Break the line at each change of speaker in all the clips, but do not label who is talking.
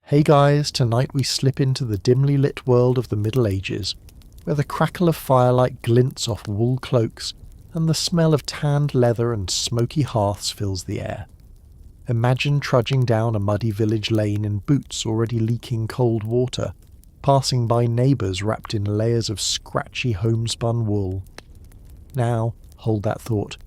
Hey guys, tonight we slip into the dimly lit world of the Middle Ages, where the crackle of firelight glints off wool cloaks and the smell of tanned leather and smoky hearths fills the air. Imagine trudging down a muddy village lane in boots already leaking cold water, passing by neighbours wrapped in layers of scratchy homespun wool. Now, hold that thought,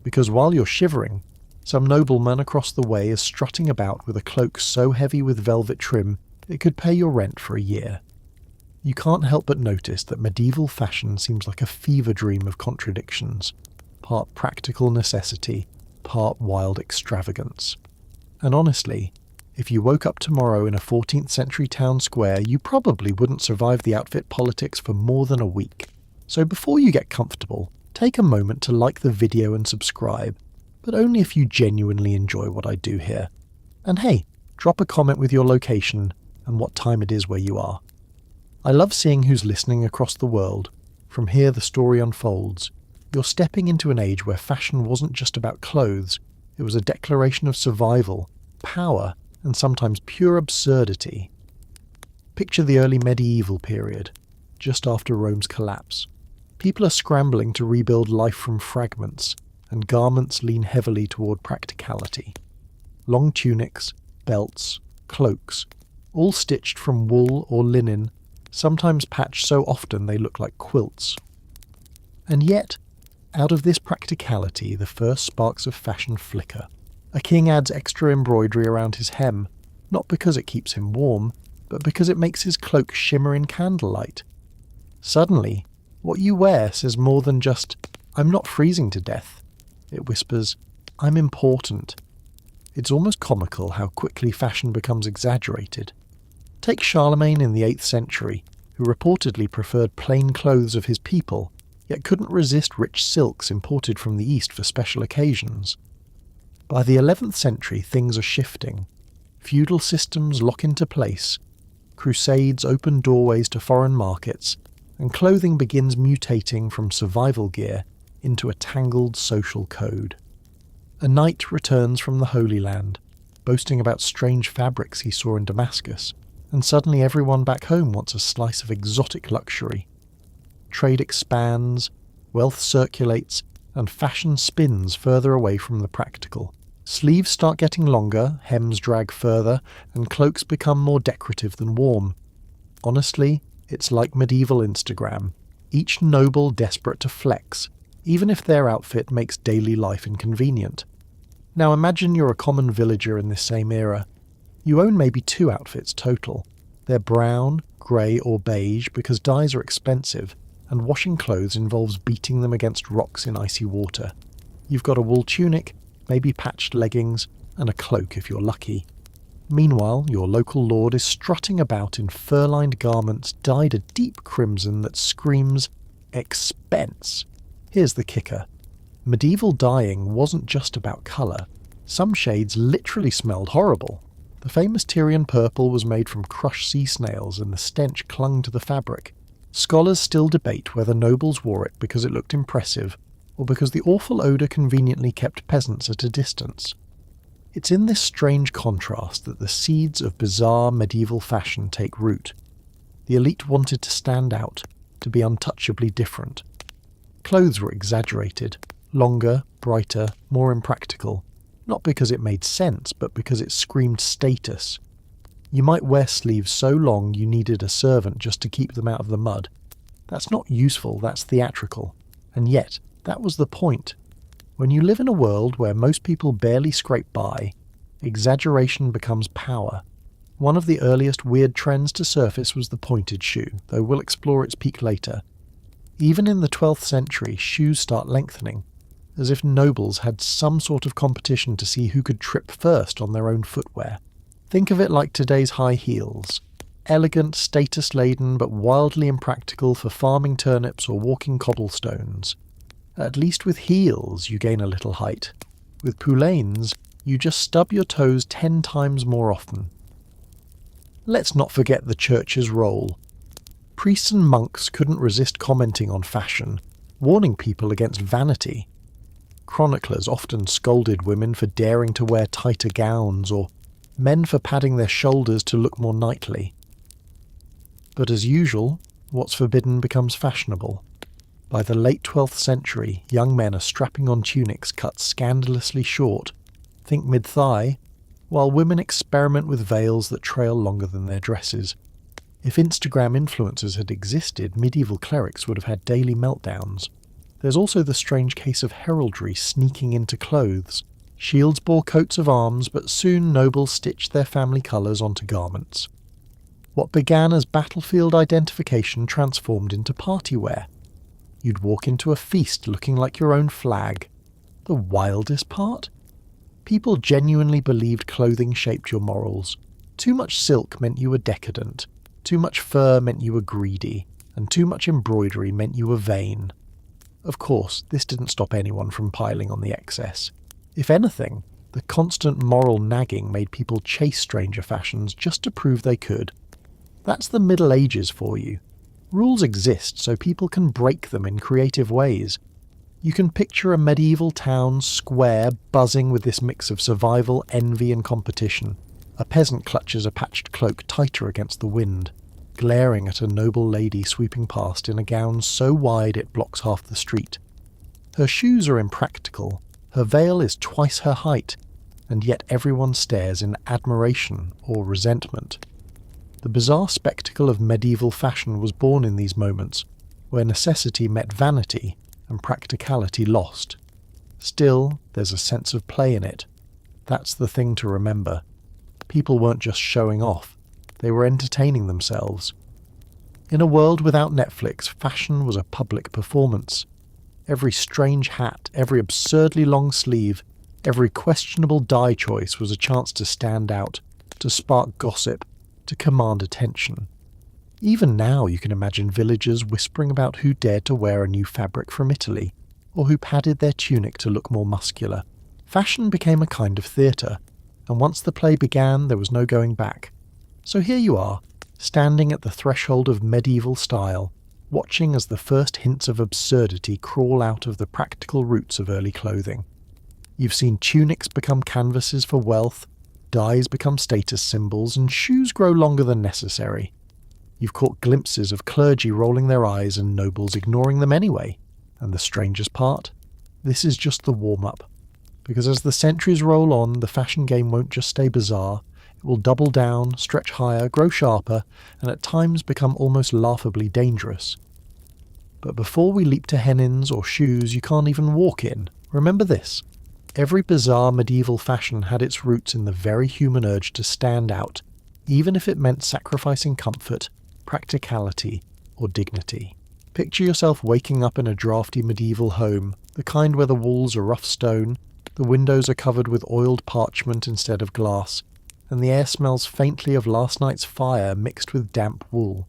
because while you're shivering, some nobleman across the way is strutting about with a cloak so heavy with velvet trim it could pay your rent for a year. You can't help but notice that medieval fashion seems like a fever dream of contradictions, part practical necessity, part wild extravagance. And honestly, if you woke up tomorrow in a 14th century town square, you probably wouldn't survive the outfit politics for more than a week. So before you get comfortable, take a moment to like the video and subscribe, but only if you genuinely enjoy what I do here. And hey, drop a comment with your location and what time it is where you are. I love seeing who's listening across the world. From here the story unfolds. You're stepping into an age where fashion wasn't just about clothes, it was a declaration of survival, power, and sometimes pure absurdity. Picture the early medieval period, just after Rome's collapse. People are scrambling to rebuild life from fragments, and garments lean heavily toward practicality. Long tunics, belts, cloaks, all stitched from wool or linen, sometimes patched so often they look like quilts. And yet, out of this practicality, the first sparks of fashion flicker. A king adds extra embroidery around his hem, not because it keeps him warm, but because it makes his cloak shimmer in candlelight. Suddenly, what you wear says more than just, "I'm not freezing to death." It whispers, "I'm important." It's almost comical how quickly fashion becomes exaggerated. Take Charlemagne in the 8th century, who reportedly preferred plain clothes of his people, yet couldn't resist rich silks imported from the East for special occasions. By the 11th century, things are shifting. Feudal systems lock into place, crusades open doorways to foreign markets, and clothing begins mutating from survival gear into a tangled social code. A knight returns from the Holy Land, boasting about strange fabrics he saw in Damascus, and suddenly everyone back home wants a slice of exotic luxury. Trade expands, wealth circulates, and fashion spins further away from the practical. Sleeves start getting longer, hems drag further, and cloaks become more decorative than warm. Honestly, it's like medieval Instagram, each noble desperate to flex, even if their outfit makes daily life inconvenient. Now imagine you're a common villager in this same era. You own maybe 2 outfits total. They're brown, grey or beige because dyes are expensive, and washing clothes involves beating them against rocks in icy water. You've got a wool tunic, maybe patched leggings, and a cloak if you're lucky. Meanwhile, your local lord is strutting about in fur-lined garments dyed a deep crimson that screams expense. Here's the kicker. Medieval dyeing wasn't just about colour. Some shades literally smelled horrible. The famous Tyrian purple was made from crushed sea snails and the stench clung to the fabric. Scholars still debate whether nobles wore it because it looked impressive, or because the awful odour conveniently kept peasants at a distance. It's in this strange contrast that the seeds of bizarre medieval fashion take root. The elite wanted to stand out, to be untouchably different. Clothes were exaggerated, longer, brighter, more impractical, not because it made sense, but because it screamed status. You might wear sleeves so long you needed a servant just to keep them out of the mud. That's not useful, that's theatrical. And yet, that was the point. When you live in a world where most people barely scrape by, exaggeration becomes power. One of the earliest weird trends to surface was the pointed shoe, though we'll explore its peak later. Even in the 12th century, shoes start lengthening, as if nobles had some sort of competition to see who could trip first on their own footwear. Think of it like today's high heels. Elegant, status-laden, but wildly impractical for farming turnips or walking cobblestones. At least with heels, you gain a little height. With poulaines, you just stub your toes 10 times more often. Let's not forget the church's role. Priests and monks couldn't resist commenting on fashion, warning people against vanity. Chroniclers often scolded women for daring to wear tighter gowns or men for padding their shoulders to look more knightly. But as usual, what's forbidden becomes fashionable. By the late 12th century, young men are strapping on tunics cut scandalously short, think mid-thigh, while women experiment with veils that trail longer than their dresses. If Instagram influencers had existed, medieval clerics would have had daily meltdowns. There's also the strange case of heraldry sneaking into clothes. Shields bore coats of arms, but soon nobles stitched their family colours onto garments. What began as battlefield identification transformed into party wear. You'd walk into a feast looking like your own flag. The wildest part? People genuinely believed clothing shaped your morals. Too much silk meant you were decadent, too much fur meant you were greedy, and too much embroidery meant you were vain. Of course, this didn't stop anyone from piling on the excess. If anything, the constant moral nagging made people chase stranger fashions just to prove they could. That's the Middle Ages for you. Rules exist so people can break them in creative ways. You can picture a medieval town square buzzing with this mix of survival, envy and competition. A peasant clutches a patched cloak tighter against the wind, glaring at a noble lady sweeping past in a gown so wide it blocks half the street. Her shoes are impractical, her veil is twice her height, and yet everyone stares in admiration or resentment. The bizarre spectacle of medieval fashion was born in these moments, where necessity met vanity and practicality lost. Still, there's a sense of play in it. That's the thing to remember. People weren't just showing off, they were entertaining themselves. In a world without Netflix, fashion was a public performance. Every strange hat, every absurdly long sleeve, every questionable dye choice was a chance to stand out, to spark gossip, to command attention. Even now you can imagine villagers whispering about who dared to wear a new fabric from Italy, or who padded their tunic to look more muscular. Fashion became a kind of theatre, and once the play began there was no going back. So here you are, standing at the threshold of medieval style, watching as the first hints of absurdity crawl out of the practical roots of early clothing. You've seen tunics become canvases for wealth, dyes become status symbols, and shoes grow longer than necessary. You've caught glimpses of clergy rolling their eyes and nobles ignoring them anyway. And the strangest part? This is just the warm-up. Because as the centuries roll on, the fashion game won't just stay bizarre. It will double down, stretch higher, grow sharper, and at times become almost laughably dangerous. But before we leap to hennins or shoes you can't even walk in, remember this. Every bizarre medieval fashion had its roots in the very human urge to stand out, even if it meant sacrificing comfort, practicality, or dignity. Picture yourself waking up in a drafty medieval home, the kind where the walls are rough stone, the windows are covered with oiled parchment instead of glass, and the air smells faintly of last night's fire mixed with damp wool.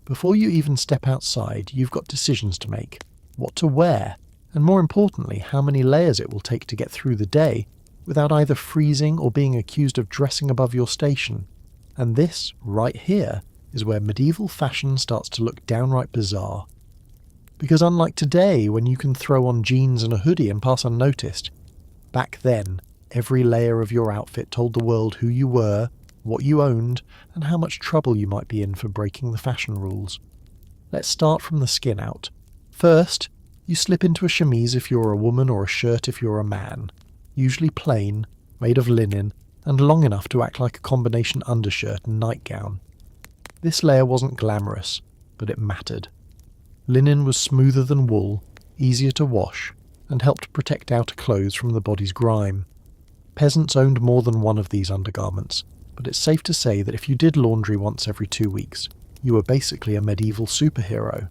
Before you even step outside, you've got decisions to make. What to wear, and more importantly, how many layers it will take to get through the day without either freezing or being accused of dressing above your station. And this, right here, is where medieval fashion starts to look downright bizarre. Because unlike today, when you can throw on jeans and a hoodie and pass unnoticed, back then, every layer of your outfit told the world who you were, what you owned, and how much trouble you might be in for breaking the fashion rules. Let's start from the skin out. First, you slip into a chemise if you're a woman or a shirt if you're a man, usually plain, made of linen, and long enough to act like a combination undershirt and nightgown. This layer wasn't glamorous, but it mattered. Linen was smoother than wool, easier to wash, and helped protect outer clothes from the body's grime. Peasants owned more than one of these undergarments, but it's safe to say that if you did laundry once every 2 weeks, you were basically a medieval superhero.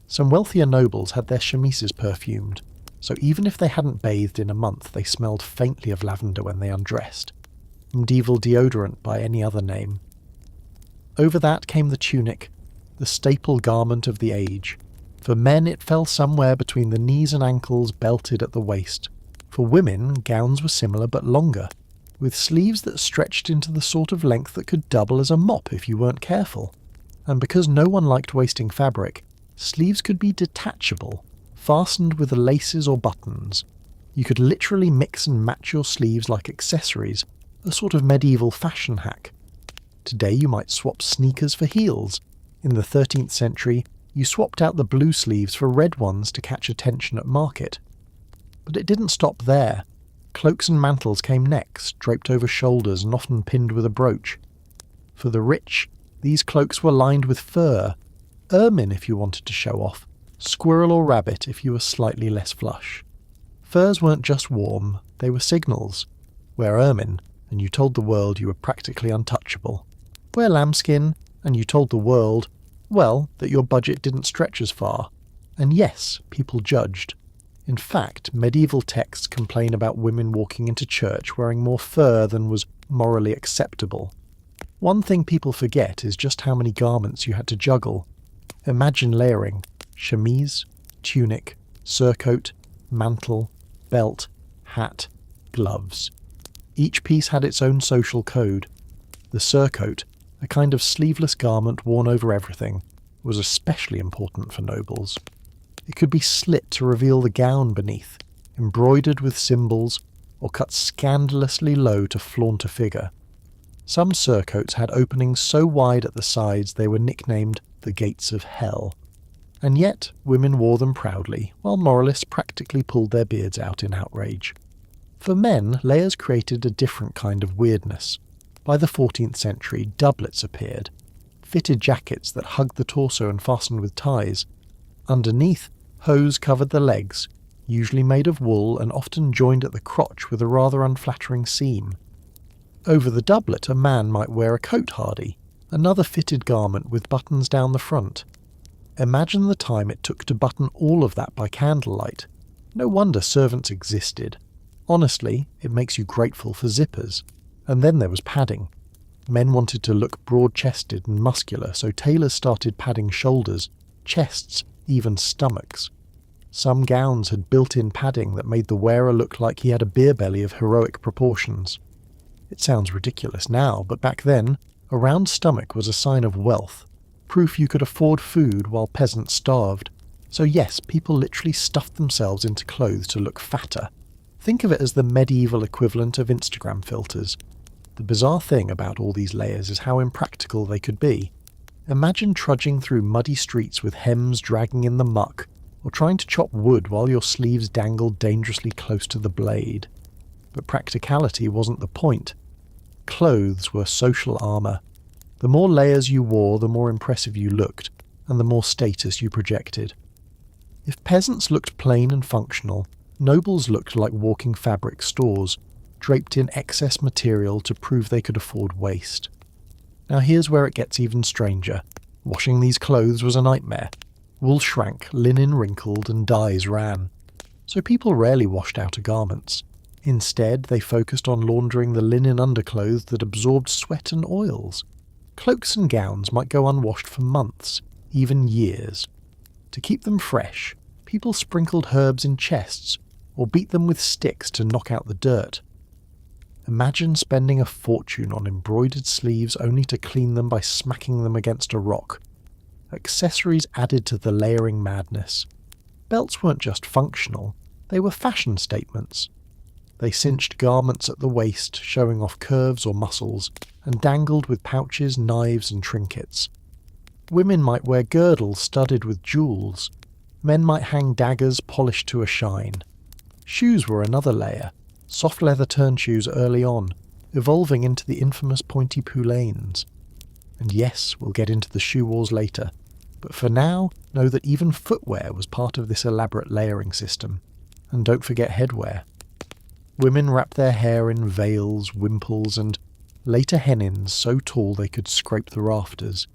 Some wealthier nobles had their chemises perfumed, so even if they hadn't bathed in a month, they smelled faintly of lavender when they undressed. Medieval deodorant by any other name. Over that came the tunic, the staple garment of the age. For men it fell somewhere between the knees and ankles, belted at the waist. For women, gowns were similar but longer, with sleeves that stretched into the sort of length that could double as a mop if you weren't careful. And because no one liked wasting fabric, sleeves could be detachable, fastened with laces or buttons. You could literally mix and match your sleeves like accessories, a sort of medieval fashion hack. Today you might swap sneakers for heels. In the 13th century, you swapped out the blue sleeves for red ones to catch attention at market. But it didn't stop there. Cloaks and mantles came next, draped over shoulders and often pinned with a brooch. For the rich, these cloaks were lined with fur, ermine if you wanted to show off, squirrel or rabbit if you were slightly less flush. Furs weren't just warm, they were signals. Wear ermine, and you told the world you were practically untouchable. Wear lambskin, and you told the world, well, that your budget didn't stretch as far. And yes, people judged. In fact, medieval texts complain about women walking into church wearing more fur than was morally acceptable. One thing people forget is just how many garments you had to juggle. Imagine layering: chemise, tunic, surcoat, mantle, belt, hat, gloves. Each piece had its own social code. The surcoat, a kind of sleeveless garment worn over everything, was especially important for nobles. It could be slit to reveal the gown beneath, embroidered with symbols, or cut scandalously low to flaunt a figure. Some surcoats had openings so wide at the sides they were nicknamed the gates of hell. And yet, women wore them proudly, while moralists practically pulled their beards out in outrage. For men, layers created a different kind of weirdness. By the 14th century, doublets appeared, fitted jackets that hugged the torso and fastened with ties. Underneath, hose covered the legs, usually made of wool and often joined at the crotch with a rather unflattering seam. Over the doublet, a man might wear a coat hardie, another fitted garment with buttons down the front. Imagine the time it took to button all of that by candlelight. No wonder servants existed. Honestly, it makes you grateful for zippers. And then there was padding. Men wanted to look broad-chested and muscular, so tailors started padding shoulders, chests, even stomachs. Some gowns had built-in padding that made the wearer look like he had a beer belly of heroic proportions. It sounds ridiculous now, but back then, a round stomach was a sign of wealth, proof you could afford food while peasants starved. So yes, people literally stuffed themselves into clothes to look fatter. Think of it as the medieval equivalent of Instagram filters. The bizarre thing about all these layers is how impractical they could be. Imagine trudging through muddy streets with hems dragging in the muck, or trying to chop wood while your sleeves dangled dangerously close to the blade. But practicality wasn't the point. Clothes were social armour. The more layers you wore, the more impressive you looked, and the more status you projected. If peasants looked plain and functional, nobles looked like walking fabric stores, draped in excess material to prove they could afford waste. Now here's where it gets even stranger. Washing these clothes was a nightmare. Wool shrank, linen wrinkled, and dyes ran. So people rarely washed outer garments. Instead, they focused on laundering the linen underclothes that absorbed sweat and oils. Cloaks and gowns might go unwashed for months, even years. To keep them fresh, people sprinkled herbs in chests, or beat them with sticks to knock out the dirt. Imagine spending a fortune on embroidered sleeves only to clean them by smacking them against a rock. Accessories added to the layering madness. Belts weren't just functional, they were fashion statements. They cinched garments at the waist, showing off curves or muscles, and dangled with pouches, knives, and trinkets. Women might wear girdles studded with jewels. Men might hang daggers polished to a shine. Shoes were another layer, soft leather turn shoes early on, evolving into the infamous pointy poulaines. And yes, we'll get into the shoe wars later, but for now, know that even footwear was part of this elaborate layering system. And don't forget headwear. Women wrapped their hair in veils, wimples, and later hennins so tall they could scrape the rafters.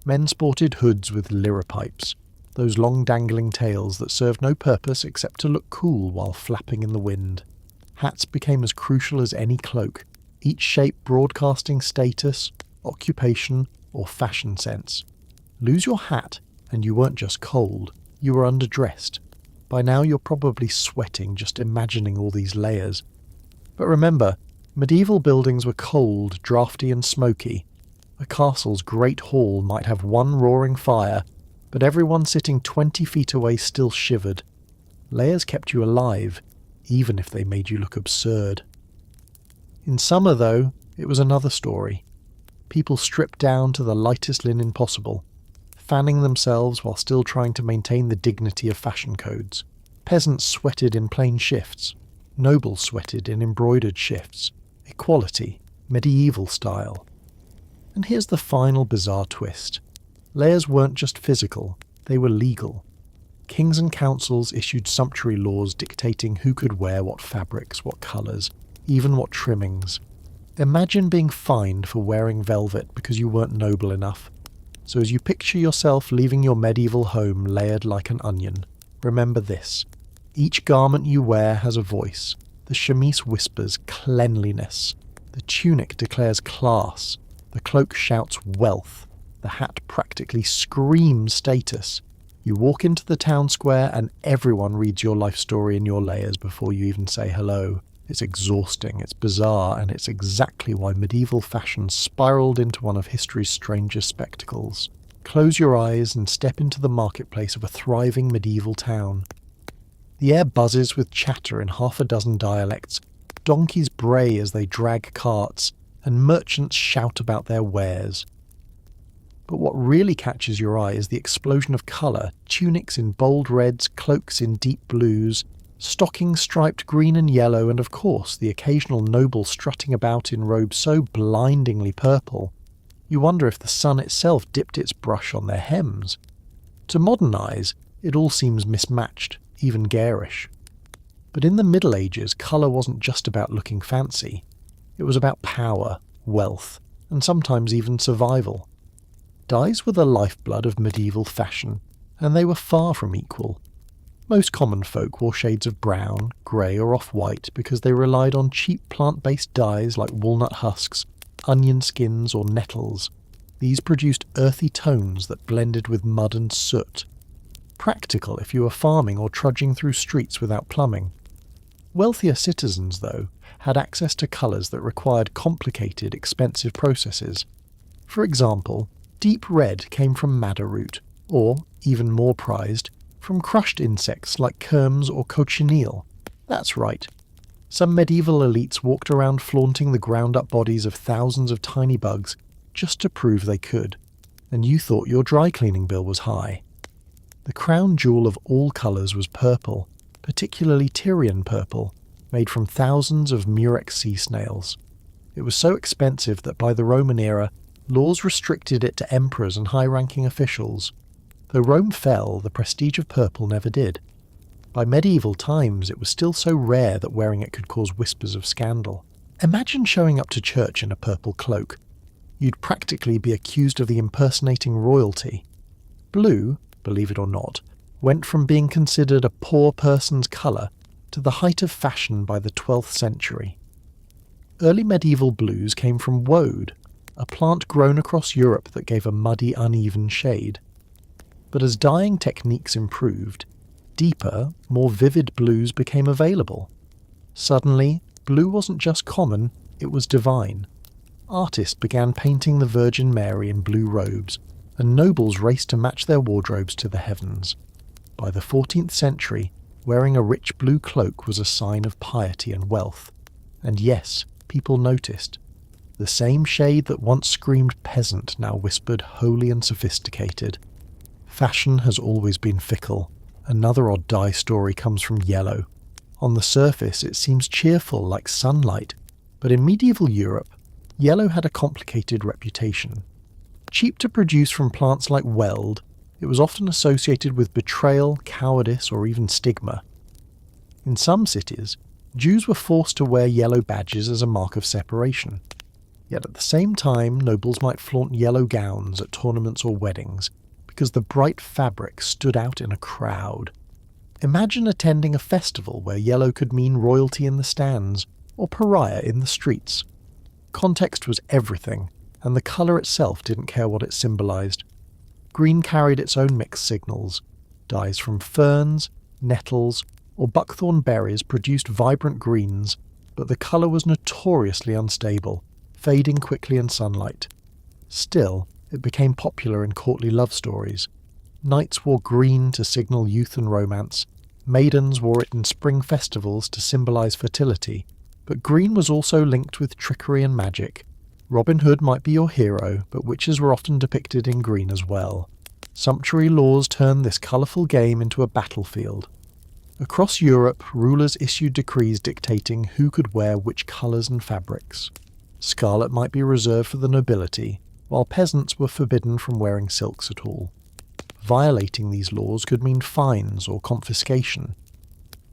Men sported hoods with liripipes, those long dangling tails that served no purpose except to look cool while flapping in the wind. Hats became as crucial as any cloak, each shape broadcasting status, occupation, or fashion sense. Lose your hat, and you weren't just cold, you were underdressed. By now you're probably sweating just imagining all these layers. But remember, medieval buildings were cold, drafty and smoky. A castle's great hall might have one roaring fire, but everyone sitting 20 feet away still shivered. Layers kept you alive, even if they made you look absurd. In summer, though, it was another story. People stripped down to the lightest linen possible, fanning themselves while still trying to maintain the dignity of fashion codes. Peasants sweated in plain shifts. Nobles sweated in embroidered shifts. Equality, medieval style. And here's the final bizarre twist. Layers weren't just physical, they were legal. Kings and councils issued sumptuary laws dictating who could wear what fabrics, what colours, even what trimmings. Imagine being fined for wearing velvet because you weren't noble enough. So as you picture yourself leaving your medieval home layered like an onion, remember this. Each garment you wear has a voice. The chemise whispers cleanliness. The tunic declares class. The cloak shouts wealth. The hat practically screams status. You walk into the town square and everyone reads your life story in your layers before you even say hello. It's exhausting, it's bizarre, and it's exactly why medieval fashion spiraled into one of history's strangest spectacles. Close your eyes and step into the marketplace of a thriving medieval town. The air buzzes with chatter in half a dozen dialects. Donkeys bray as they drag carts, and merchants shout about their wares. But what really catches your eye is the explosion of colour, tunics in bold reds, cloaks in deep blues, stockings striped green and yellow, and of course the occasional noble strutting about in robes so blindingly purple, you wonder if the sun itself dipped its brush on their hems. To modern eyes, it all seems mismatched, even garish. But in the Middle Ages, colour wasn't just about looking fancy. It was about power, wealth, and sometimes even survival. Dyes were the lifeblood of medieval fashion, and they were far from equal. Most common folk wore shades of brown, grey or off-white because they relied on cheap plant-based dyes like walnut husks, onion skins or nettles. These produced earthy tones that blended with mud and soot. Practical if you were farming or trudging through streets without plumbing. Wealthier citizens, though, had access to colours that required complicated, expensive processes. For example, deep red came from madder root, or, even more prized, from crushed insects like kermes or cochineal. That's right. Some medieval elites walked around flaunting the ground-up bodies of thousands of tiny bugs just to prove they could, and you thought your dry cleaning bill was high. The crown jewel of all colours was purple, particularly Tyrian purple, made from thousands of murex sea snails. It was so expensive that by the Roman era, laws restricted it to emperors and high-ranking officials. Though Rome fell, the prestige of purple never did. By medieval times, it was still so rare that wearing it could cause whispers of scandal. Imagine showing up to church in a purple cloak. You'd practically be accused of impersonating royalty. Blue, believe it or not, went from being considered a poor person's colour to the height of fashion by the 12th century. Early medieval blues came from woad, a plant grown across Europe that gave a muddy, uneven shade. But as dyeing techniques improved, deeper, more vivid blues became available. Suddenly, blue wasn't just common, it was divine. Artists began painting the Virgin Mary in blue robes, and nobles raced to match their wardrobes to the heavens. By the 14th century, wearing a rich blue cloak was a sign of piety and wealth. And yes, people noticed. The same shade that once screamed peasant now whispered holy and sophisticated. Fashion has always been fickle. Another odd dye story comes from yellow. On the surface it seems cheerful like sunlight, but in medieval Europe, yellow had a complicated reputation. Cheap to produce from plants like weld, it was often associated with betrayal, cowardice, or even stigma. In some cities, Jews were forced to wear yellow badges as a mark of separation. Yet at the same time, nobles might flaunt yellow gowns at tournaments or weddings, because the bright fabric stood out in a crowd. Imagine attending a festival where yellow could mean royalty in the stands, or pariah in the streets. Context was everything, and the colour itself didn't care what it symbolised. Green carried its own mixed signals. Dyes from ferns, nettles, or buckthorn berries produced vibrant greens, but the colour was notoriously unstable, fading quickly in sunlight. Still, it became popular in courtly love stories. Knights wore green to signal youth and romance. Maidens wore it in spring festivals to symbolise fertility. But green was also linked with trickery and magic. Robin Hood might be your hero, but witches were often depicted in green as well. Sumptuary laws turned this colourful game into a battlefield. Across Europe, rulers issued decrees dictating who could wear which colours and fabrics. Scarlet might be reserved for the nobility, while peasants were forbidden from wearing silks at all. Violating these laws could mean fines or confiscation.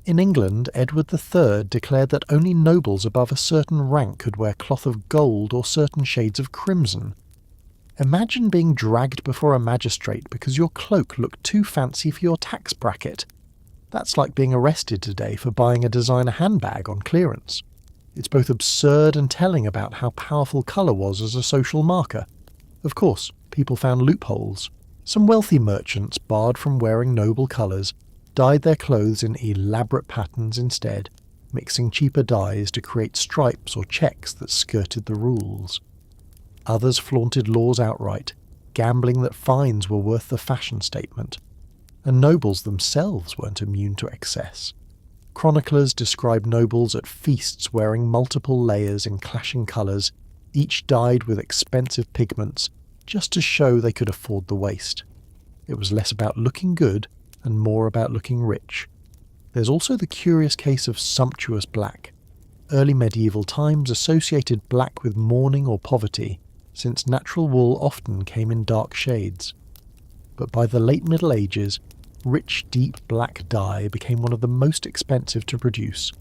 In England, Edward III declared that only nobles above a certain rank could wear cloth of gold or certain shades of crimson. Imagine being dragged before a magistrate because your cloak looked too fancy for your tax bracket. That's like being arrested today for buying a designer handbag on clearance. It's both absurd and telling about how powerful colour was as a social marker. Of course, people found loopholes. Some wealthy merchants, barred from wearing noble colours, dyed their clothes in elaborate patterns instead, mixing cheaper dyes to create stripes or checks that skirted the rules. Others flaunted laws outright, gambling that fines were worth the fashion statement. And nobles themselves weren't immune to excess. Chroniclers describe nobles at feasts wearing multiple layers in clashing colours, each dyed with expensive pigments, just to show they could afford the waste. It was less about looking good and more about looking rich. There's also the curious case of sumptuous black. Early medieval times associated black with mourning or poverty, since natural wool often came in dark shades. But by the late Middle Ages, rich, deep black dye became one of the most expensive to produce.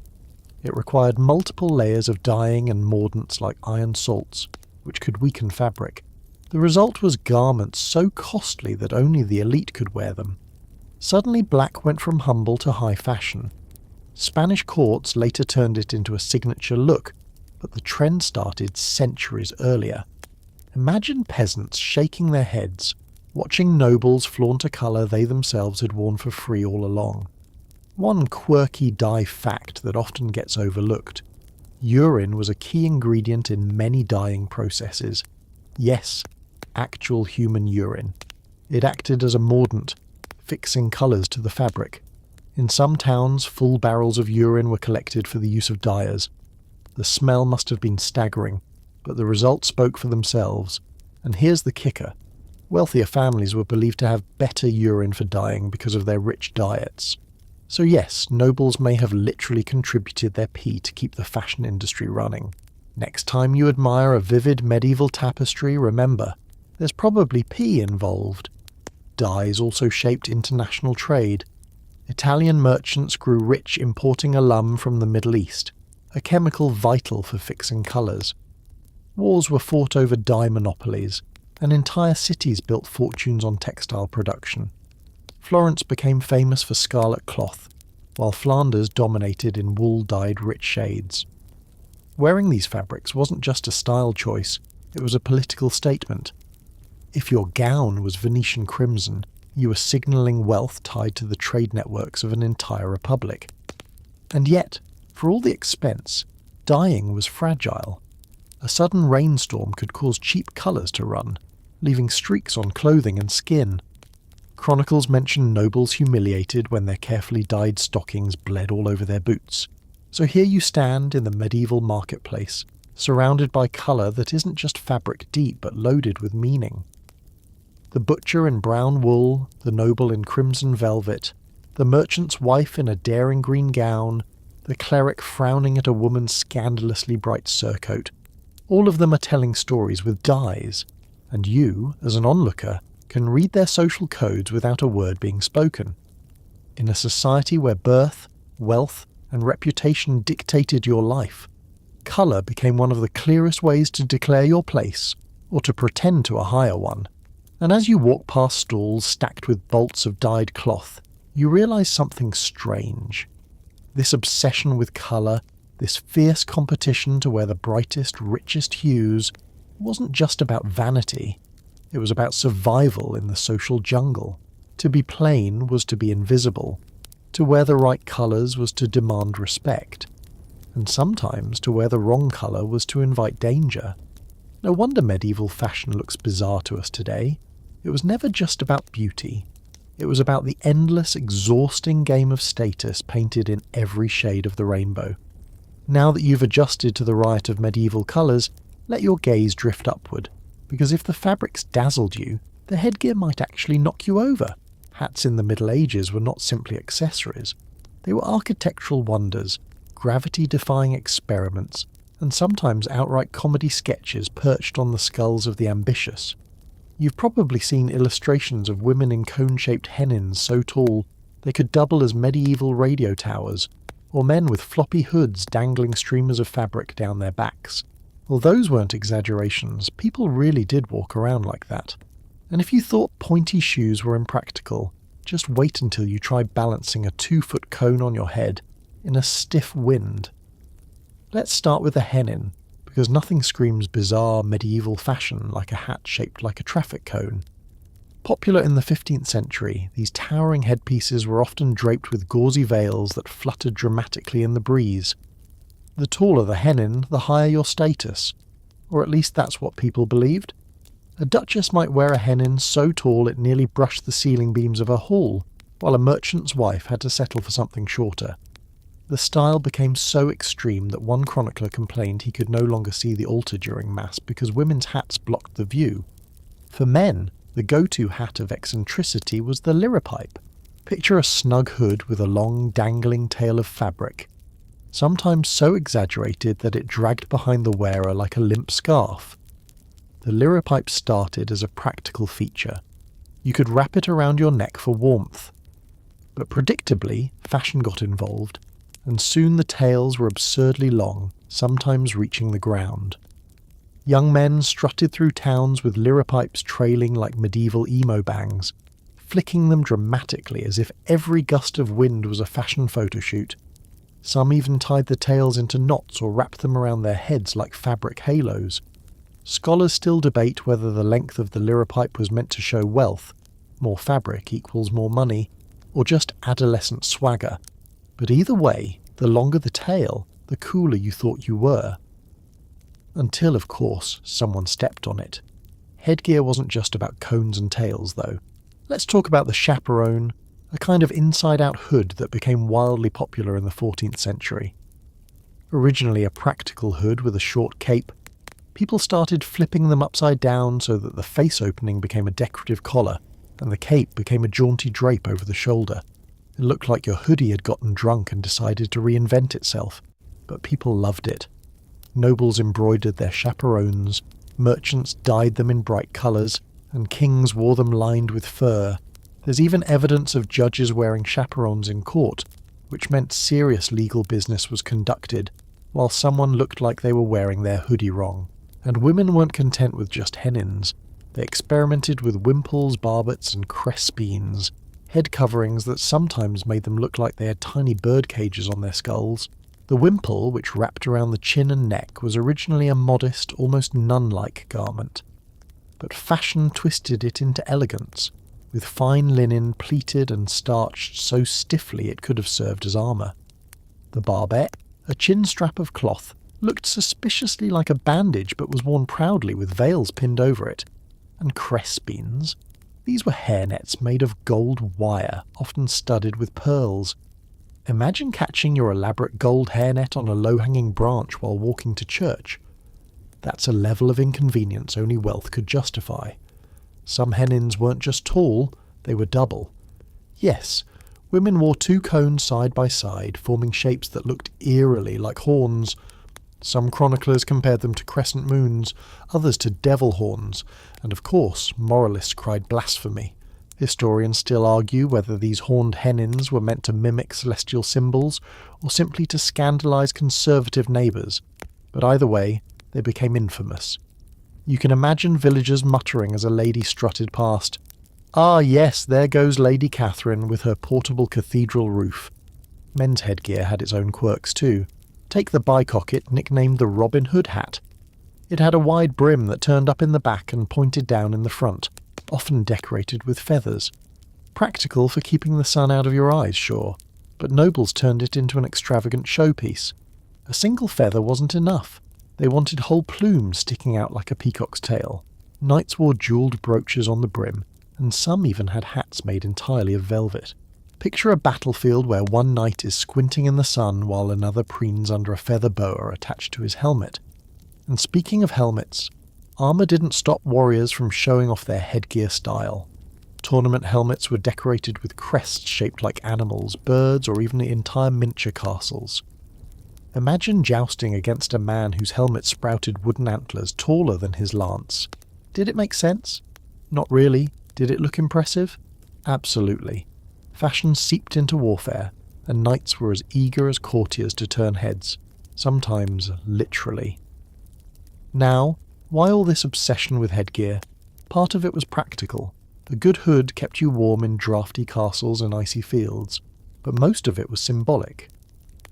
It required multiple layers of dyeing and mordants like iron salts, which could weaken fabric. The result was garments so costly that only the elite could wear them. Suddenly black went from humble to high fashion. Spanish courts later turned it into a signature look, but the trend started centuries earlier. Imagine peasants shaking their heads, watching nobles flaunt a colour they themselves had worn for free all along. One quirky dye fact that often gets overlooked: urine was a key ingredient in many dyeing processes. Yes, actual human urine. It acted as a mordant, fixing colours to the fabric. In some towns, full barrels of urine were collected for the use of dyers. The smell must have been staggering, but the results spoke for themselves. And here's the kicker: wealthier families were believed to have better urine for dyeing because of their rich diets. So yes, nobles may have literally contributed their pee to keep the fashion industry running. Next time you admire a vivid medieval tapestry, remember, there's probably pee involved. Dyes also shaped international trade. Italian merchants grew rich importing alum from the Middle East, a chemical vital for fixing colours. Wars were fought over dye monopolies, and entire cities built fortunes on textile production. Florence became famous for scarlet cloth, while Flanders dominated in wool-dyed rich shades. Wearing these fabrics wasn't just a style choice, it was a political statement. If your gown was Venetian crimson, you were signalling wealth tied to the trade networks of an entire republic. And yet, for all the expense, dyeing was fragile. A sudden rainstorm could cause cheap colours to run, leaving streaks on clothing and skin. Chronicles mention nobles humiliated when their carefully dyed stockings bled all over their boots. So here you stand in the medieval marketplace, surrounded by colour that isn't just fabric deep but loaded with meaning. The butcher in brown wool, the noble in crimson velvet, the merchant's wife in a daring green gown, the cleric frowning at a woman's scandalously bright surcoat. All of them are telling stories with dyes, and you, as an onlooker, can read their social codes without a word being spoken. In a society where birth, wealth, and reputation dictated your life, colour became one of the clearest ways to declare your place, or to pretend to a higher one. And as you walk past stalls stacked with bolts of dyed cloth, you realise something strange. This obsession with colour, this fierce competition to wear the brightest, richest hues, wasn't just about vanity. It was about survival in the social jungle. To be plain was to be invisible. To wear the right colours was to demand respect. And sometimes to wear the wrong colour was to invite danger. No wonder medieval fashion looks bizarre to us today. It was never just about beauty. It was about the endless, exhausting game of status painted in every shade of the rainbow. Now that you've adjusted to the riot of medieval colours, let your gaze drift upward, because if the fabrics dazzled you, the headgear might actually knock you over. Hats in the Middle Ages were not simply accessories. They were architectural wonders, gravity-defying experiments, and sometimes outright comedy sketches perched on the skulls of the ambitious. You've probably seen illustrations of women in cone-shaped hennins so tall they could double as medieval radio towers, or men with floppy hoods dangling streamers of fabric down their backs. Well, those weren't exaggerations. People really did walk around like that. And if you thought pointy shoes were impractical, just wait until you try balancing a 2-foot cone on your head in a stiff wind. Let's start with a hennin, because nothing screams bizarre medieval fashion like a hat shaped like a traffic cone. Popular in the 15th century, these towering headpieces were often draped with gauzy veils that fluttered dramatically in the breeze. The taller the hennin, the higher your status, or at least that's what people believed. A duchess might wear a hennin so tall it nearly brushed the ceiling beams of her hall, while a merchant's wife had to settle for something shorter. The style became so extreme that one chronicler complained he could no longer see the altar during Mass because women's hats blocked the view. For men, the go-to hat of eccentricity was the liripipe. Picture a snug hood with a long, dangling tail of fabric, sometimes so exaggerated that it dragged behind the wearer like a limp scarf. The liripipe started as a practical feature. You could wrap it around your neck for warmth. But predictably, fashion got involved, and soon the tails were absurdly long, sometimes reaching the ground. Young men strutted through towns with liripipes trailing like medieval emo bangs, flicking them dramatically as if every gust of wind was a fashion photoshoot. Some even tied the tails into knots or wrapped them around their heads like fabric halos. Scholars still debate whether the length of the liripipe was meant to show wealth, more fabric equals more money, or just adolescent swagger. But either way, the longer the tail, the cooler you thought you were. Until, of course, someone stepped on it. Headgear wasn't just about cones and tails, though. Let's talk about the chaperone, a kind of inside-out hood that became wildly popular in the 14th century. Originally a practical hood with a short cape, people started flipping them upside down so that the face opening became a decorative collar, and the cape became a jaunty drape over the shoulder. It looked like your hoodie had gotten drunk and decided to reinvent itself, but people loved it. Nobles embroidered their chaperones, merchants dyed them in bright colours, and kings wore them lined with fur. There's even evidence of judges wearing chaperons in court, which meant serious legal business was conducted, while someone looked like they were wearing their hoodie wrong. And women weren't content with just hennins. They experimented with wimples, barbets, and crespines, head coverings that sometimes made them look like they had tiny bird cages on their skulls. The wimple, which wrapped around the chin and neck, was originally a modest, almost nun-like garment. But fashion twisted it into elegance, with fine linen pleated and starched so stiffly it could have served as armour. The barbette, a chin strap of cloth, looked suspiciously like a bandage but was worn proudly with veils pinned over it. And crespines. These were hairnets made of gold wire, often studded with pearls. Imagine catching your elaborate gold hairnet on a low-hanging branch while walking to church. That's a level of inconvenience only wealth could justify. Some hennins weren't just tall, they were double. Yes, women wore 2 cones side by side, forming shapes that looked eerily like horns. Some chroniclers compared them to crescent moons, others to devil horns, and of course, moralists cried blasphemy. Historians still argue whether these horned hennins were meant to mimic celestial symbols, or simply to scandalise conservative neighbours. But either way, they became infamous. You can imagine villagers muttering as a lady strutted past. Ah yes, there goes Lady Catherine with her portable cathedral roof. Men's headgear had its own quirks too. Take the bicocket nicknamed the Robin Hood hat. It had a wide brim that turned up in the back and pointed down in the front, often decorated with feathers. Practical for keeping the sun out of your eyes, sure, but nobles turned it into an extravagant showpiece. A single feather wasn't enough. They wanted whole plumes sticking out like a peacock's tail. Knights wore jewelled brooches on the brim, and some even had hats made entirely of velvet. Picture a battlefield where one knight is squinting in the sun while another preens under a feather boa attached to his helmet. And speaking of helmets, armour didn't stop warriors from showing off their headgear style. Tournament helmets were decorated with crests shaped like animals, birds, or even entire miniature castles. Imagine jousting against a man whose helmet sprouted wooden antlers taller than his lance. Did it make sense? Not really. Did it look impressive? Absolutely. Fashion seeped into warfare, and knights were as eager as courtiers to turn heads, sometimes literally. Now, why all this obsession with headgear? Part of it was practical. A good hood kept you warm in drafty castles and icy fields, but most of it was symbolic.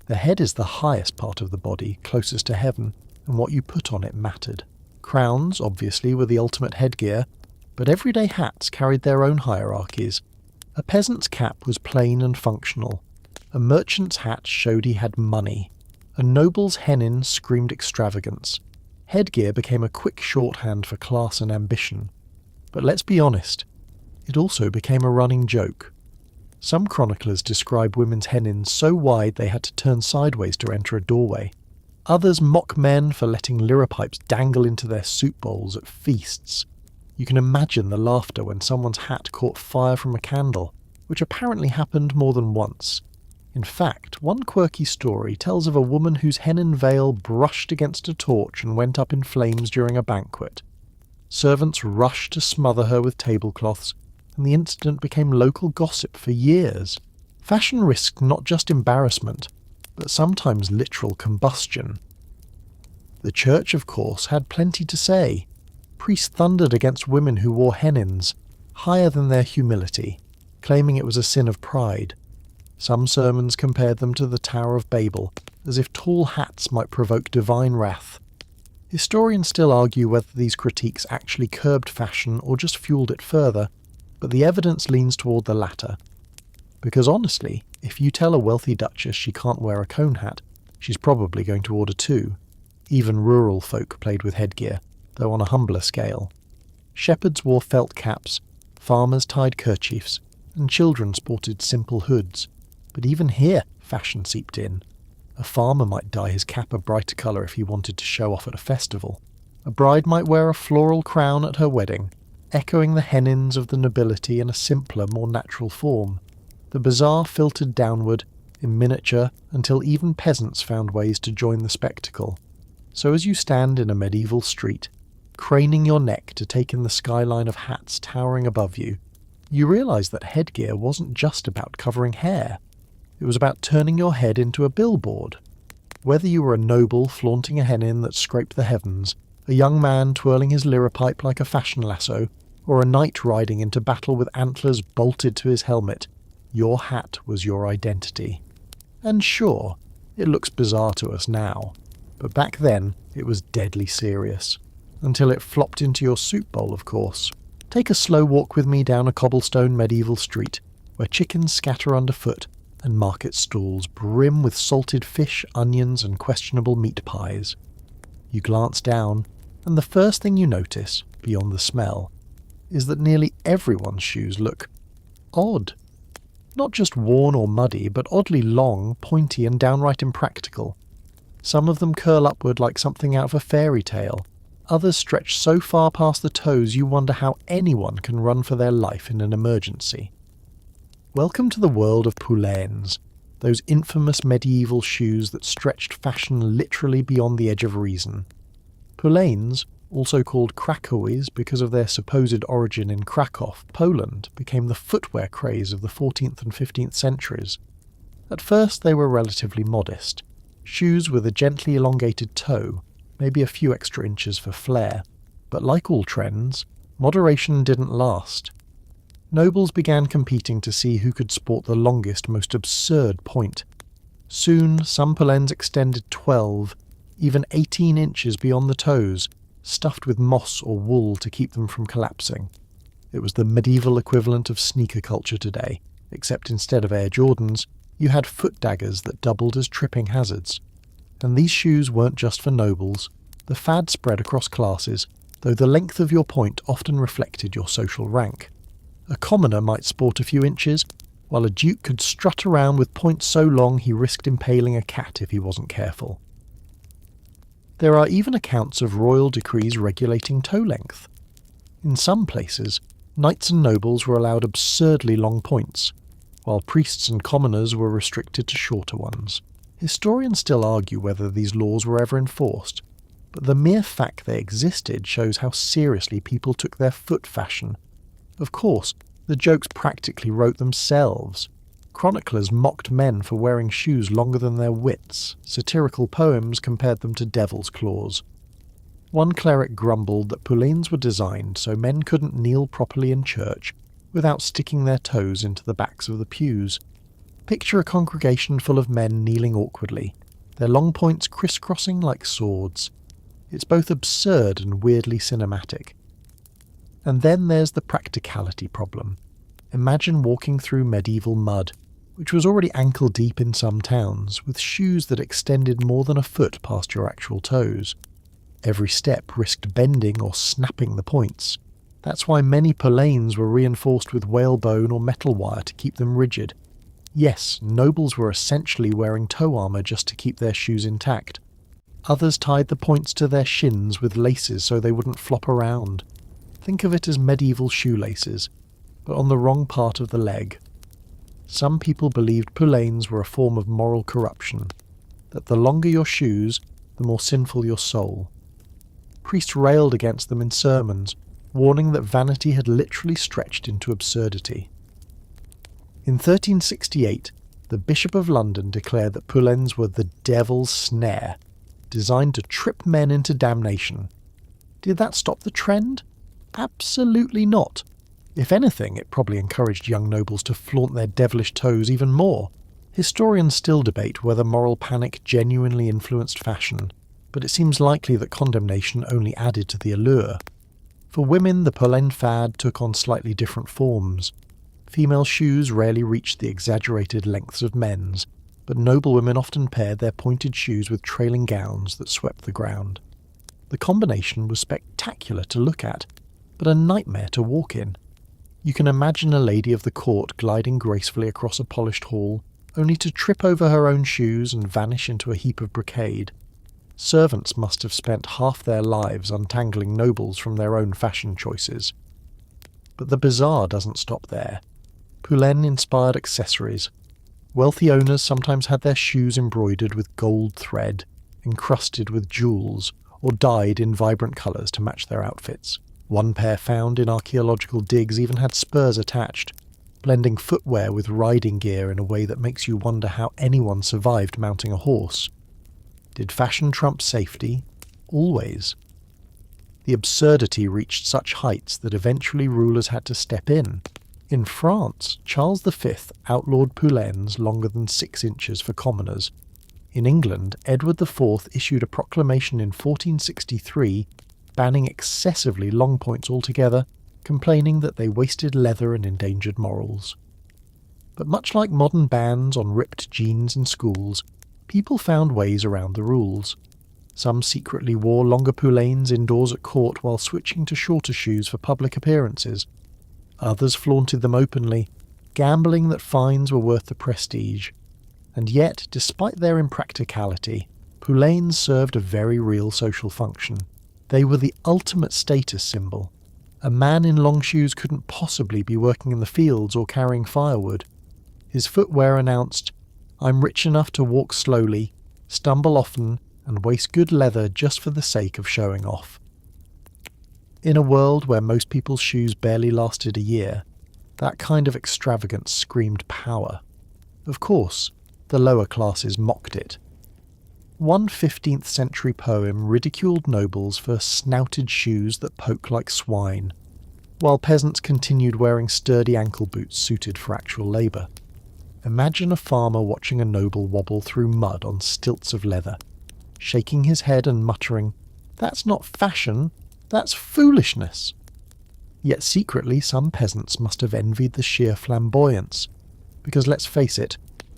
The head is the highest part of the body, closest to heaven, and what you put on it mattered. Crowns, obviously, were the ultimate headgear, but everyday hats carried their own hierarchies. A peasant's cap was plain and functional. A merchant's hat showed he had money. A noble's hennin screamed extravagance. Headgear became a quick shorthand for class and ambition. But let's be honest, it also became a running joke. Some chroniclers describe women's hennins so wide they had to turn sideways to enter a doorway. Others mock men for letting liripipes dangle into their soup bowls at feasts. You can imagine the laughter when someone's hat caught fire from a candle, which apparently happened more than once. In fact, one quirky story tells of a woman whose hennin veil brushed against a torch and went up in flames during a banquet. Servants rushed to smother her with tablecloths, and the incident became local gossip for years. Fashion risked not just embarrassment, but sometimes literal combustion. The church, of course, had plenty to say. Priests thundered against women who wore hennins, higher than their humility, claiming it was a sin of pride. Some sermons compared them to the Tower of Babel, as if tall hats might provoke divine wrath. Historians still argue whether these critiques actually curbed fashion or just fueled it further, but the evidence leans toward the latter. Because honestly, if you tell a wealthy duchess she can't wear a cone hat, she's probably going to order two. Even rural folk played with headgear, though on a humbler scale. Shepherds wore felt caps, farmers tied kerchiefs, and children sported simple hoods. But even here, fashion seeped in. A farmer might dye his cap a brighter colour if he wanted to show off at a festival. A bride might wear a floral crown at her wedding, echoing the hennins of the nobility in a simpler, more natural form. The bizarre filtered downward, in miniature, until even peasants found ways to join the spectacle. So as you stand in a medieval street, craning your neck to take in the skyline of hats towering above you, you realise that headgear wasn't just about covering hair. It was about turning your head into a billboard. Whether you were a noble flaunting a hennin that scraped the heavens, a young man twirling his liripipe like a fashion lasso, or a knight riding into battle with antlers bolted to his helmet, your hat was your identity. And sure, it looks bizarre to us now, but back then it was deadly serious. Until it flopped into your soup bowl, of course. Take a slow walk with me down a cobblestone medieval street, where chickens scatter underfoot, and market stalls brim with salted fish, onions, and questionable meat pies. You glance down, and the first thing you notice, beyond the smell, is that nearly everyone's shoes look odd. Not just worn or muddy, but oddly long, pointy, and downright impractical. Some of them curl upward like something out of a fairy tale. Others stretch so far past the toes you wonder how anyone can run for their life in an emergency. Welcome to the world of poulaines, those infamous medieval shoes that stretched fashion literally beyond the edge of reason. Poulaines, also called cracoes because of their supposed origin in Krakow, Poland, became the footwear craze of the 14th and 15th centuries. At first they were relatively modest, shoes with a gently elongated toe, maybe a few extra inches for flair, but like all trends, moderation didn't last. Nobles began competing to see who could sport the longest, most absurd point. Soon, some poulaines extended 12, even 18 inches beyond the toes, stuffed with moss or wool to keep them from collapsing. It was the medieval equivalent of sneaker culture today, except instead of Air Jordans, you had foot daggers that doubled as tripping hazards. And these shoes weren't just for nobles. The fad spread across classes, though the length of your point often reflected your social rank. A commoner might sport a few inches, while a duke could strut around with points so long he risked impaling a cat if he wasn't careful. There are even accounts of royal decrees regulating toe length. In some places, knights and nobles were allowed absurdly long points, while priests and commoners were restricted to shorter ones. Historians still argue whether these laws were ever enforced, but the mere fact they existed shows how seriously people took their foot fashion. Of course, the jokes practically wrote themselves. Chroniclers mocked men for wearing shoes longer than their wits. Satirical poems compared them to devil's claws. One cleric grumbled that poulaines were designed so men couldn't kneel properly in church without sticking their toes into the backs of the pews. Picture a congregation full of men kneeling awkwardly, their long points crisscrossing like swords. It's both absurd and weirdly cinematic. And then there's the practicality problem. Imagine walking through medieval mud, which was already ankle-deep in some towns, with shoes that extended more than a foot past your actual toes. Every step risked bending or snapping the points. That's why many poulaines were reinforced with whalebone or metal wire to keep them rigid. Yes, nobles were essentially wearing toe armour just to keep their shoes intact. Others tied the points to their shins with laces so they wouldn't flop around. Think of it as medieval shoelaces, but on the wrong part of the leg. Some people believed poulaines were a form of moral corruption, that the longer your shoes, the more sinful your soul. Priests railed against them in sermons, warning that vanity had literally stretched into absurdity. In 1368, the Bishop of London declared that poulaines were the devil's snare, designed to trip men into damnation. Did that stop the trend? Absolutely not. If anything, it probably encouraged young nobles to flaunt their devilish toes even more. Historians still debate whether moral panic genuinely influenced fashion, but it seems likely that condemnation only added to the allure. For women, the poulaine fad took on slightly different forms. Female shoes rarely reached the exaggerated lengths of men's, but noble women often paired their pointed shoes with trailing gowns that swept the ground. The combination was spectacular to look at, but a nightmare to walk in. You can imagine a lady of the court gliding gracefully across a polished hall, only to trip over her own shoes and vanish into a heap of brocade. Servants must have spent half their lives untangling nobles from their own fashion choices. But the bizarre doesn't stop there. Poulaine-inspired accessories. Wealthy owners sometimes had their shoes embroidered with gold thread, encrusted with jewels, or dyed in vibrant colours to match their outfits. One pair found in archaeological digs even had spurs attached, blending footwear with riding gear in a way that makes you wonder how anyone survived mounting a horse. Did fashion trump safety? Always. The absurdity reached such heights that eventually rulers had to step in. In France, Charles V outlawed poulaines longer than 6 inches for commoners. In England, Edward IV issued a proclamation in 1463 banning excessively long points altogether, complaining that they wasted leather and endangered morals. But much like modern bans on ripped jeans in schools, people found ways around the rules. Some secretly wore longer poulaines indoors at court while switching to shorter shoes for public appearances. Others flaunted them openly, gambling that fines were worth the prestige. And yet, despite their impracticality, poulaines served a very real social function. They were the ultimate status symbol. A man in long shoes couldn't possibly be working in the fields or carrying firewood. His footwear announced, "I'm rich enough to walk slowly, stumble often, and waste good leather just for the sake of showing off." In a world where most people's shoes barely lasted a year, that kind of extravagance screamed power. Of course, the lower classes mocked it. One 15th century poem ridiculed nobles for snouted shoes that poke like swine, while peasants continued wearing sturdy ankle boots suited for actual labour. Imagine a farmer watching a noble wobble through mud on stilts of leather, shaking his head and muttering, "That's not fashion, that's foolishness." Yet secretly some peasants must have envied the sheer flamboyance, because let's face it,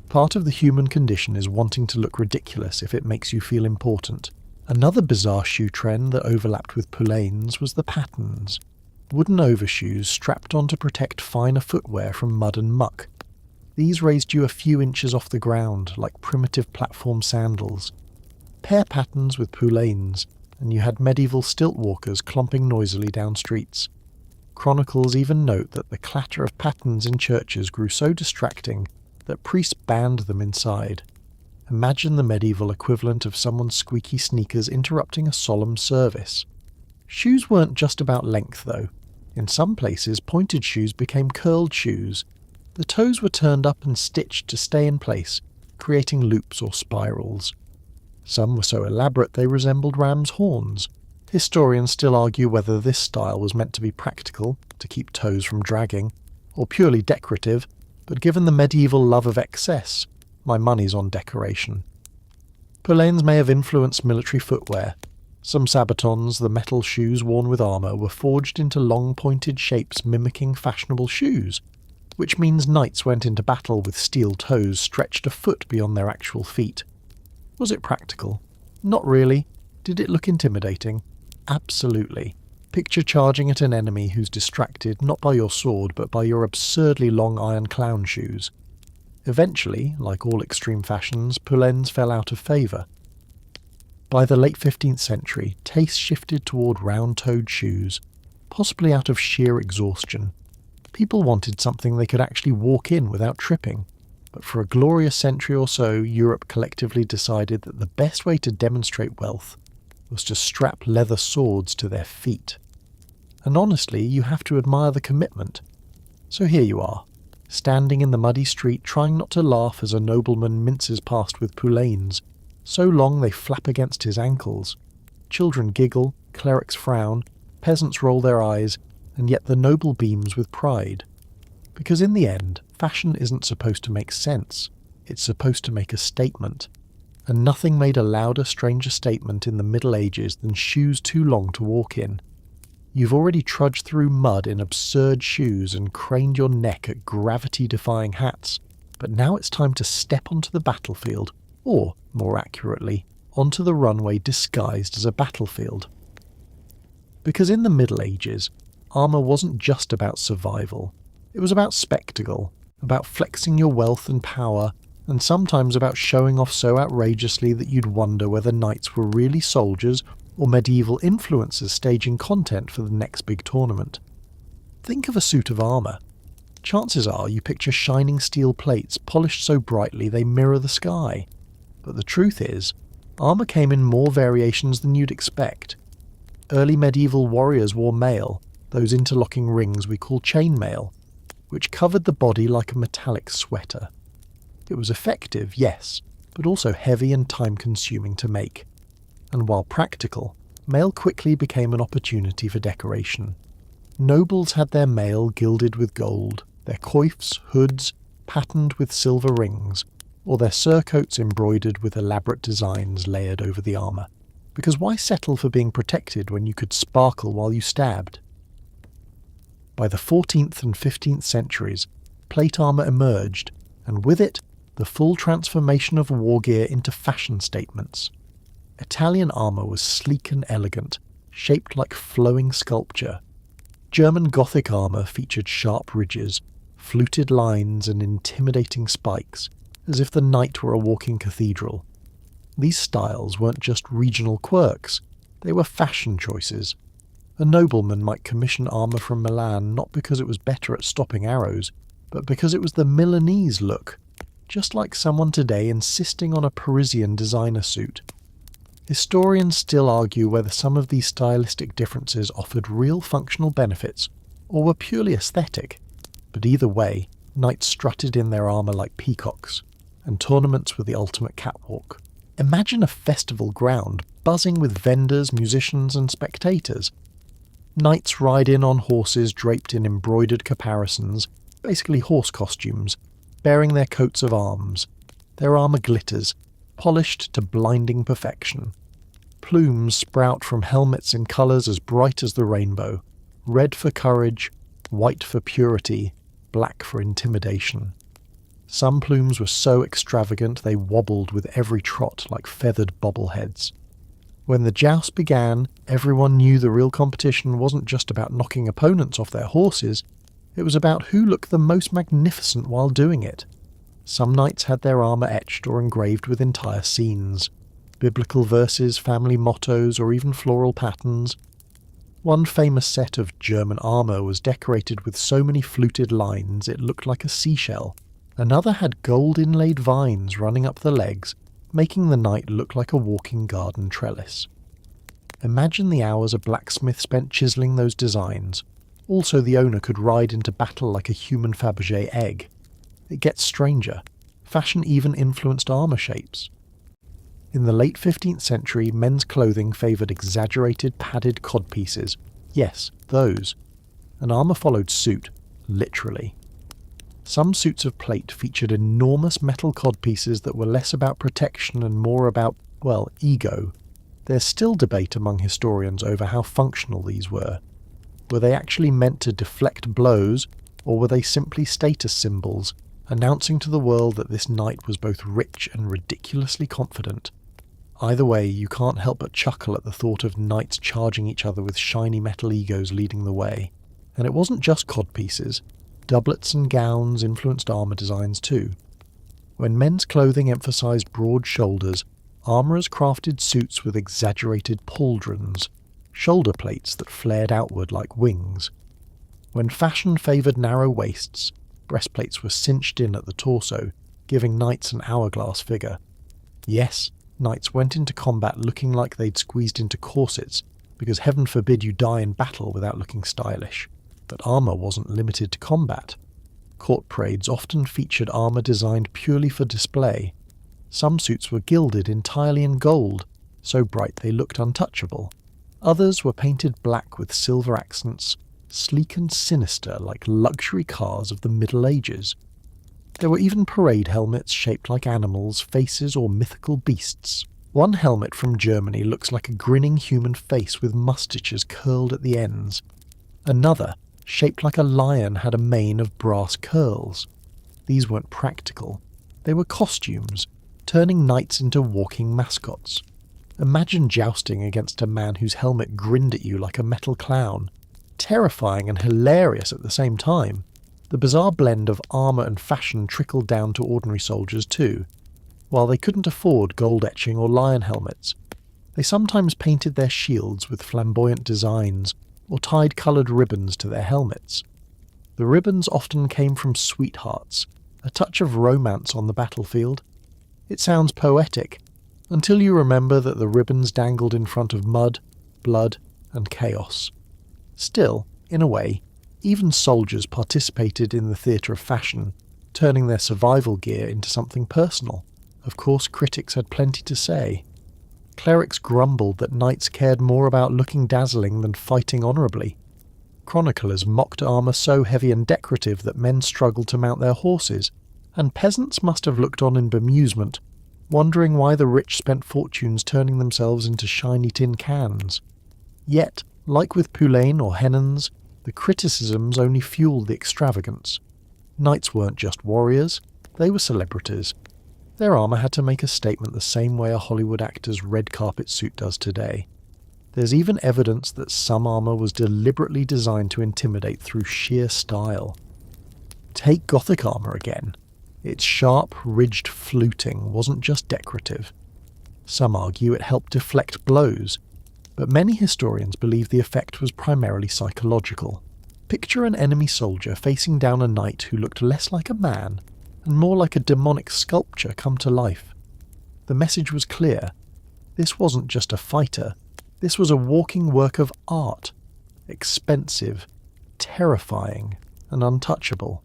part of the human condition is wanting to look ridiculous if it makes you feel important. Another bizarre shoe trend that overlapped with poulaines was the pattens. Wooden overshoes strapped on to protect finer footwear from mud and muck. These raised you a few inches off the ground, like primitive platform sandals. Pair patterns with poulaines, and you had medieval stilt walkers clomping noisily down streets. Chronicles even note that the clatter of pattens in churches grew so distracting that priests banned them inside. Imagine the medieval equivalent of someone's squeaky sneakers interrupting a solemn service. Shoes weren't just about length, though. In some places, pointed shoes became curled shoes. The toes were turned up and stitched to stay in place, creating loops or spirals. Some were so elaborate they resembled ram's horns. Historians still argue whether this style was meant to be practical, to keep toes from dragging, or purely decorative, but given the medieval love of excess, my money's on decoration. Poulaines may have influenced military footwear. Some sabatons, the metal shoes worn with armour, were forged into long pointed shapes mimicking fashionable shoes, which means knights went into battle with steel toes stretched a foot beyond their actual feet. Was it practical? Not really. Did it look intimidating? Absolutely. Picture charging at an enemy who's distracted not by your sword but by your absurdly long iron clown shoes. Eventually, like all extreme fashions, poulaines fell out of favour. By the late 15th century, taste shifted toward round-toed shoes, possibly out of sheer exhaustion. People wanted something they could actually walk in without tripping, but for a glorious century or so, Europe collectively decided that the best way to demonstrate wealth was to strap leather swords to their feet. And honestly, you have to admire the commitment. So here you are, standing in the muddy street trying not to laugh as a nobleman minces past with poulaines, so long they flap against his ankles. Children giggle, clerics frown, peasants roll their eyes, and yet the noble beams with pride. Because in the end, fashion isn't supposed to make sense, it's supposed to make a statement. And nothing made a louder, stranger statement in the Middle Ages than shoes too long to walk in. You've already trudged through mud in absurd shoes and craned your neck at gravity-defying hats, but now it's time to step onto the battlefield, or, more accurately, onto the runway disguised as a battlefield. Because in the Middle Ages, armour wasn't just about survival. It was about spectacle, about flexing your wealth and power, and sometimes about showing off so outrageously that you'd wonder whether knights were really soldiers or medieval influencers staging content for the next big tournament. Think of a suit of armour. Chances are you picture shining steel plates polished so brightly they mirror the sky. But the truth is, armour came in more variations than you'd expect. Early medieval warriors wore mail, those interlocking rings we call chainmail, which covered the body like a metallic sweater. It was effective, yes, but also heavy and time-consuming to make. And while practical, mail quickly became an opportunity for decoration. Nobles had their mail gilded with gold, their coifs, hoods, patterned with silver rings, or their surcoats embroidered with elaborate designs layered over the armour. Because why settle for being protected when you could sparkle while you stabbed? By the 14th and 15th centuries, plate armour emerged, and with it, the full transformation of war gear into fashion statements. Italian armour was sleek and elegant, shaped like flowing sculpture. German Gothic armour featured sharp ridges, fluted lines and intimidating spikes, as if the knight were a walking cathedral. These styles weren't just regional quirks, they were fashion choices. A nobleman might commission armour from Milan not because it was better at stopping arrows, but because it was the Milanese look, just like someone today insisting on a Parisian designer suit. Historians still argue whether some of these stylistic differences offered real functional benefits or were purely aesthetic, but either way, knights strutted in their armour like peacocks, and tournaments were the ultimate catwalk. Imagine a festival ground buzzing with vendors, musicians and spectators. Knights ride in on horses draped in embroidered caparisons, basically horse costumes, bearing their coats of arms. Their armour glitters, polished to blinding perfection. Plumes sprout from helmets in colours as bright as the rainbow, red for courage, white for purity, black for intimidation. Some plumes were so extravagant they wobbled with every trot like feathered bobbleheads. When the joust began, everyone knew the real competition wasn't just about knocking opponents off their horses, it was about who looked the most magnificent while doing it. Some knights had their armour etched or engraved with entire scenes, biblical verses, family mottos, or even floral patterns. One famous set of German armour was decorated with so many fluted lines it looked like a seashell. Another had gold-inlaid vines running up the legs, making the knight look like a walking garden trellis. Imagine the hours a blacksmith spent chiselling those designs. Also, the owner could ride into battle like a human Fabergé egg. It gets stranger. Fashion even influenced armour shapes. In the late 15th century, men's clothing favoured exaggerated padded codpieces. Yes, those. And armour followed suit, literally. Some suits of plate featured enormous metal codpieces that were less about protection and more about, well, ego. There's still debate among historians over how functional these were. Were they actually meant to deflect blows, or were they simply status symbols, announcing to the world that this knight was both rich and ridiculously confident? Either way, you can't help but chuckle at the thought of knights charging each other with shiny metal egos leading the way. And it wasn't just codpieces. Doublets and gowns influenced armour designs too. When men's clothing emphasised broad shoulders, armourers crafted suits with exaggerated pauldrons, shoulder plates that flared outward like wings. When fashion favoured narrow waists, breastplates were cinched in at the torso, giving knights an hourglass figure. Yes, knights went into combat looking like they'd squeezed into corsets, because heaven forbid you die in battle without looking stylish. But armour wasn't limited to combat. Court parades often featured armour designed purely for display. Some suits were gilded entirely in gold, so bright they looked untouchable. Others were painted black with silver accents, sleek and sinister like luxury cars of the Middle Ages. There were even parade helmets shaped like animals, faces, or mythical beasts. One helmet from Germany looks like a grinning human face with moustaches curled at the ends. Another, shaped like a lion, had a mane of brass curls. These weren't practical. They were costumes, turning knights into walking mascots. Imagine jousting against a man whose helmet grinned at you like a metal clown. Terrifying and hilarious at the same time. The bizarre blend of armour and fashion trickled down to ordinary soldiers too. While they couldn't afford gold etching or lion helmets, they sometimes painted their shields with flamboyant designs or tied coloured ribbons to their helmets. The ribbons often came from sweethearts, a touch of romance on the battlefield. It sounds poetic, until you remember that the ribbons dangled in front of mud, blood, and chaos. Still, in a way, even soldiers participated in the theatre of fashion, turning their survival gear into something personal. Of course, critics had plenty to say. Clerics grumbled that knights cared more about looking dazzling than fighting honourably. Chroniclers mocked armour so heavy and decorative that men struggled to mount their horses, and peasants must have looked on in bemusement, wondering why the rich spent fortunes turning themselves into shiny tin cans. Yet, like with poulain or hennons, the criticisms only fueled the extravagance. Knights weren't just warriors, they were celebrities. Their armour had to make a statement the same way a Hollywood actor's red carpet suit does today. There's even evidence that some armour was deliberately designed to intimidate through sheer style. Take Gothic armour again. Its sharp, ridged fluting wasn't just decorative. Some argue it helped deflect blows, but many historians believe the effect was primarily psychological. Picture an enemy soldier facing down a knight who looked less like a man and more like a demonic sculpture come to life. The message was clear. This wasn't just a fighter. This was a walking work of art. Expensive, terrifying, and untouchable.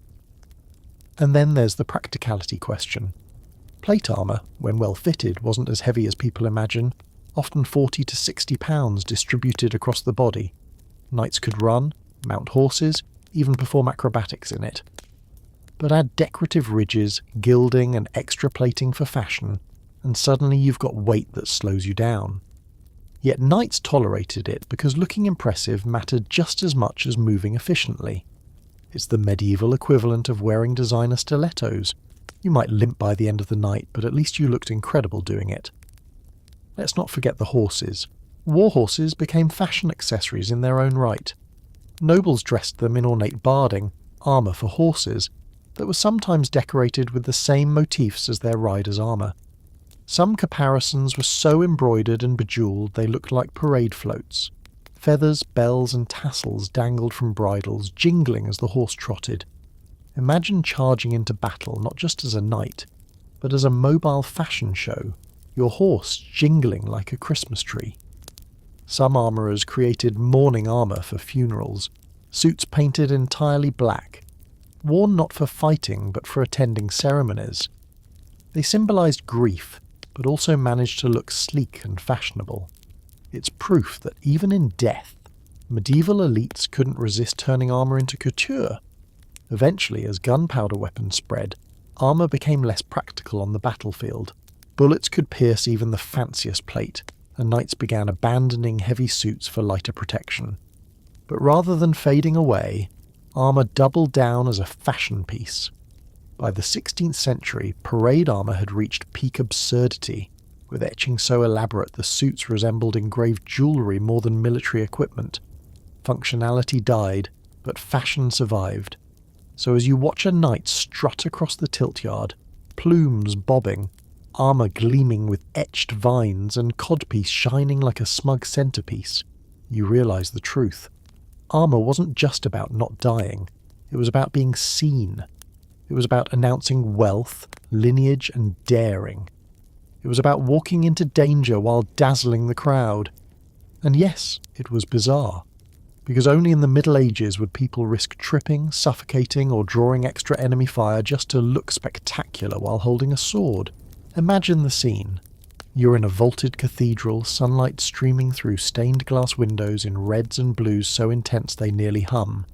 And then there's the practicality question. Plate armour, when well fitted, wasn't as heavy as people imagine, often 40 to 60 pounds distributed across the body. Knights could run, mount horses, even perform acrobatics in it. But add decorative ridges, gilding and extra plating for fashion, and suddenly you've got weight that slows you down. Yet knights tolerated it because looking impressive mattered just as much as moving efficiently. It's the medieval equivalent of wearing designer stilettos. You might limp by the end of the night, but at least you looked incredible doing it. Let's not forget the horses. War horses became fashion accessories in their own right. Nobles dressed them in ornate barding, armour for horses, that was sometimes decorated with the same motifs as their riders' armour. Some caparisons were so embroidered and bejewelled they looked like parade floats. Feathers, bells and tassels dangled from bridles, jingling as the horse trotted. Imagine charging into battle not just as a knight, but as a mobile fashion show, your horse jingling like a Christmas tree. Some armourers created mourning armour for funerals, suits painted entirely black, worn not for fighting but for attending ceremonies. They symbolised grief, but also managed to look sleek and fashionable. It's proof that even in death, medieval elites couldn't resist turning armour into couture. Eventually, as gunpowder weapons spread, armour became less practical on the battlefield. Bullets could pierce even the fanciest plate, and knights began abandoning heavy suits for lighter protection. But rather than fading away, armour doubled down as a fashion piece. By the 16th century, parade armour had reached peak absurdity, with etching so elaborate the suits resembled engraved jewellery more than military equipment. Functionality died, but fashion survived. So as you watch a knight strut across the tilt yard, plumes bobbing, armour gleaming with etched vines and codpiece shining like a smug centrepiece, you realise the truth. Armour wasn't just about not dying, it was about being seen. It was about announcing wealth, lineage and daring. It was about walking into danger while dazzling the crowd. And yes, it was bizarre, because only in the Middle Ages would people risk tripping, suffocating or drawing extra enemy fire just to look spectacular while holding a sword. Imagine the scene. You're in a vaulted cathedral, sunlight streaming through stained glass windows in reds and blues so intense they nearly hum.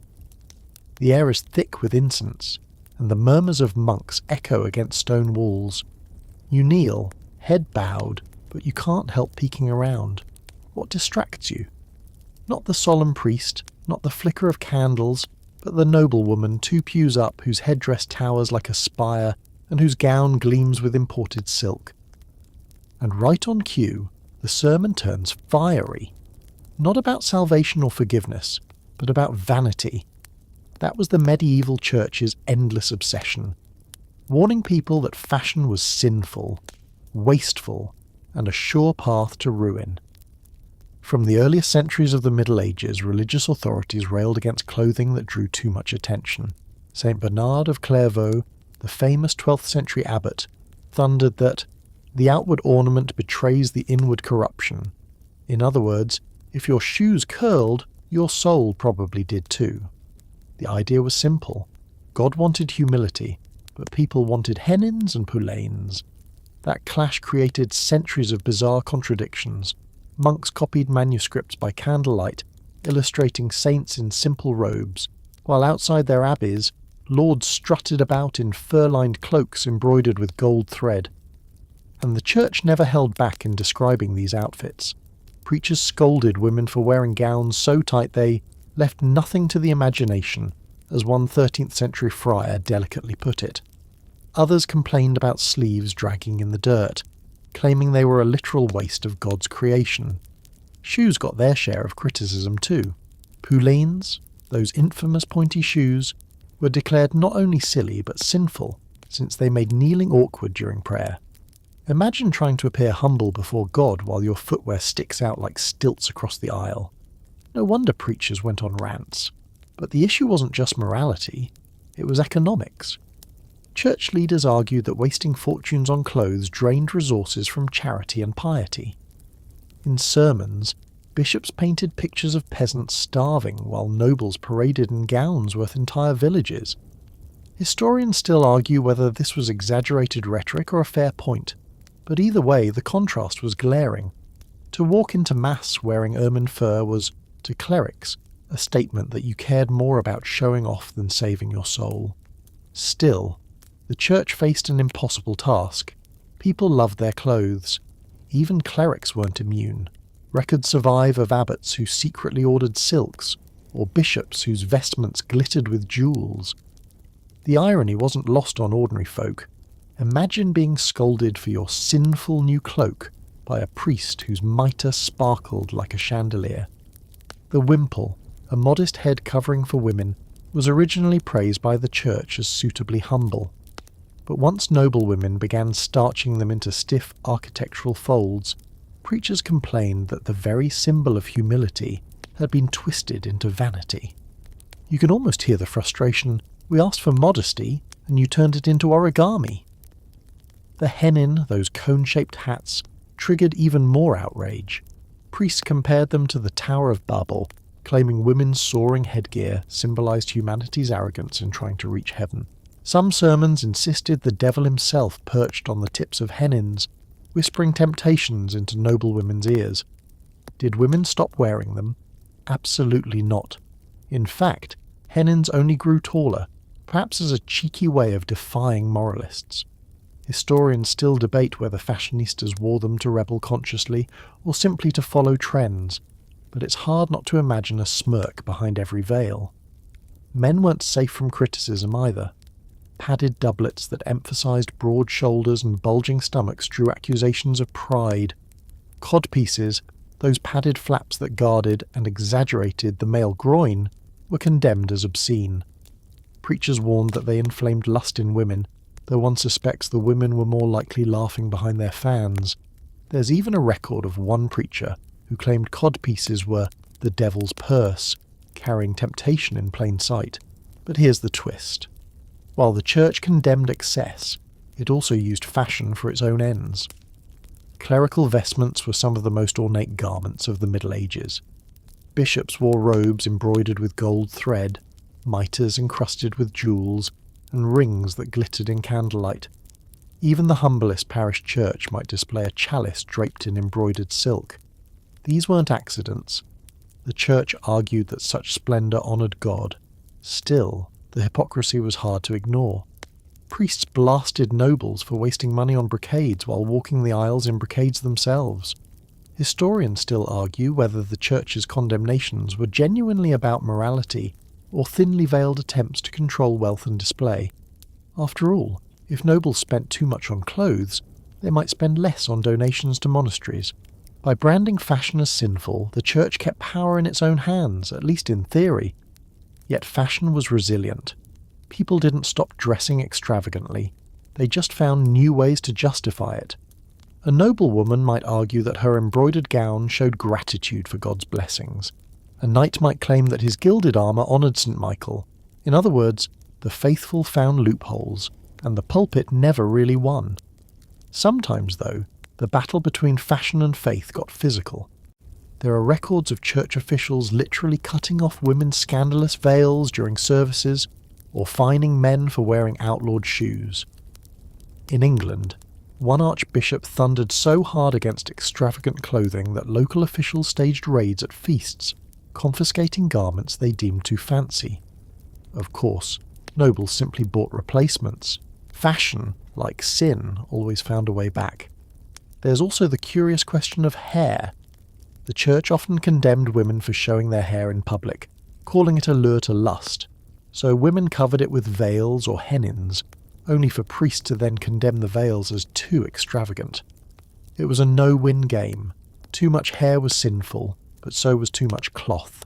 The air is thick with incense, and the murmurs of monks echo against stone walls. You kneel, head bowed, but you can't help peeking around. What distracts you? Not the solemn priest, not the flicker of candles, but the noblewoman 2 pews up whose headdress towers like a spire and whose gown gleams with imported silk. And right on cue, the sermon turns fiery. Not about salvation or forgiveness, but about vanity. That was the medieval church's endless obsession, warning people that fashion was sinful, wasteful, and a sure path to ruin. From the earliest centuries of the Middle Ages, religious authorities railed against clothing that drew too much attention. Saint Bernard of Clairvaux, the famous 12th century abbot, thundered that the outward ornament betrays the inward corruption. In other words, if your shoes curled, your soul probably did too. The idea was simple. God wanted humility, but people wanted hennins and poulains. That clash created centuries of bizarre contradictions. Monks copied manuscripts by candlelight, illustrating saints in simple robes, while outside their abbeys, lords strutted about in fur-lined cloaks embroidered with gold thread. And the church never held back in describing these outfits. Preachers scolded women for wearing gowns so tight they left nothing to the imagination, as one 13th century friar delicately put it. Others complained about sleeves dragging in the dirt, claiming they were a literal waste of God's creation. Shoes got their share of criticism too. Poulains, those infamous pointy shoes, were declared not only silly but sinful, since they made kneeling awkward during prayer. Imagine trying to appear humble before God while your footwear sticks out like stilts across the aisle. No wonder preachers went on rants. But the issue wasn't just morality, it was economics. Church leaders argued that wasting fortunes on clothes drained resources from charity and piety. In sermons, bishops painted pictures of peasants starving while nobles paraded in gowns worth entire villages. Historians still argue whether this was exaggerated rhetoric or a fair point, but either way the contrast was glaring. To walk into mass wearing ermine fur was, to clerics, a statement that you cared more about showing off than saving your soul. Still, the church faced an impossible task. People loved their clothes. Even clerics weren't immune. Records survive of abbots who secretly ordered silks, or bishops whose vestments glittered with jewels. The irony wasn't lost on ordinary folk. Imagine being scolded for your sinful new cloak by a priest whose mitre sparkled like a chandelier. The wimple, a modest head covering for women, was originally praised by the church as suitably humble, but once noblewomen began starching them into stiff architectural folds, preachers complained that the very symbol of humility had been twisted into vanity. You can almost hear the frustration. We asked for modesty, and you turned it into origami. The hennin, those cone-shaped hats, triggered even more outrage. Priests compared them to the Tower of Babel, claiming women's soaring headgear symbolized humanity's arrogance in trying to reach heaven. Some sermons insisted the devil himself perched on the tips of hennins, whispering temptations into noblewomen's ears. Did women stop wearing them? Absolutely not. In fact, hennins only grew taller, perhaps as a cheeky way of defying moralists. Historians still debate whether fashionistas wore them to rebel consciously or simply to follow trends, but it's hard not to imagine a smirk behind every veil. Men weren't safe from criticism either. Padded doublets that emphasised broad shoulders and bulging stomachs drew accusations of pride. Codpieces, those padded flaps that guarded and exaggerated the male groin, were condemned as obscene. Preachers warned that they inflamed lust in women, though one suspects the women were more likely laughing behind their fans. There's even a record of one preacher who claimed codpieces were the devil's purse, carrying temptation in plain sight. But here's the twist. While the church condemned excess, it also used fashion for its own ends. Clerical vestments were some of the most ornate garments of the Middle Ages. Bishops wore robes embroidered with gold thread, mitres encrusted with jewels, and rings that glittered in candlelight. Even the humblest parish church might display a chalice draped in embroidered silk. These weren't accidents. The church argued that such splendour honoured God. Still, the hypocrisy was hard to ignore. Priests blasted nobles for wasting money on brocades while walking the aisles in brocades themselves. Historians still argue whether the church's condemnations were genuinely about morality or thinly veiled attempts to control wealth and display. After all, if nobles spent too much on clothes, they might spend less on donations to monasteries. By branding fashion as sinful, the church kept power in its own hands, at least in theory. Yet fashion was resilient. People didn't stop dressing extravagantly. They just found new ways to justify it. A noblewoman might argue that her embroidered gown showed gratitude for God's blessings. A knight might claim that his gilded armour honoured St. Michael. In other words, the faithful found loopholes, and the pulpit never really won. Sometimes, though, the battle between fashion and faith got physical. There are records of church officials literally cutting off women's scandalous veils during services, or fining men for wearing outlawed shoes. In England, one archbishop thundered so hard against extravagant clothing that local officials staged raids at feasts, confiscating garments they deemed too fancy. Of course, nobles simply bought replacements. Fashion, like sin, always found a way back. There's also the curious question of hair. The church often condemned women for showing their hair in public, calling it a lure to lust, so women covered it with veils or hennins, only for priests to then condemn the veils as too extravagant. It was a no-win game. Too much hair was sinful, but so was too much cloth.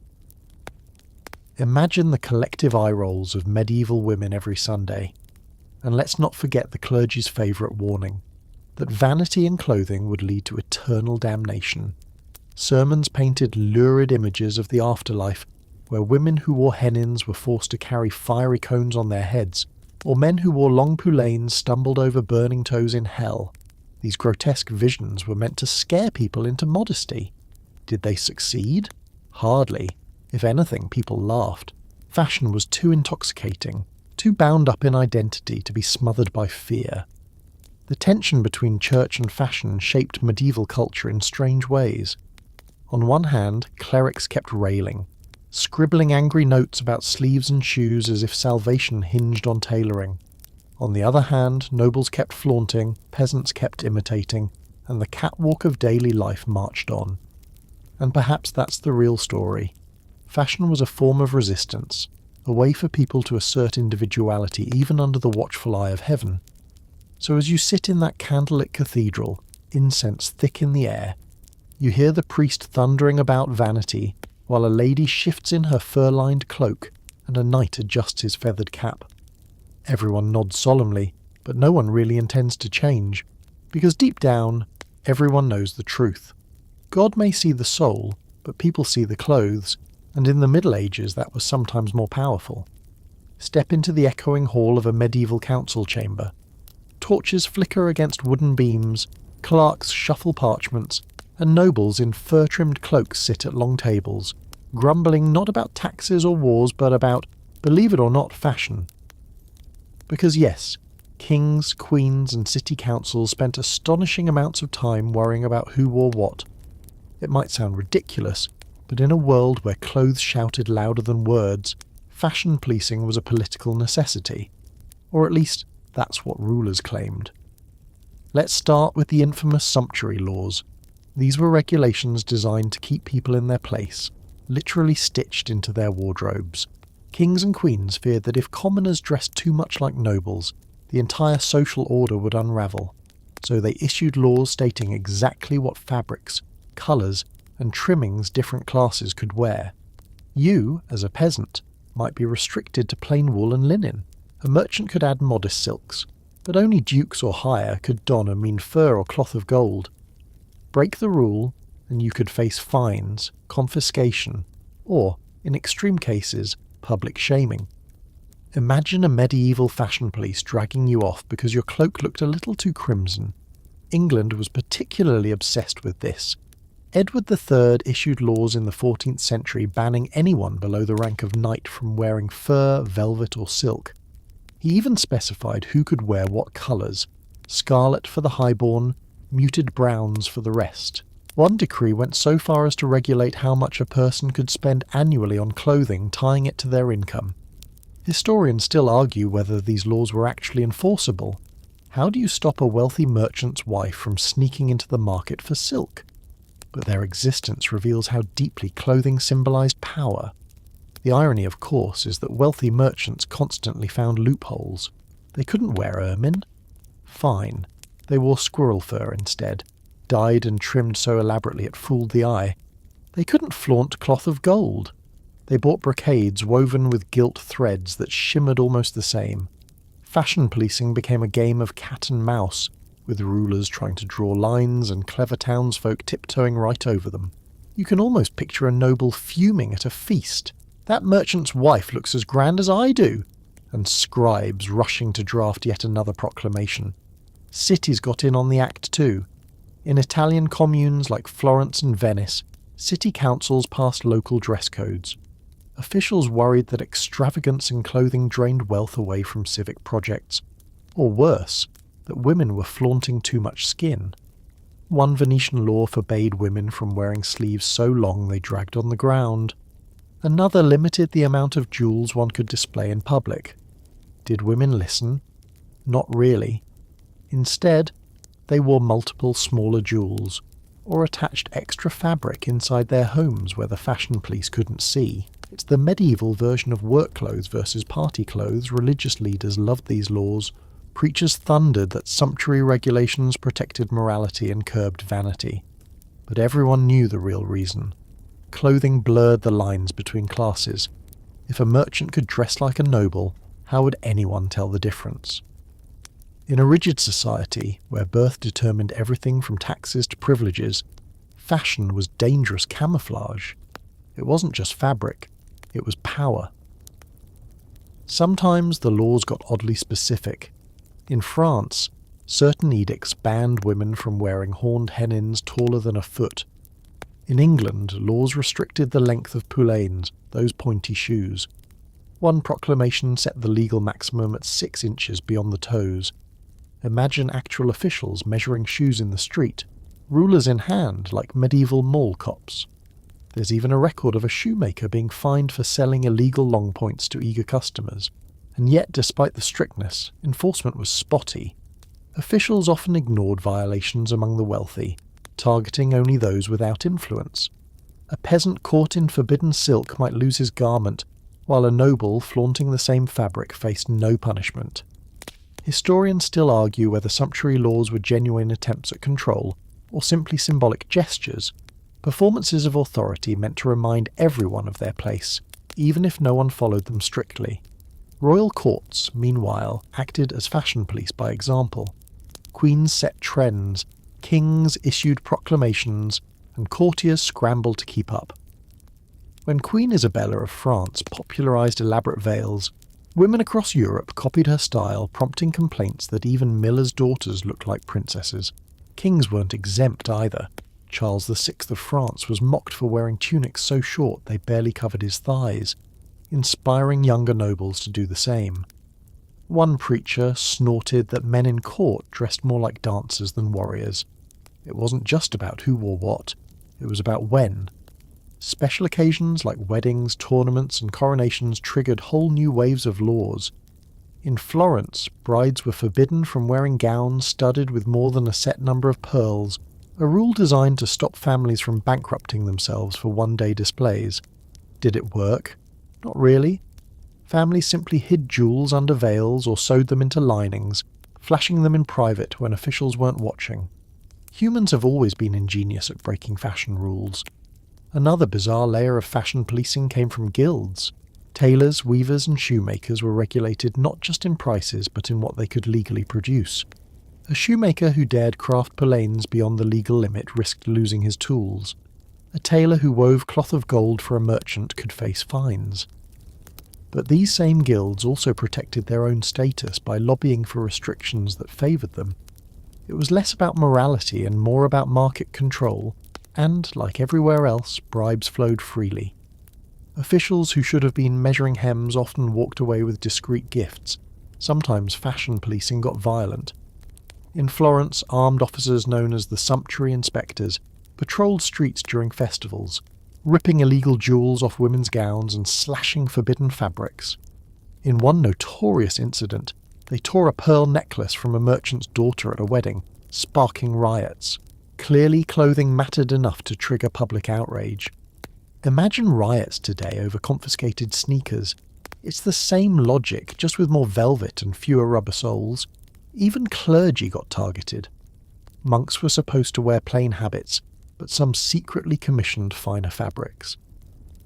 Imagine the collective eye rolls of medieval women every Sunday. And let's not forget the clergy's favourite warning, that vanity in clothing would lead to eternal damnation. Sermons painted lurid images of the afterlife, where women who wore hennins were forced to carry fiery cones on their heads, or men who wore long poulaines stumbled over burning toes in hell. These grotesque visions were meant to scare people into modesty. Did they succeed? Hardly. If anything, people laughed. Fashion was too intoxicating, too bound up in identity to be smothered by fear. The tension between church and fashion shaped medieval culture in strange ways. On one hand, clerics kept railing, scribbling angry notes about sleeves and shoes as if salvation hinged on tailoring. On the other hand, nobles kept flaunting, peasants kept imitating, and the catwalk of daily life marched on. And perhaps that's the real story. Fashion was a form of resistance, a way for people to assert individuality even under the watchful eye of heaven. So as you sit in that candlelit cathedral, incense thick in the air, you hear the priest thundering about vanity, while a lady shifts in her fur-lined cloak and a knight adjusts his feathered cap. Everyone nods solemnly, but no one really intends to change, because deep down, everyone knows the truth. God may see the soul, but people see the clothes, and in the Middle Ages that was sometimes more powerful. Step into the echoing hall of a medieval council chamber. Torches flicker against wooden beams, clerks shuffle parchments, and nobles in fur-trimmed cloaks sit at long tables, grumbling not about taxes or wars, but about, believe it or not, fashion. Because yes, kings, queens, and city councils spent astonishing amounts of time worrying about who wore what. It might sound ridiculous, but in a world where clothes shouted louder than words, fashion policing was a political necessity. Or at least, that's what rulers claimed. Let's start with the infamous sumptuary laws. These were regulations designed to keep people in their place, literally stitched into their wardrobes. Kings and queens feared that if commoners dressed too much like nobles, the entire social order would unravel, so they issued laws stating exactly what fabrics, colours, and trimmings different classes could wear. You, as a peasant, might be restricted to plain wool and linen. A merchant could add modest silks, but only dukes or higher could don a mean fur or cloth of gold. Break the rule, and you could face fines, confiscation, or, in extreme cases, public shaming. Imagine a medieval fashion police dragging you off because your cloak looked a little too crimson. England was particularly obsessed with this. Edward III issued laws in the 14th century banning anyone below the rank of knight from wearing fur, velvet, or silk. He even specified who could wear what colours: scarlet for the highborn, muted browns for the rest. One decree went so far as to regulate how much a person could spend annually on clothing, tying it to their income. Historians still argue whether these laws were actually enforceable. How do you stop a wealthy merchant's wife from sneaking into the market for silk? But their existence reveals how deeply clothing symbolised power. The irony, of course, is that wealthy merchants constantly found loopholes. They couldn't wear ermine. Fine. They wore squirrel fur instead, dyed and trimmed so elaborately it fooled the eye. They couldn't flaunt cloth of gold. They bought brocades woven with gilt threads that shimmered almost the same. Fashion policing became a game of cat and mouse, with rulers trying to draw lines and clever townsfolk tiptoeing right over them. You can almost picture a noble fuming at a feast. That merchant's wife looks as grand as I do, and scribes rushing to draft yet another proclamation. Cities got in on the act too. In Italian communes like Florence and Venice, city councils passed local dress codes. Officials worried that extravagance in clothing drained wealth away from civic projects. Or worse, that women were flaunting too much skin. One Venetian law forbade women from wearing sleeves so long they dragged on the ground. Another limited the amount of jewels one could display in public. Did women listen? Not really. Instead, they wore multiple smaller jewels, or attached extra fabric inside their homes where the fashion police couldn't see. It's the medieval version of work clothes versus party clothes. Religious leaders loved these laws. Preachers thundered that sumptuary regulations protected morality and curbed vanity. But everyone knew the real reason. Clothing blurred the lines between classes. If a merchant could dress like a noble, how would anyone tell the difference? In a rigid society, where birth determined everything from taxes to privileges, fashion was dangerous camouflage. It wasn't just fabric, it was power. Sometimes the laws got oddly specific. In France, certain edicts banned women from wearing horned hennins taller than a foot. In England, laws restricted the length of poulaines, those pointy shoes. One proclamation set the legal maximum at 6 inches beyond the toes. Imagine actual officials measuring shoes in the street, rulers in hand like medieval mall cops. There's even a record of a shoemaker being fined for selling illegal long points to eager customers. And yet, despite the strictness, enforcement was spotty. Officials often ignored violations among the wealthy, targeting only those without influence. A peasant caught in forbidden silk might lose his garment, while a noble flaunting the same fabric faced no punishment. Historians still argue whether sumptuary laws were genuine attempts at control, or simply symbolic gestures. Performances of authority meant to remind everyone of their place, even if no one followed them strictly. Royal courts, meanwhile, acted as fashion police by example. Queens set trends, kings issued proclamations, and courtiers scrambled to keep up. When Queen Isabella of France popularised elaborate veils, women across Europe copied her style, prompting complaints that even millers' daughters looked like princesses. Kings weren't exempt either. Charles VI of France was mocked for wearing tunics so short they barely covered his thighs, inspiring younger nobles to do the same. One preacher snorted that men in court dressed more like dancers than warriors. It wasn't just about who wore what, it was about when. Special occasions like weddings, tournaments, and coronations triggered whole new waves of laws. In Florence, brides were forbidden from wearing gowns studded with more than a set number of pearls, a rule designed to stop families from bankrupting themselves for one-day displays. Did it work? Not really. Families simply hid jewels under veils or sewed them into linings, flashing them in private when officials weren't watching. Humans have always been ingenious at breaking fashion rules. Another bizarre layer of fashion policing came from guilds. Tailors, weavers and shoemakers were regulated not just in prices but in what they could legally produce. A shoemaker who dared craft polaines beyond the legal limit risked losing his tools. A tailor who wove cloth of gold for a merchant could face fines. But these same guilds also protected their own status by lobbying for restrictions that favoured them. It was less about morality and more about market control, and, like everywhere else, bribes flowed freely. Officials who should have been measuring hems often walked away with discreet gifts. Sometimes fashion policing got violent. In Florence, armed officers known as the sumptuary inspectors patrolled streets during festivals, ripping illegal jewels off women's gowns and slashing forbidden fabrics. In one notorious incident, they tore a pearl necklace from a merchant's daughter at a wedding, sparking riots. Clearly, clothing mattered enough to trigger public outrage. Imagine riots today over confiscated sneakers. It's the same logic, just with more velvet and fewer rubber soles. Even clergy got targeted. Monks were supposed to wear plain habits, but some secretly commissioned finer fabrics.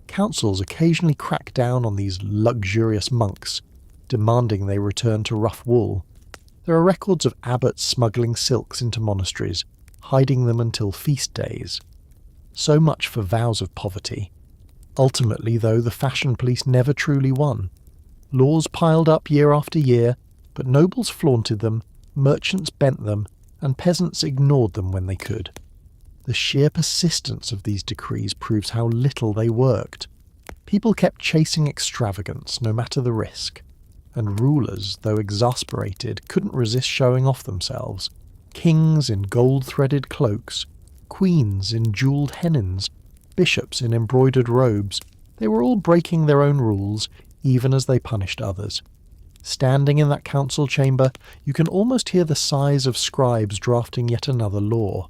Councils occasionally cracked down on these luxurious monks, demanding they return to rough wool. There are records of abbots smuggling silks into monasteries, hiding them until feast days. So much for vows of poverty. Ultimately, though, the fashion police never truly won. Laws piled up year after year, but nobles flaunted them, merchants bent them, and peasants ignored them when they could. The sheer persistence of these decrees proves how little they worked. People kept chasing extravagance, no matter the risk. And rulers, though exasperated, couldn't resist showing off themselves. Kings in gold-threaded cloaks, queens in jewelled hennins, bishops in embroidered robes, they were all breaking their own rules, even as they punished others. Standing in that council chamber, you can almost hear the sighs of scribes drafting yet another law.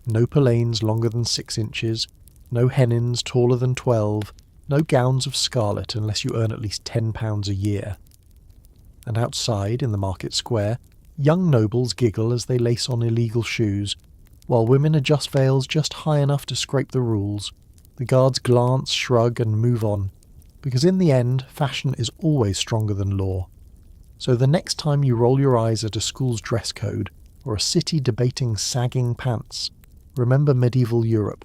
No polaines longer than 6 inches, no hennins taller than 12, no gowns of scarlet unless you earn at least £10 a year. And outside, in the market square, young nobles giggle as they lace on illegal shoes, while women adjust veils just high enough to scrape the rules. The guards glance, shrug, and move on, because in the end, fashion is always stronger than law. So the next time you roll your eyes at a school's dress code, or a city debating sagging pants, remember medieval Europe.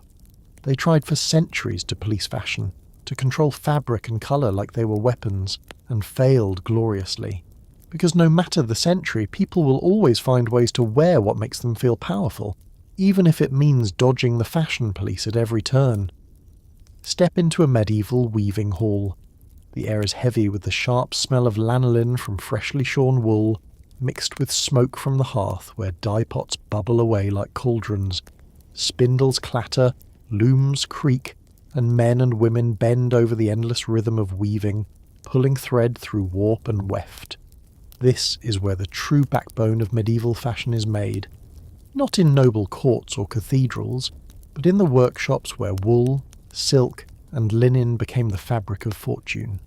They tried for centuries to police fashion, to control fabric and colour like they were weapons, and failed gloriously. Because no matter the century, people will always find ways to wear what makes them feel powerful, even if it means dodging the fashion police at every turn. Step into a medieval weaving hall. The air is heavy with the sharp smell of lanolin from freshly shorn wool, mixed with smoke from the hearth where dye pots bubble away like cauldrons. Spindles clatter, looms creak, and men and women bend over the endless rhythm of weaving, pulling thread through warp and weft. This is where the true backbone of medieval fashion is made. Not in noble courts or cathedrals, but in the workshops where wool, silk, and linen became the fabric of fortune.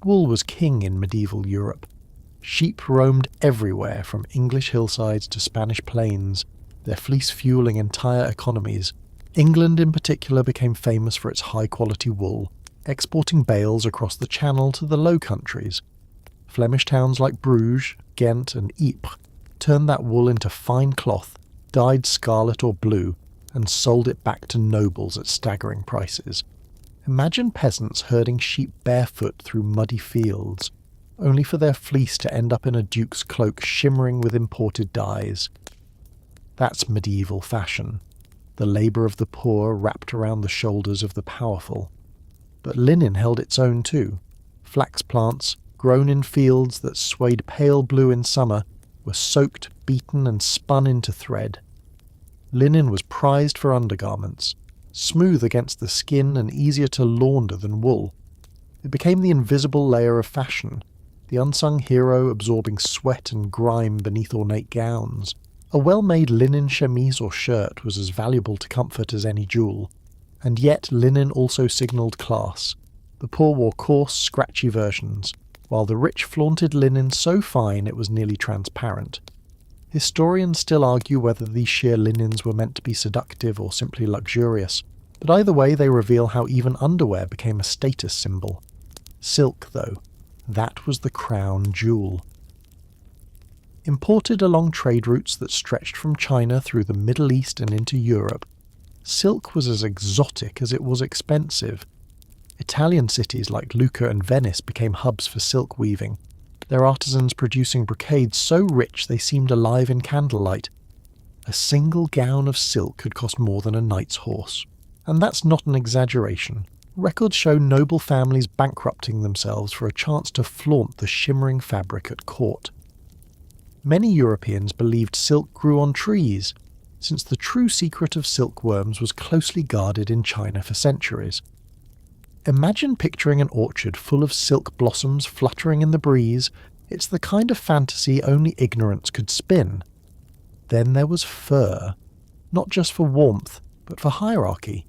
Wool was king in medieval Europe. Sheep roamed everywhere from English hillsides to Spanish plains, their fleece fueling entire economies. England in particular became famous for its high-quality wool, exporting bales across the Channel to the Low Countries. Flemish towns like Bruges, Ghent and Ypres turned that wool into fine cloth, dyed scarlet or blue, and sold it back to nobles at staggering prices. Imagine peasants herding sheep barefoot through muddy fields, only for their fleece to end up in a duke's cloak shimmering with imported dyes. That's medieval fashion, the labour of the poor wrapped around the shoulders of the powerful. But linen held its own too. Flax plants, grown in fields that swayed pale blue in summer, were soaked, beaten and spun into thread. Linen was prized for undergarments, smooth against the skin and easier to launder than wool. It became the invisible layer of fashion, the unsung hero absorbing sweat and grime beneath ornate gowns. A well-made linen chemise or shirt was as valuable to comfort as any jewel, and yet linen also signalled class. The poor wore coarse, scratchy versions, while the rich flaunted linen so fine it was nearly transparent. Historians still argue whether these sheer linens were meant to be seductive or simply luxurious, but either way they reveal how even underwear became a status symbol. Silk, though, that was the crown jewel. Imported along trade routes that stretched from China through the Middle East and into Europe, silk was as exotic as it was expensive. Italian cities like Lucca and Venice became hubs for silk weaving, their artisans producing brocades so rich they seemed alive in candlelight. A single gown of silk could cost more than a knight's horse. And that's not an exaggeration. Records show noble families bankrupting themselves for a chance to flaunt the shimmering fabric at court. Many Europeans believed silk grew on trees, since the true secret of silkworms was closely guarded in China for centuries. Imagine picturing an orchard full of silk blossoms fluttering in the breeze. It's the kind of fantasy only ignorance could spin. Then there was fur, not just for warmth, but for hierarchy.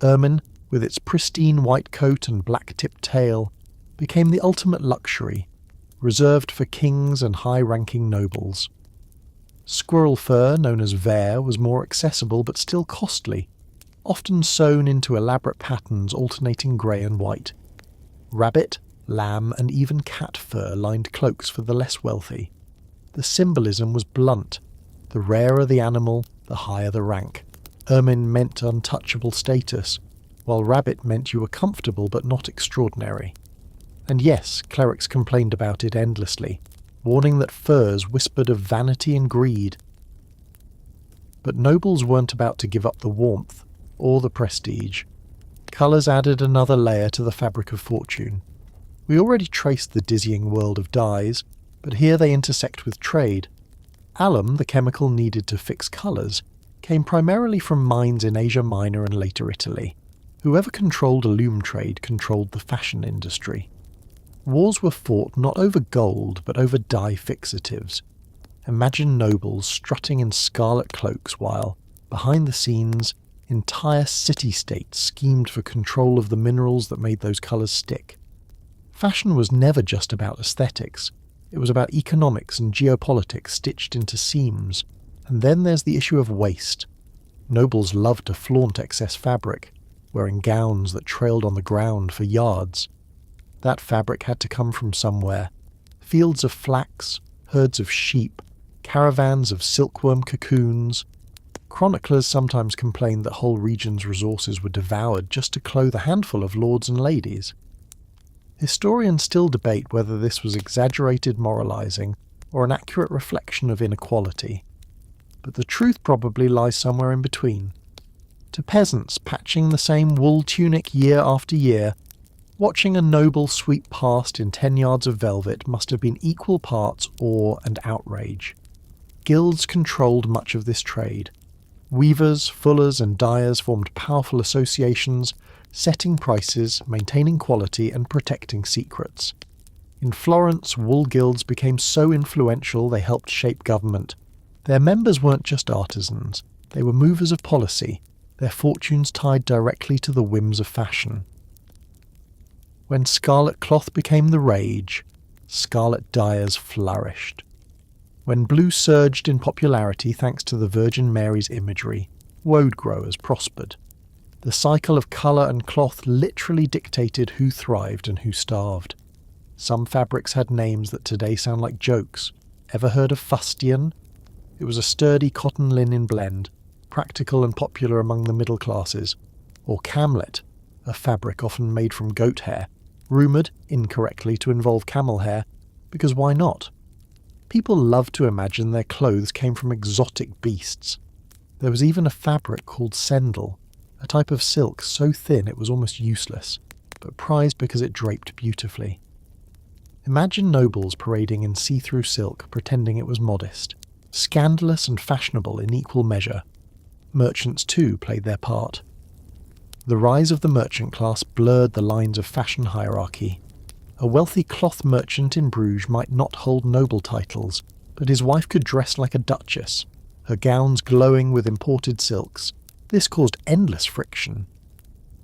Ermine, with its pristine white coat and black-tipped tail, became the ultimate luxury, reserved for kings and high-ranking nobles. Squirrel fur, known as vair, was more accessible but still costly, often sewn into elaborate patterns alternating grey and white. Rabbit, lamb and even cat fur lined cloaks for the less wealthy. The symbolism was blunt. The rarer the animal, the higher the rank. Ermine meant untouchable status, while rabbit meant you were comfortable but not extraordinary. And yes, clerics complained about it endlessly, warning that furs whispered of vanity and greed. But nobles weren't about to give up the warmth, or the prestige. Colours added another layer to the fabric of fortune. We already traced the dizzying world of dyes, but here they intersect with trade. Alum, the chemical needed to fix colours, came primarily from mines in Asia Minor and later Italy. Whoever controlled a loom trade controlled the fashion industry. Wars were fought not over gold, but over dye fixatives. Imagine nobles strutting in scarlet cloaks while, behind the scenes, entire city-states schemed for control of the minerals that made those colours stick. Fashion was never just about aesthetics. It was about economics and geopolitics stitched into seams. And then there's the issue of waste. Nobles loved to flaunt excess fabric, wearing gowns that trailed on the ground for yards. That fabric had to come from somewhere. Fields of flax, herds of sheep, caravans of silkworm cocoons. Chroniclers sometimes complained that whole regions' resources were devoured just to clothe a handful of lords and ladies. Historians still debate whether this was exaggerated moralizing or an accurate reflection of inequality. But the truth probably lies somewhere in between. To peasants patching the same wool tunic year after year, watching a noble sweep past in 10 yards of velvet must have been equal parts awe and outrage. Guilds controlled much of this trade. Weavers, fullers and dyers formed powerful associations, setting prices, maintaining quality and protecting secrets. In Florence, wool guilds became so influential they helped shape government. Their members weren't just artisans, they were movers of policy, their fortunes tied directly to the whims of fashion. When scarlet cloth became the rage, scarlet dyers flourished. When blue surged in popularity thanks to the Virgin Mary's imagery, woad growers prospered. The cycle of colour and cloth literally dictated who thrived and who starved. Some fabrics had names that today sound like jokes. Ever heard of fustian? It was a sturdy cotton linen blend, practical and popular among the middle classes. Or camlet, a fabric often made from goat hair, rumoured, incorrectly, to involve camel hair, because why not? People loved to imagine their clothes came from exotic beasts. There was even a fabric called sendal, a type of silk so thin it was almost useless, but prized because it draped beautifully. Imagine nobles parading in see-through silk, pretending it was modest, scandalous and fashionable in equal measure. Merchants too played their part. The rise of the merchant class blurred the lines of fashion hierarchy. A wealthy cloth merchant in Bruges might not hold noble titles, but his wife could dress like a duchess, her gowns glowing with imported silks. This caused endless friction.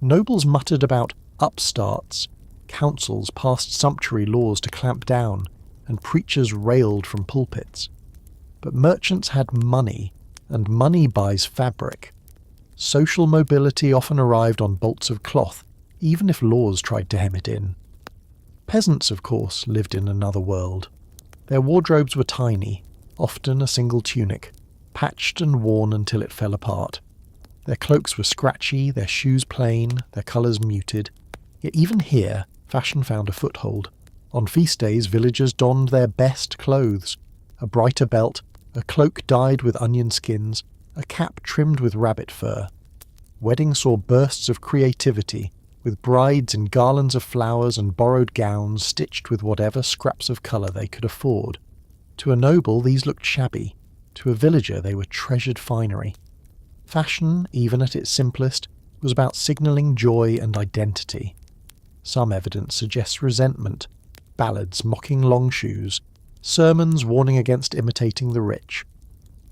Nobles muttered about upstarts, councils passed sumptuary laws to clamp down, and preachers railed from pulpits. But merchants had money, and money buys fabric. Social mobility often arrived on bolts of cloth, even if laws tried to hem it in. Peasants, of course, lived in another world. Their wardrobes were tiny, often a single tunic, patched and worn until it fell apart. Their cloaks were scratchy, their shoes plain, their colours muted. Yet even here, fashion found a foothold. On feast days, villagers donned their best clothes: a brighter belt, a cloak dyed with onion skins, a cap trimmed with rabbit fur. Weddings saw bursts of creativity, with brides in garlands of flowers and borrowed gowns stitched with whatever scraps of colour they could afford. To a noble, these looked shabby. To a villager, they were treasured finery. Fashion, even at its simplest, was about signalling joy and identity. Some evidence suggests resentment, ballads mocking long shoes, sermons warning against imitating the rich.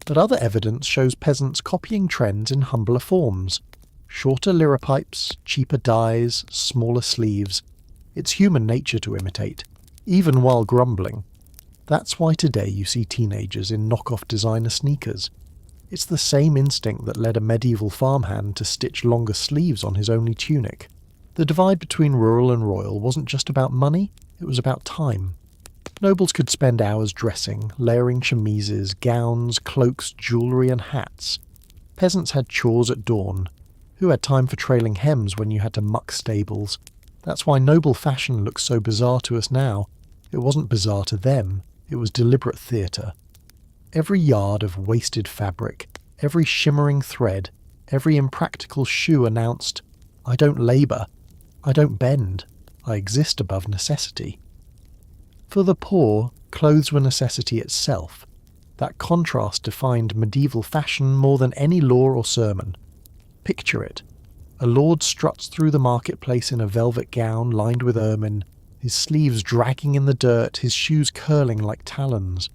But other evidence shows peasants copying trends in humbler forms. Shorter liripipes, cheaper dyes, smaller sleeves. It's human nature to imitate, even while grumbling. That's why today you see teenagers in knockoff designer sneakers. It's the same instinct that led a medieval farmhand to stitch longer sleeves on his only tunic. The divide between rural and royal wasn't just about money, it was about time. Nobles could spend hours dressing, layering chemises, gowns, cloaks, jewellery and hats. Peasants had chores at dawn. Who had time for trailing hems when you had to muck stables? That's why noble fashion looks so bizarre to us now. It wasn't bizarre to them, it was deliberate theatre. Every yard of wasted fabric, every shimmering thread, every impractical shoe announced, I don't labour, I don't bend, I exist above necessity. For the poor, clothes were necessity itself. That contrast defined medieval fashion more than any law or sermon. Picture it. A lord struts through the marketplace in a velvet gown lined with ermine, his sleeves dragging in the dirt, his shoes curling like talons.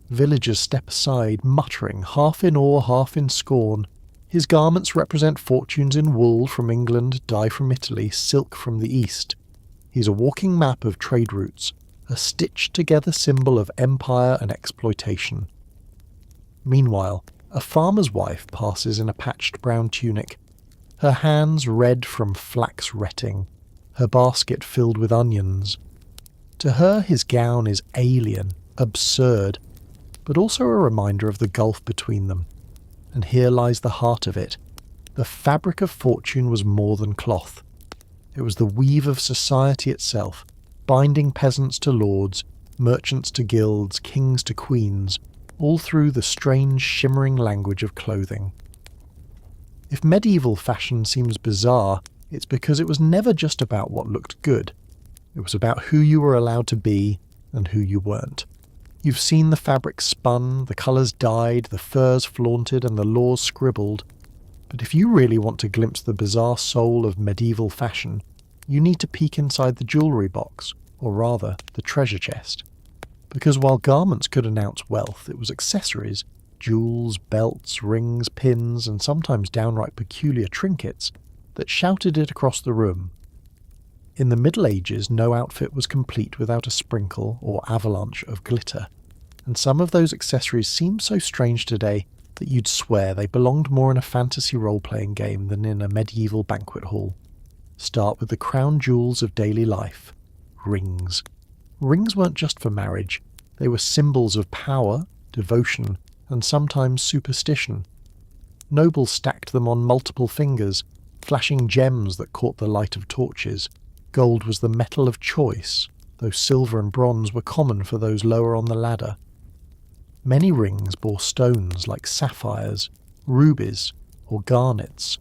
Villagers step aside, muttering, half in awe, half in scorn. His garments represent fortunes in wool from England, dye from Italy, silk from the East. He's a walking map of trade routes, a stitched-together symbol of empire and exploitation. Meanwhile, a farmer's wife passes in a patched brown tunic, her hands red from flax retting, her basket filled with onions. To her, his gown is alien, absurd, but also a reminder of the gulf between them. And here lies the heart of it. The fabric of fortune was more than cloth. It was the weave of society itself, binding peasants to lords, merchants to guilds, kings to queens, all through the strange, shimmering language of clothing. If medieval fashion seems bizarre, it's because it was never just about what looked good. It was about who you were allowed to be and who you weren't. You've seen the fabric spun, the colours dyed, the furs flaunted and the laws scribbled. But if you really want to glimpse the bizarre soul of medieval fashion, you need to peek inside the jewellery box, or rather, the treasure chest. Because while garments could announce wealth, it was accessories, jewels, belts, rings, pins, and sometimes downright peculiar trinkets, that shouted it across the room. In the Middle Ages, no outfit was complete without a sprinkle or avalanche of glitter, and some of those accessories seem so strange today that you'd swear they belonged more in a fantasy role-playing game than in a medieval banquet hall. Start with the crown jewels of daily life: rings. Rings weren't just for marriage, they were symbols of power, devotion, and sometimes superstition. Nobles stacked them on multiple fingers, flashing gems that caught the light of torches. Gold was the metal of choice, though silver and bronze were common for those lower on the ladder. Many rings bore stones like sapphires, rubies, or garnets,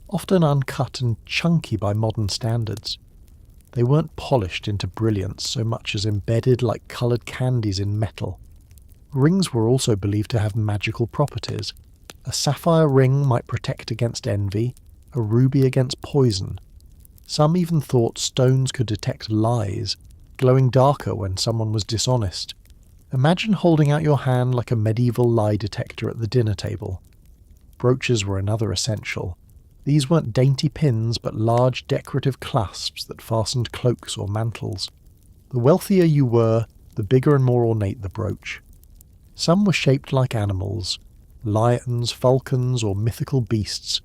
often uncut and chunky by modern standards. They weren't polished into brilliance so much as embedded like coloured candies in metal. Rings were also believed to have magical properties. A sapphire ring might protect against envy, a ruby against poison. Some even thought stones could detect lies, glowing darker when someone was dishonest. Imagine holding out your hand like a medieval lie detector at the dinner table. Brooches were another essential. These weren't dainty pins, but large decorative clasps that fastened cloaks or mantles. The wealthier you were, the bigger and more ornate the brooch. Some were shaped like animals: lions, falcons, or mythical beasts,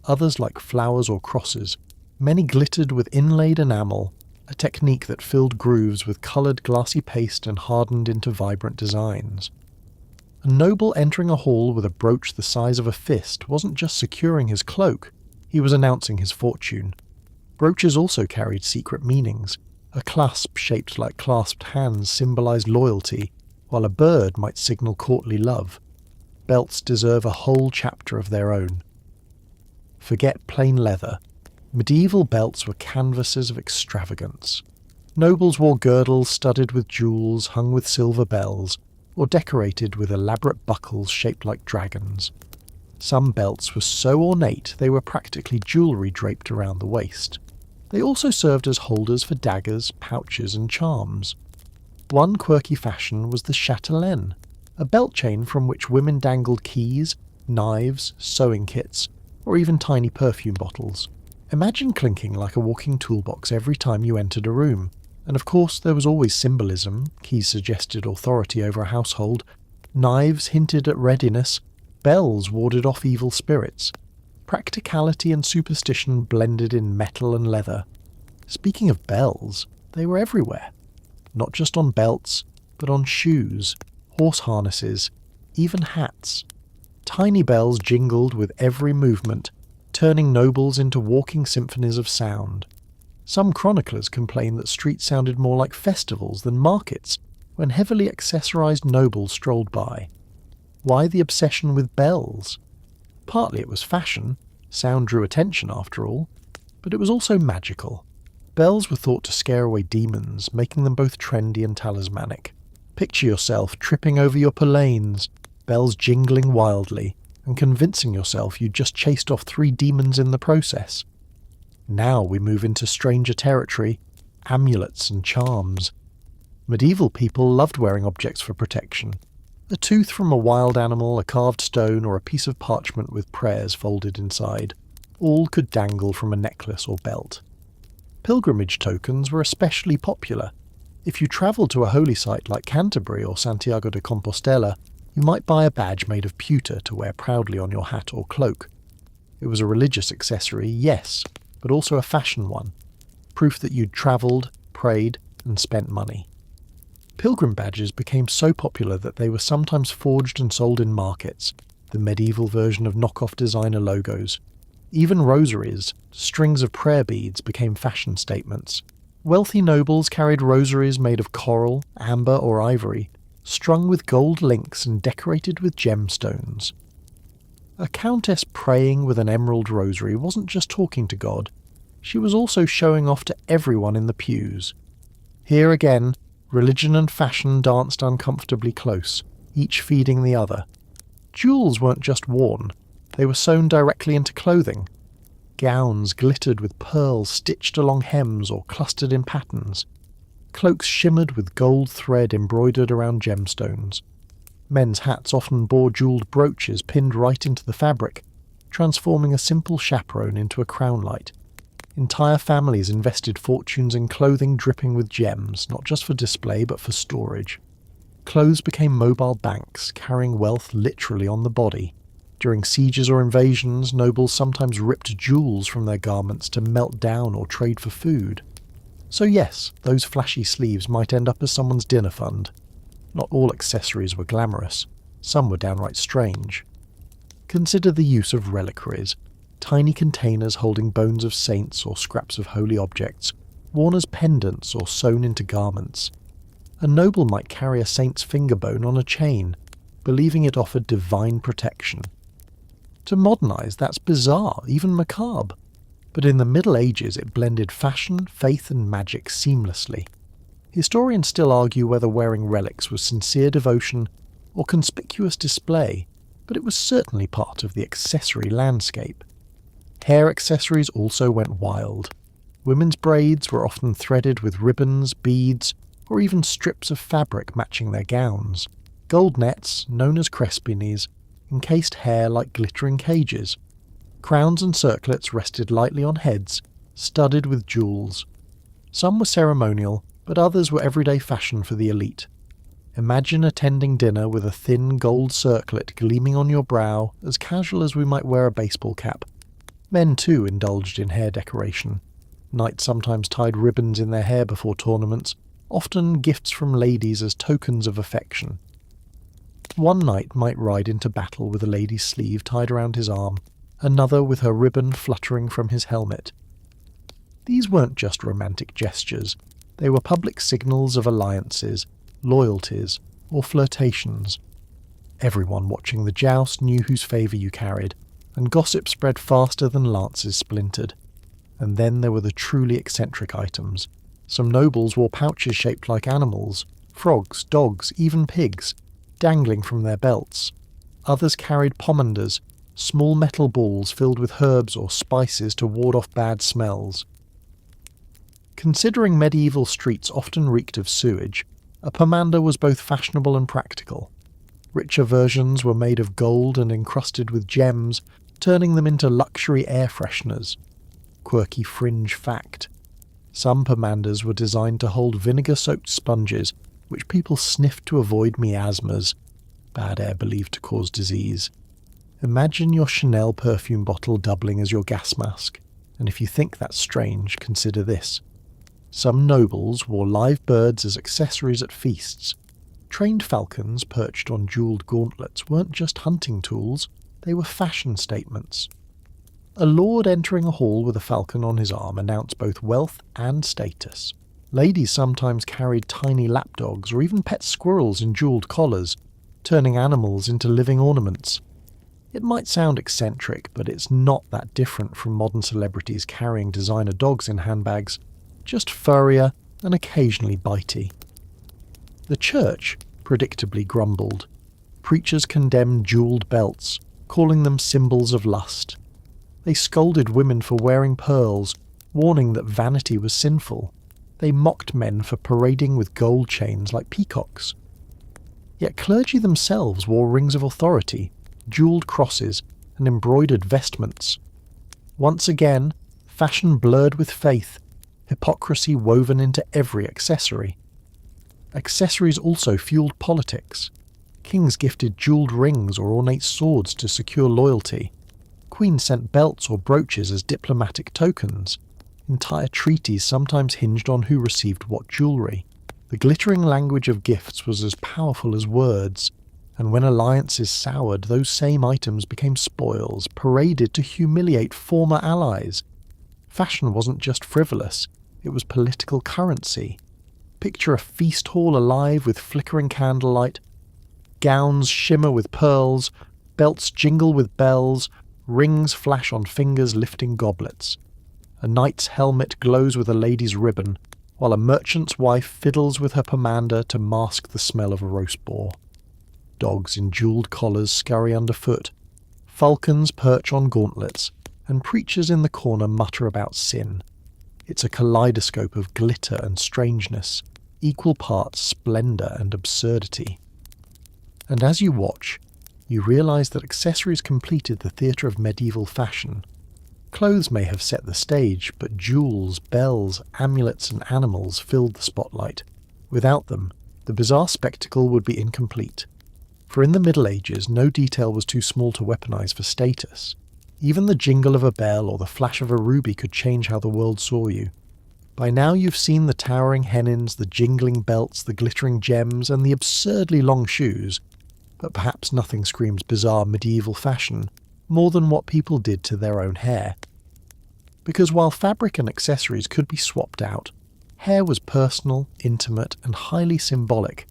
others like flowers or crosses. Many glittered with inlaid enamel, a technique that filled grooves with coloured glassy paste and hardened into vibrant designs. A noble entering a hall with a brooch the size of a fist wasn't just securing his cloak, he was announcing his fortune. Brooches also carried secret meanings. A clasp shaped like clasped hands symbolised loyalty, while a bird might signal courtly love. Belts deserve a whole chapter of their own. Forget plain leather. Medieval belts were canvases of extravagance. Nobles wore girdles studded with jewels hung with silver bells, or decorated with elaborate buckles shaped like dragons. Some belts were so ornate they were practically jewellery draped around the waist. They also served as holders for daggers, pouches, and charms. One quirky fashion was the chatelaine, a belt chain from which women dangled keys, knives, sewing kits, or even tiny perfume bottles. Imagine clinking like a walking toolbox every time you entered a room. And of course there was always symbolism. Keys suggested authority over a household. Knives hinted at readiness. Bells warded off evil spirits. Practicality and superstition blended in metal and leather. Speaking of bells, they were everywhere. Not just on belts, but on shoes, horse harnesses, even hats. Tiny bells jingled with every movement, turning nobles into walking symphonies of sound. Some chroniclers complain that streets sounded more like festivals than markets when heavily accessorized nobles strolled by. Why the obsession with bells? Partly it was fashion. Sound drew attention after all. But it was also magical. Bells were thought to scare away demons, making them both trendy and talismanic. Picture yourself tripping over your polanes, bells jingling wildly, and convincing yourself you'd just chased off 3 demons in the process. Now we move into stranger territory: amulets and charms. Medieval people loved wearing objects for protection. A tooth from a wild animal, a carved stone, or a piece of parchment with prayers folded inside. All could dangle from a necklace or belt. Pilgrimage tokens were especially popular. If you travelled to a holy site like Canterbury or Santiago de Compostela, you might buy a badge made of pewter to wear proudly on your hat or cloak. It was a religious accessory, yes, but also a fashion one. Proof that you'd travelled, prayed, and spent money. Pilgrim badges became so popular that they were sometimes forged and sold in markets, the medieval version of knockoff designer logos. Even rosaries, strings of prayer beads, became fashion statements. Wealthy nobles carried rosaries made of coral, amber, or ivory, strung with gold links and decorated with gemstones. A countess praying with an emerald rosary wasn't just talking to God, she was also showing off to everyone in the pews. Here again, religion and fashion danced uncomfortably close, each feeding the other. Jewels weren't just worn, they were sewn directly into clothing. Gowns glittered with pearls stitched along hems or clustered in patterns. Cloaks shimmered with gold thread embroidered around gemstones. Men's hats often bore jewelled brooches pinned right into the fabric, transforming a simple chaperone into a crown light. Entire families invested fortunes in clothing dripping with gems, not just for display but for storage. Clothes became mobile banks, carrying wealth literally on the body. During sieges or invasions, nobles sometimes ripped jewels from their garments to melt down or trade for food. So yes, those flashy sleeves might end up as someone's dinner fund. Not all accessories were glamorous. Some were downright strange. Consider the use of reliquaries, tiny containers holding bones of saints or scraps of holy objects, worn as pendants or sewn into garments. A noble might carry a saint's finger bone on a chain, believing it offered divine protection. To modernise, that's bizarre, even macabre. But in the Middle Ages it blended fashion, faith and magic seamlessly. Historians still argue whether wearing relics was sincere devotion or conspicuous display, but it was certainly part of the accessory landscape. Hair accessories also went wild. Women's braids were often threaded with ribbons, beads, or even strips of fabric matching their gowns. Gold nets, known as crespines, encased hair like glittering cages. Crowns and circlets rested lightly on heads, studded with jewels. Some were ceremonial, but others were everyday fashion for the elite. Imagine attending dinner with a thin gold circlet gleaming on your brow, as casual as we might wear a baseball cap. Men too indulged in hair decoration. Knights sometimes tied ribbons in their hair before tournaments, often gifts from ladies as tokens of affection. One knight might ride into battle with a lady's sleeve tied around his arm, another with her ribbon fluttering from his helmet. These weren't just romantic gestures, they were public signals of alliances, loyalties, or flirtations. Everyone watching the joust knew whose favour you carried, and gossip spread faster than lances splintered. And then there were the truly eccentric items. Some nobles wore pouches shaped like animals, frogs, dogs, even pigs, dangling from their belts. Others carried pomanders, small metal balls filled with herbs or spices to ward off bad smells. Considering medieval streets often reeked of sewage, a pomander was both fashionable and practical. Richer versions were made of gold and encrusted with gems, turning them into luxury air fresheners. Quirky fringe fact: some pomanders were designed to hold vinegar-soaked sponges, which people sniffed to avoid miasmas, bad air believed to cause disease. Imagine your Chanel perfume bottle doubling as your gas mask, and if you think that's strange, consider this. Some nobles wore live birds as accessories at feasts. Trained falcons perched on jewelled gauntlets weren't just hunting tools, they were fashion statements. A lord entering a hall with a falcon on his arm announced both wealth and status. Ladies sometimes carried tiny lapdogs or even pet squirrels in jewelled collars, turning animals into living ornaments. It might sound eccentric, but it's not that different from modern celebrities carrying designer dogs in handbags, just furrier and occasionally bitey. The church predictably grumbled. Preachers condemned jewelled belts, calling them symbols of lust. They scolded women for wearing pearls, warning that vanity was sinful. They mocked men for parading with gold chains like peacocks. Yet clergy themselves wore rings of authority, jewelled crosses, and embroidered vestments. Once again, fashion blurred with faith, hypocrisy woven into every accessory. Accessories also fueled politics. Kings gifted jewelled rings or ornate swords to secure loyalty. Queens sent belts or brooches as diplomatic tokens. Entire treaties sometimes hinged on who received what jewellery. The glittering language of gifts was as powerful as words, and when alliances soured, those same items became spoils, paraded to humiliate former allies. Fashion wasn't just frivolous, it was political currency. Picture a feast hall alive with flickering candlelight. Gowns shimmer with pearls, belts jingle with bells, rings flash on fingers lifting goblets. A knight's helmet glows with a lady's ribbon, while a merchant's wife fiddles with her pomander to mask the smell of a roast boar. Dogs in jewelled collars scurry underfoot. Falcons perch on gauntlets, and preachers in the corner mutter about sin. It's a kaleidoscope of glitter and strangeness, equal parts splendour and absurdity. And as you watch, you realise that accessories completed the theatre of medieval fashion. Clothes may have set the stage, but jewels, bells, amulets and animals filled the spotlight. Without them, the bizarre spectacle would be incomplete. For in the Middle Ages, no detail was too small to weaponize for status. Even the jingle of a bell or the flash of a ruby could change how the world saw you. By now you've seen the towering hennins, the jingling belts, the glittering gems, and the absurdly long shoes, but perhaps nothing screams bizarre medieval fashion more than what people did to their own hair. Because while fabric and accessories could be swapped out, hair was personal, intimate, and highly symbolic.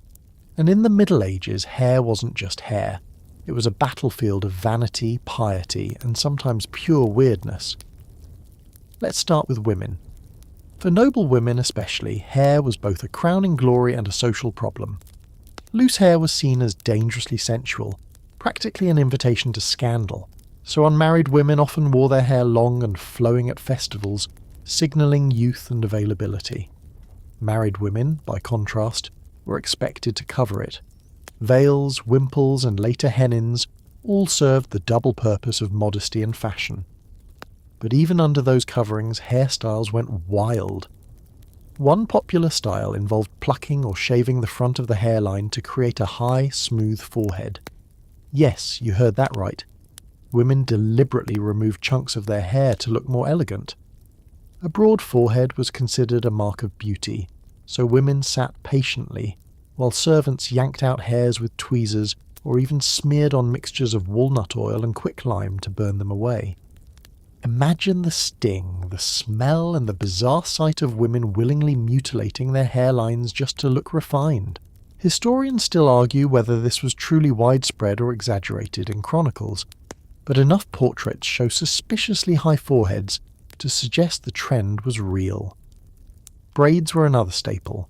And in the Middle Ages, hair wasn't just hair. It was a battlefield of vanity, piety, and sometimes pure weirdness. Let's start with women. For noble women especially, hair was both a crowning glory and a social problem. Loose hair was seen as dangerously sensual, practically an invitation to scandal, so unmarried women often wore their hair long and flowing at festivals, signalling youth and availability. Married women, by contrast, were expected to cover it. Veils, wimples, and later hennins all served the double purpose of modesty and fashion. But even under those coverings, hairstyles went wild. One popular style involved plucking or shaving the front of the hairline to create a high, smooth forehead. Yes, you heard that right. Women deliberately removed chunks of their hair to look more elegant. A broad forehead was considered a mark of beauty, so women sat patiently, while servants yanked out hairs with tweezers or even smeared on mixtures of walnut oil and quicklime to burn them away. Imagine the sting, the smell, and the bizarre sight of women willingly mutilating their hairlines just to look refined. Historians still argue whether this was truly widespread or exaggerated in chronicles, but enough portraits show suspiciously high foreheads to suggest the trend was real. Braids were another staple.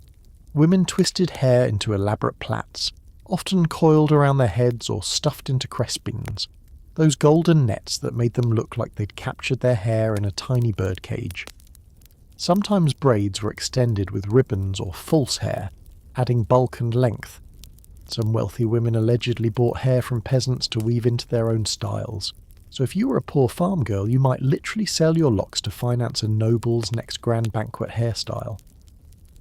Women twisted hair into elaborate plaits, often coiled around their heads or stuffed into crespines, those golden nets that made them look like they'd captured their hair in a tiny birdcage. Sometimes braids were extended with ribbons or false hair, adding bulk and length. Some wealthy women allegedly bought hair from peasants to weave into their own styles. So if you were a poor farm girl, you might literally sell your locks to finance a noble's next grand banquet hairstyle.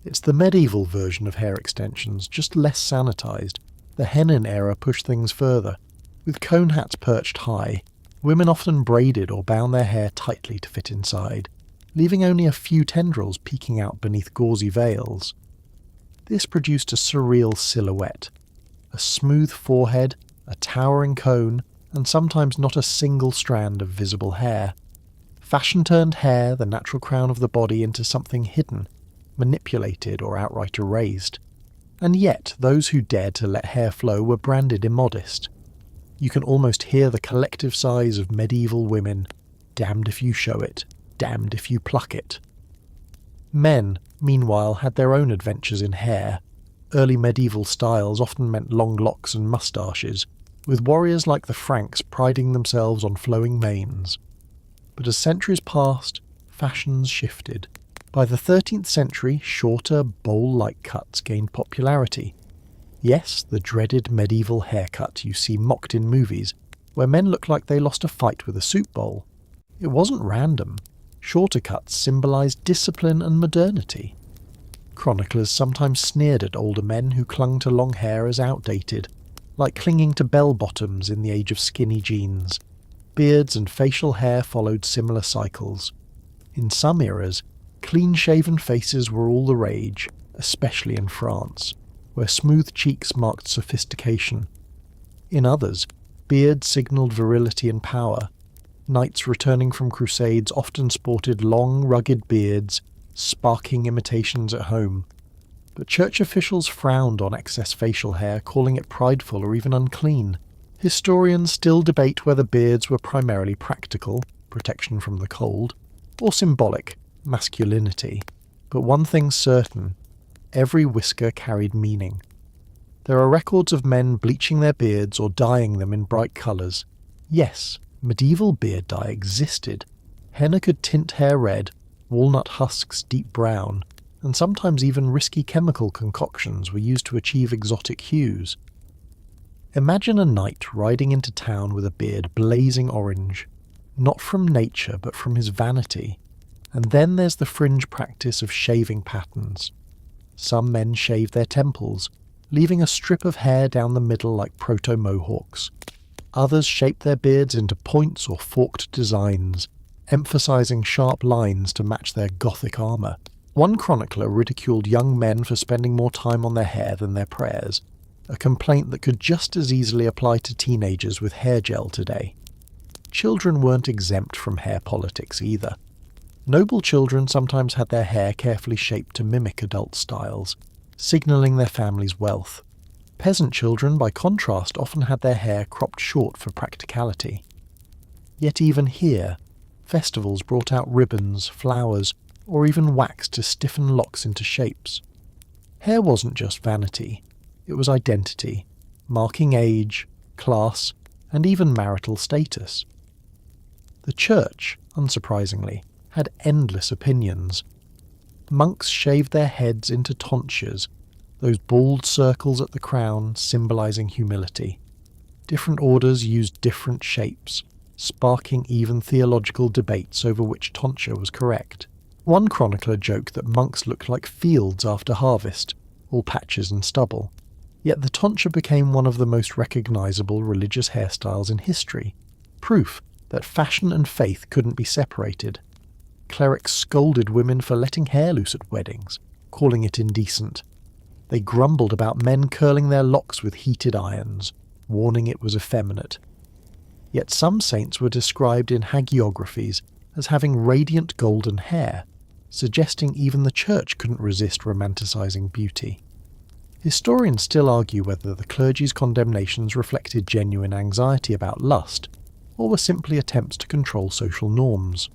It's the medieval version of hair extensions, just less sanitized. The hennin era pushed things further. With cone hats perched high, women often braided or bound their hair tightly to fit inside, leaving only a few tendrils peeking out beneath gauzy veils. This produced a surreal silhouette. A smooth forehead, a towering cone, and sometimes not a single strand of visible hair. Fashion turned hair, the natural crown of the body, into something hidden, manipulated or outright erased. And yet, those who dared to let hair flow were branded immodest. You can almost hear the collective sighs of medieval women, damned if you show it, damned if you pluck it. Men, meanwhile, had their own adventures in hair. Early medieval styles often meant long locks and moustaches, with warriors like the Franks priding themselves on flowing manes. But as centuries passed, fashions shifted. By the 13th century, shorter, bowl-like cuts gained popularity. Yes, the dreaded medieval haircut you see mocked in movies, where men look like they lost a fight with a soup bowl. It wasn't random. Shorter cuts symbolized discipline and modernity. Chroniclers sometimes sneered at older men who clung to long hair as outdated, like clinging to bell-bottoms in the age of skinny jeans. Beards and facial hair followed similar cycles. In some eras, clean-shaven faces were all the rage, especially in France, where smooth cheeks marked sophistication. In others, beards signalled virility and power. Knights returning from crusades often sported long, rugged beards, sparking imitations at home. But church officials frowned on excess facial hair, calling it prideful or even unclean. Historians still debate whether beards were primarily practical, protection from the cold, or symbolic, masculinity. But one thing's certain, every whisker carried meaning. There are records of men bleaching their beards or dyeing them in bright colours. Yes, medieval beard dye existed. Henna could tint hair red, walnut husks deep brown, and sometimes even risky chemical concoctions were used to achieve exotic hues. Imagine a knight riding into town with a beard blazing orange, not from nature but from his vanity. And then there's the fringe practice of shaving patterns. Some men shaved their temples, leaving a strip of hair down the middle like proto-mohawks. Others shaped their beards into points or forked designs, emphasizing sharp lines to match their gothic armour. One chronicler ridiculed young men for spending more time on their hair than their prayers, a complaint that could just as easily apply to teenagers with hair gel today. Children weren't exempt from hair politics either. Noble children sometimes had their hair carefully shaped to mimic adult styles, signalling their family's wealth. Peasant children, by contrast, often had their hair cropped short for practicality. Yet even here, festivals brought out ribbons, flowers, or even wax to stiffen locks into shapes. Hair wasn't just vanity, it was identity, marking age, class, and even marital status. The church, unsurprisingly, had endless opinions. Monks shaved their heads into tonsures, those bald circles at the crown symbolizing humility. Different orders used different shapes, sparking even theological debates over which tonsure was correct. One chronicler joked that monks looked like fields after harvest, all patches and stubble. Yet the tonsure became one of the most recognizable religious hairstyles in history, proof that fashion and faith couldn't be separated. Clerics scolded women for letting hair loose at weddings, calling it indecent. They grumbled about men curling their locks with heated irons, warning it was effeminate. Yet some saints were described in hagiographies as having radiant golden hair, suggesting even the church couldn't resist romanticizing beauty. Historians still argue whether the clergy's condemnations reflected genuine anxiety about lust, or were simply attempts to control social norms.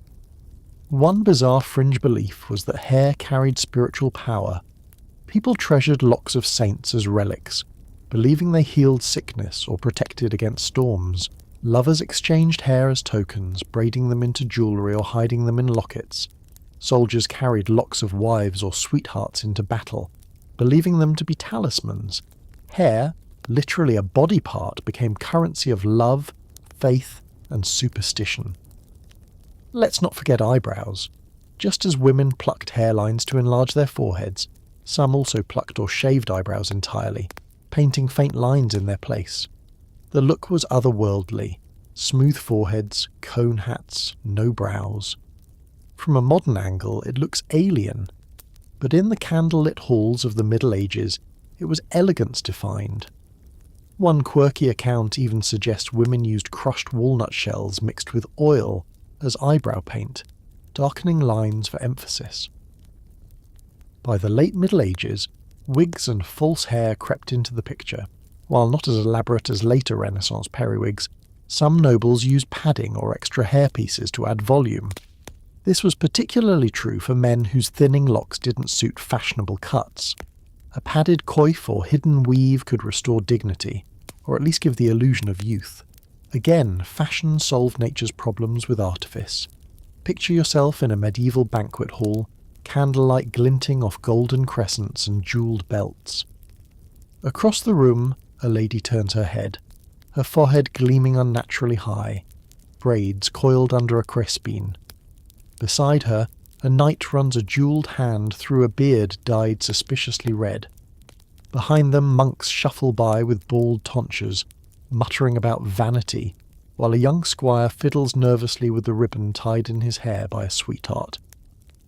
One bizarre fringe belief was that hair carried spiritual power. People treasured locks of saints as relics, believing they healed sickness or protected against storms. Lovers exchanged hair as tokens, braiding them into jewellery or hiding them in lockets. Soldiers carried locks of wives or sweethearts into battle, believing them to be talismans. Hair, literally a body part, became currency of love, faith, and superstition. Let's not forget eyebrows. Just as women plucked hairlines to enlarge their foreheads, some also plucked or shaved eyebrows entirely, painting faint lines in their place. The look was otherworldly: smooth foreheads, cone hats, no brows. From a modern angle, it looks alien, but in the candlelit halls of the Middle Ages, it was elegance defined. One quirky account even suggests women used crushed walnut shells mixed with oil as eyebrow paint, darkening lines for emphasis. By the late Middle Ages, wigs and false hair crept into the picture. While not as elaborate as later Renaissance periwigs, some nobles used padding or extra hairpieces to add volume. This was particularly true for men whose thinning locks didn't suit fashionable cuts. A padded coif or hidden weave could restore dignity, or at least give the illusion of youth. Again, fashion solved nature's problems with artifice. Picture yourself in a medieval banquet hall, candlelight glinting off golden crescents and jewelled belts. Across the room, a lady turns her head, her forehead gleaming unnaturally high, braids coiled under a crespine. Beside her, a knight runs a jewelled hand through a beard dyed suspiciously red. Behind them, monks shuffle by with bald tonsures, muttering about vanity, while a young squire fiddles nervously with the ribbon tied in his hair by a sweetheart.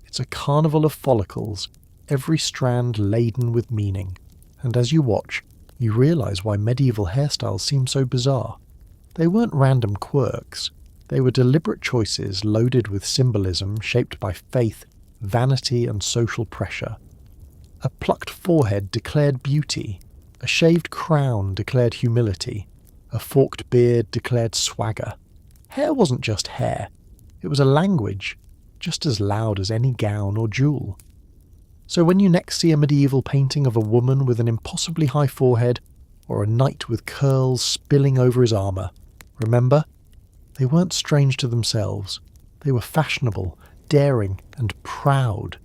It's a carnival of follicles, every strand laden with meaning, and as you watch, you realise why medieval hairstyles seem so bizarre. They weren't random quirks. They were deliberate choices loaded with symbolism shaped by faith, vanity, and social pressure. A plucked forehead declared beauty, a shaved crown declared humility, a forked beard declared swagger. Hair wasn't just hair, it was a language, just as loud as any gown or jewel. So when you next see a medieval painting of a woman with an impossibly high forehead, or a knight with curls spilling over his armour, remember, they weren't strange to themselves. They were fashionable, daring, and proud.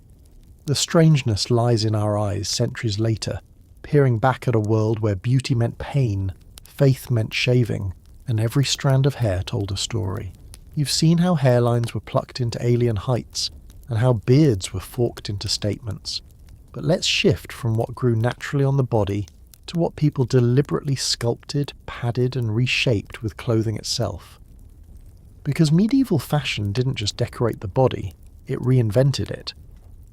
The strangeness lies in our eyes centuries later, peering back at a world where beauty meant pain, faith meant shaving, and every strand of hair told a story. You've seen how hairlines were plucked into alien heights, and how beards were forked into statements. But let's shift from what grew naturally on the body to what people deliberately sculpted, padded and reshaped with clothing itself. Because medieval fashion didn't just decorate the body, it reinvented it.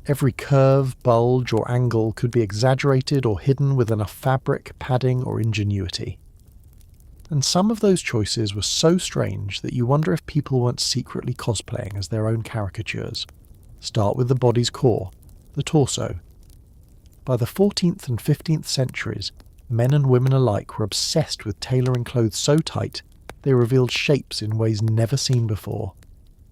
Every curve, bulge or angle could be exaggerated or hidden with enough fabric, padding or ingenuity. And some of those choices were so strange that you wonder if people weren't secretly cosplaying as their own caricatures. Start with the body's core, the torso. By the 14th and 15th centuries, men and women alike were obsessed with tailoring clothes so tight they revealed shapes in ways never seen before.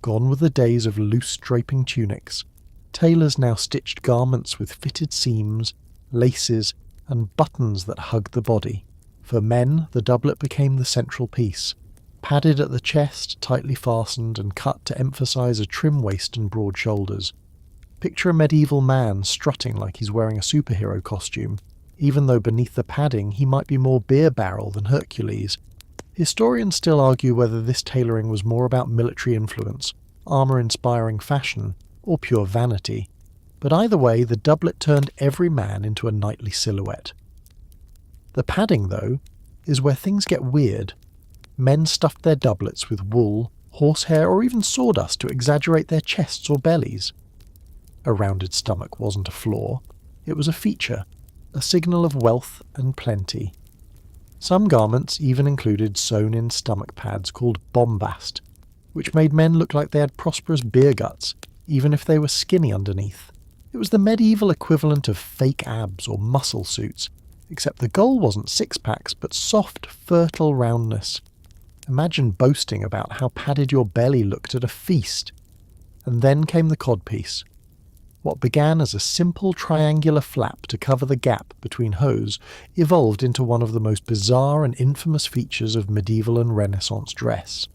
Gone were the days of loose draping tunics. Tailors now stitched garments with fitted seams, laces, and buttons that hugged the body. For men, the doublet became the central piece, padded at the chest, tightly fastened and cut to emphasize a trim waist and broad shoulders. Picture a medieval man strutting like he's wearing a superhero costume, even though beneath the padding he might be more beer barrel than Hercules. Historians still argue whether this tailoring was more about military influence, armour-inspiring fashion, or pure vanity. But either way, the doublet turned every man into a knightly silhouette. The padding, though, is where things get weird. Men stuffed their doublets with wool, horsehair, or even sawdust to exaggerate their chests or bellies. A rounded stomach wasn't a flaw, it was a feature, a signal of wealth and plenty. Some garments even included sewn-in stomach pads called bombast, which made men look like they had prosperous beer guts, even if they were skinny underneath. It was the medieval equivalent of fake abs or muscle suits, except the goal wasn't six-packs, but soft, fertile roundness. Imagine boasting about how padded your belly looked at a feast. And then came the codpiece. What began as a simple triangular flap to cover the gap between hose evolved into one of the most bizarre and infamous features of medieval and Renaissance dress.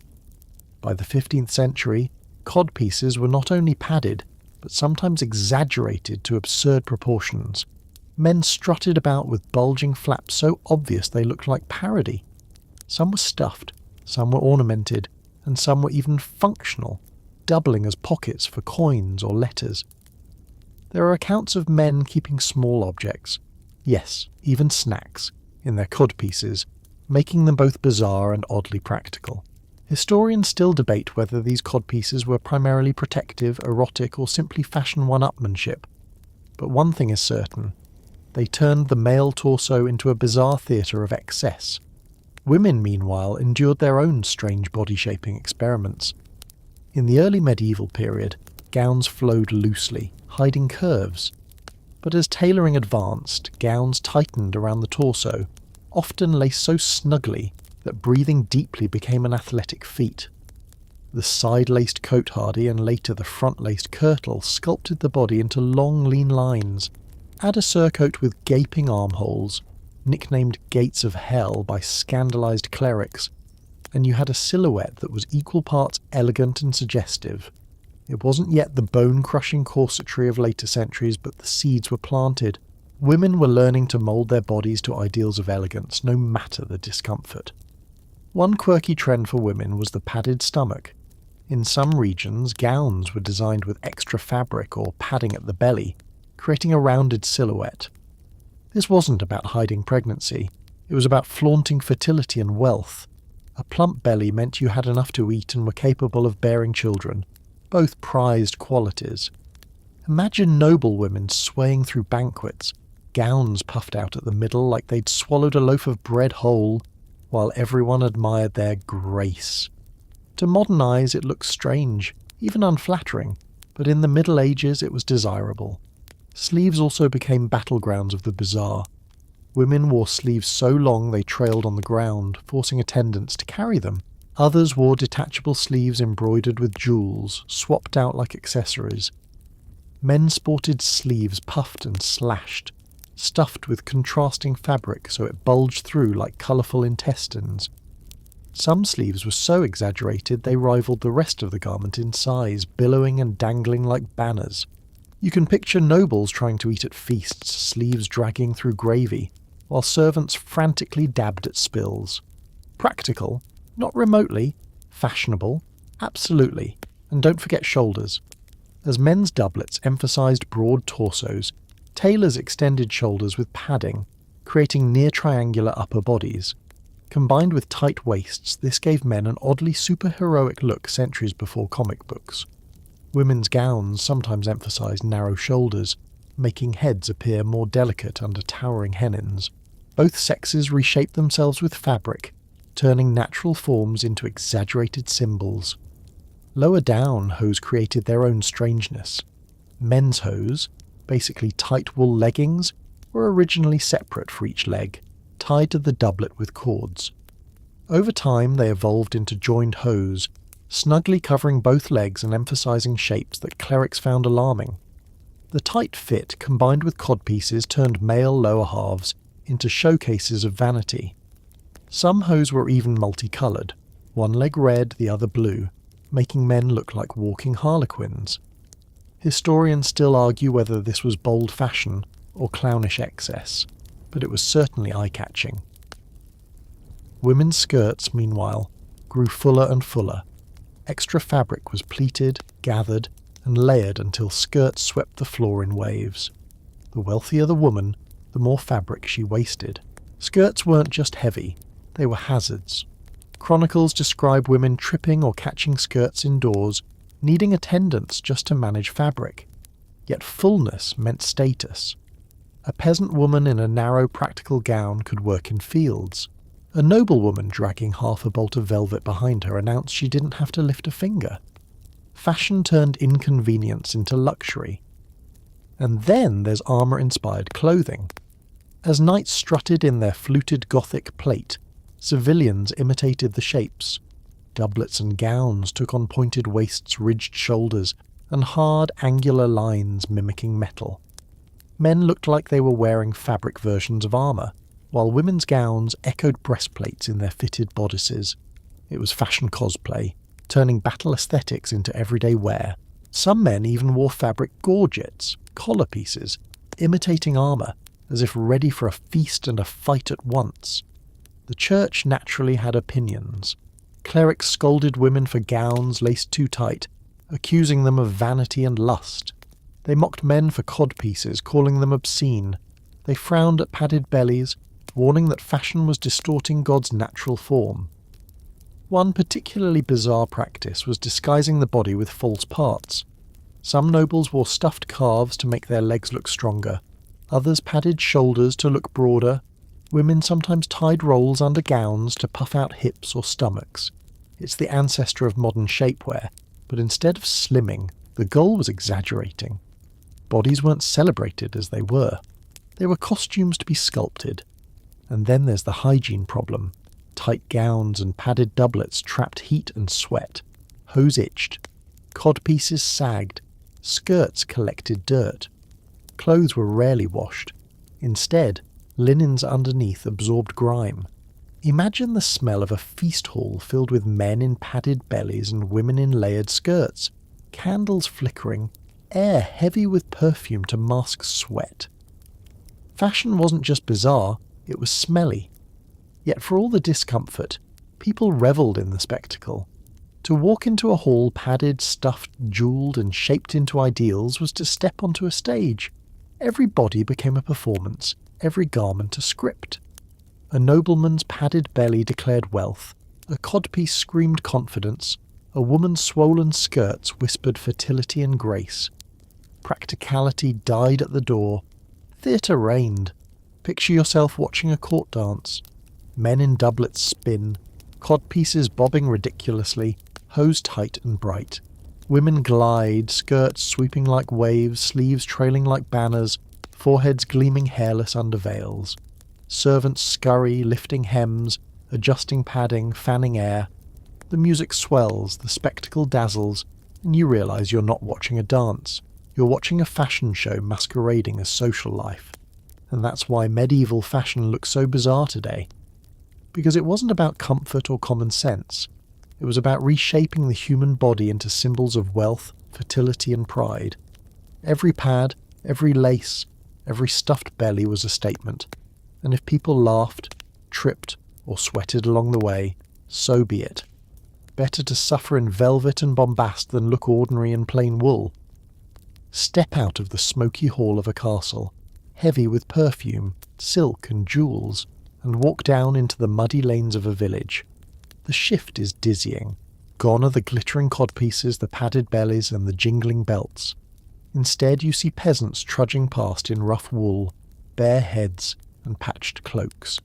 By the 15th century, codpieces were not only padded, but sometimes exaggerated to absurd proportions. Men strutted about with bulging flaps so obvious they looked like parody. Some were stuffed, some were ornamented, and some were even functional, doubling as pockets for coins or letters. There are accounts of men keeping small objects, yes, even snacks, in their codpieces, making them both bizarre and oddly practical. Historians still debate whether these codpieces were primarily protective, erotic, or simply fashion one-upmanship. But one thing is certain. They turned the male torso into a bizarre theatre of excess. Women, meanwhile, endured their own strange body-shaping experiments. In the early medieval period, gowns flowed loosely, hiding curves. But as tailoring advanced, gowns tightened around the torso, often laced so snugly that breathing deeply became an athletic feat. The side-laced cote-hardie and later the front-laced kirtle sculpted the body into long, lean lines. Add a surcoat with gaping armholes, nicknamed Gates of Hell by scandalized clerics, and you had a silhouette that was equal parts elegant and suggestive. It wasn't yet the bone-crushing corsetry of later centuries, but the seeds were planted. Women were learning to mould their bodies to ideals of elegance, no matter the discomfort. One quirky trend for women was the padded stomach. In some regions, gowns were designed with extra fabric or padding at the belly, creating a rounded silhouette. This wasn't about hiding pregnancy, it was about flaunting fertility and wealth. A plump belly meant you had enough to eat and were capable of bearing children, both prized qualities. Imagine noble women swaying through banquets, gowns puffed out at the middle like they'd swallowed a loaf of bread whole, while everyone admired their grace. To modern eyes it looks strange, even unflattering, but in the Middle Ages it was desirable. Sleeves also became battlegrounds of the bizarre. Women wore sleeves so long they trailed on the ground, forcing attendants to carry them. Others wore detachable sleeves embroidered with jewels, swapped out like accessories. Men sported sleeves puffed and slashed, stuffed with contrasting fabric so it bulged through like colourful intestines. Some sleeves were so exaggerated they rivaled the rest of the garment in size, billowing and dangling like banners. You can picture nobles trying to eat at feasts, sleeves dragging through gravy, while servants frantically dabbed at spills. Practical, not remotely. Fashionable, absolutely. And don't forget shoulders. As men's doublets emphasised broad torsos, tailors extended shoulders with padding, creating near-triangular upper bodies. Combined with tight waists, this gave men an oddly superheroic look centuries before comic books. Women's gowns sometimes emphasised narrow shoulders, making heads appear more delicate under towering hennins. Both sexes reshaped themselves with fabric, turning natural forms into exaggerated symbols. Lower down, hose created their own strangeness. Men's hose, basically tight wool leggings, were originally separate for each leg, tied to the doublet with cords. Over time they evolved into joined hose, snugly covering both legs and emphasising shapes that clerics found alarming. The tight fit combined with codpieces turned male lower halves into showcases of vanity. Some hose were even multicoloured, one leg red, the other blue, making men look like walking harlequins. Historians still argue whether this was bold fashion or clownish excess, but it was certainly eye-catching. Women's skirts, meanwhile, grew fuller and fuller. Extra fabric was pleated, gathered, and layered until skirts swept the floor in waves. The wealthier the woman, the more fabric she wasted. Skirts weren't just heavy, they were hazards. Chronicles describe women tripping or catching skirts indoors, needing attendants just to manage fabric. Yet fullness meant status. A peasant woman in a narrow practical gown could work in fields. A noblewoman dragging half a bolt of velvet behind her announced she didn't have to lift a finger. Fashion turned inconvenience into luxury. And then there's armour-inspired clothing. As knights strutted in their fluted Gothic plate, civilians imitated the shapes. Doublets and gowns took on pointed waists, ridged shoulders, and hard, angular lines mimicking metal. Men looked like they were wearing fabric versions of armour, while women's gowns echoed breastplates in their fitted bodices. It was fashion cosplay, turning battle aesthetics into everyday wear. Some men even wore fabric gorgets, collar pieces, imitating armour, as if ready for a feast and a fight at once. The church naturally had opinions. Clerics scolded women for gowns laced too tight, accusing them of vanity and lust. They mocked men for codpieces, calling them obscene. They frowned at padded bellies, warning that fashion was distorting God's natural form. One particularly bizarre practice was disguising the body with false parts. Some nobles wore stuffed calves to make their legs look stronger, others padded shoulders to look broader. Women sometimes tied rolls under gowns to puff out hips or stomachs. It's the ancestor of modern shapewear, but instead of slimming, the goal was exaggerating. Bodies weren't celebrated as they were. They were costumes to be sculpted. And then there's the hygiene problem. Tight gowns and padded doublets trapped heat and sweat. Hose itched. Codpieces sagged. Skirts collected dirt. Clothes were rarely washed. Instead, linens underneath absorbed grime. Imagine the smell of a feast hall filled with men in padded bellies and women in layered skirts, candles flickering, air heavy with perfume to mask sweat. Fashion wasn't just bizarre, it was smelly. Yet for all the discomfort, people revelled in the spectacle. To walk into a hall padded, stuffed, jewelled and shaped into ideals was to step onto a stage. Every body became a performance, every garment a script. A nobleman's padded belly declared wealth, a codpiece screamed confidence, a woman's swollen skirts whispered fertility and grace. Practicality died at the door. Theatre reigned. Picture yourself watching a court dance. Men in doublets spin, codpieces bobbing ridiculously, hose tight and bright. Women glide, skirts sweeping like waves, sleeves trailing like banners, foreheads gleaming hairless under veils. Servants scurry, lifting hems, adjusting padding, fanning air. The music swells, the spectacle dazzles, and you realise you're not watching a dance. You're watching a fashion show masquerading as social life. And that's why medieval fashion looks so bizarre today. Because it wasn't about comfort or common sense. It was about reshaping the human body into symbols of wealth, fertility and pride. Every pad, every lace, every stuffed belly was a statement. And if people laughed, tripped, or sweated along the way, so be it. Better to suffer in velvet and bombast than look ordinary in plain wool. Step out of the smoky hall of a castle. heavy with perfume, silk and jewels, and walk down into the muddy lanes of a village. The shift is dizzying. Gone are the glittering codpieces, the padded bellies, and the jingling belts. Instead you see peasants trudging past in rough wool, bare heads, and patched cloaks.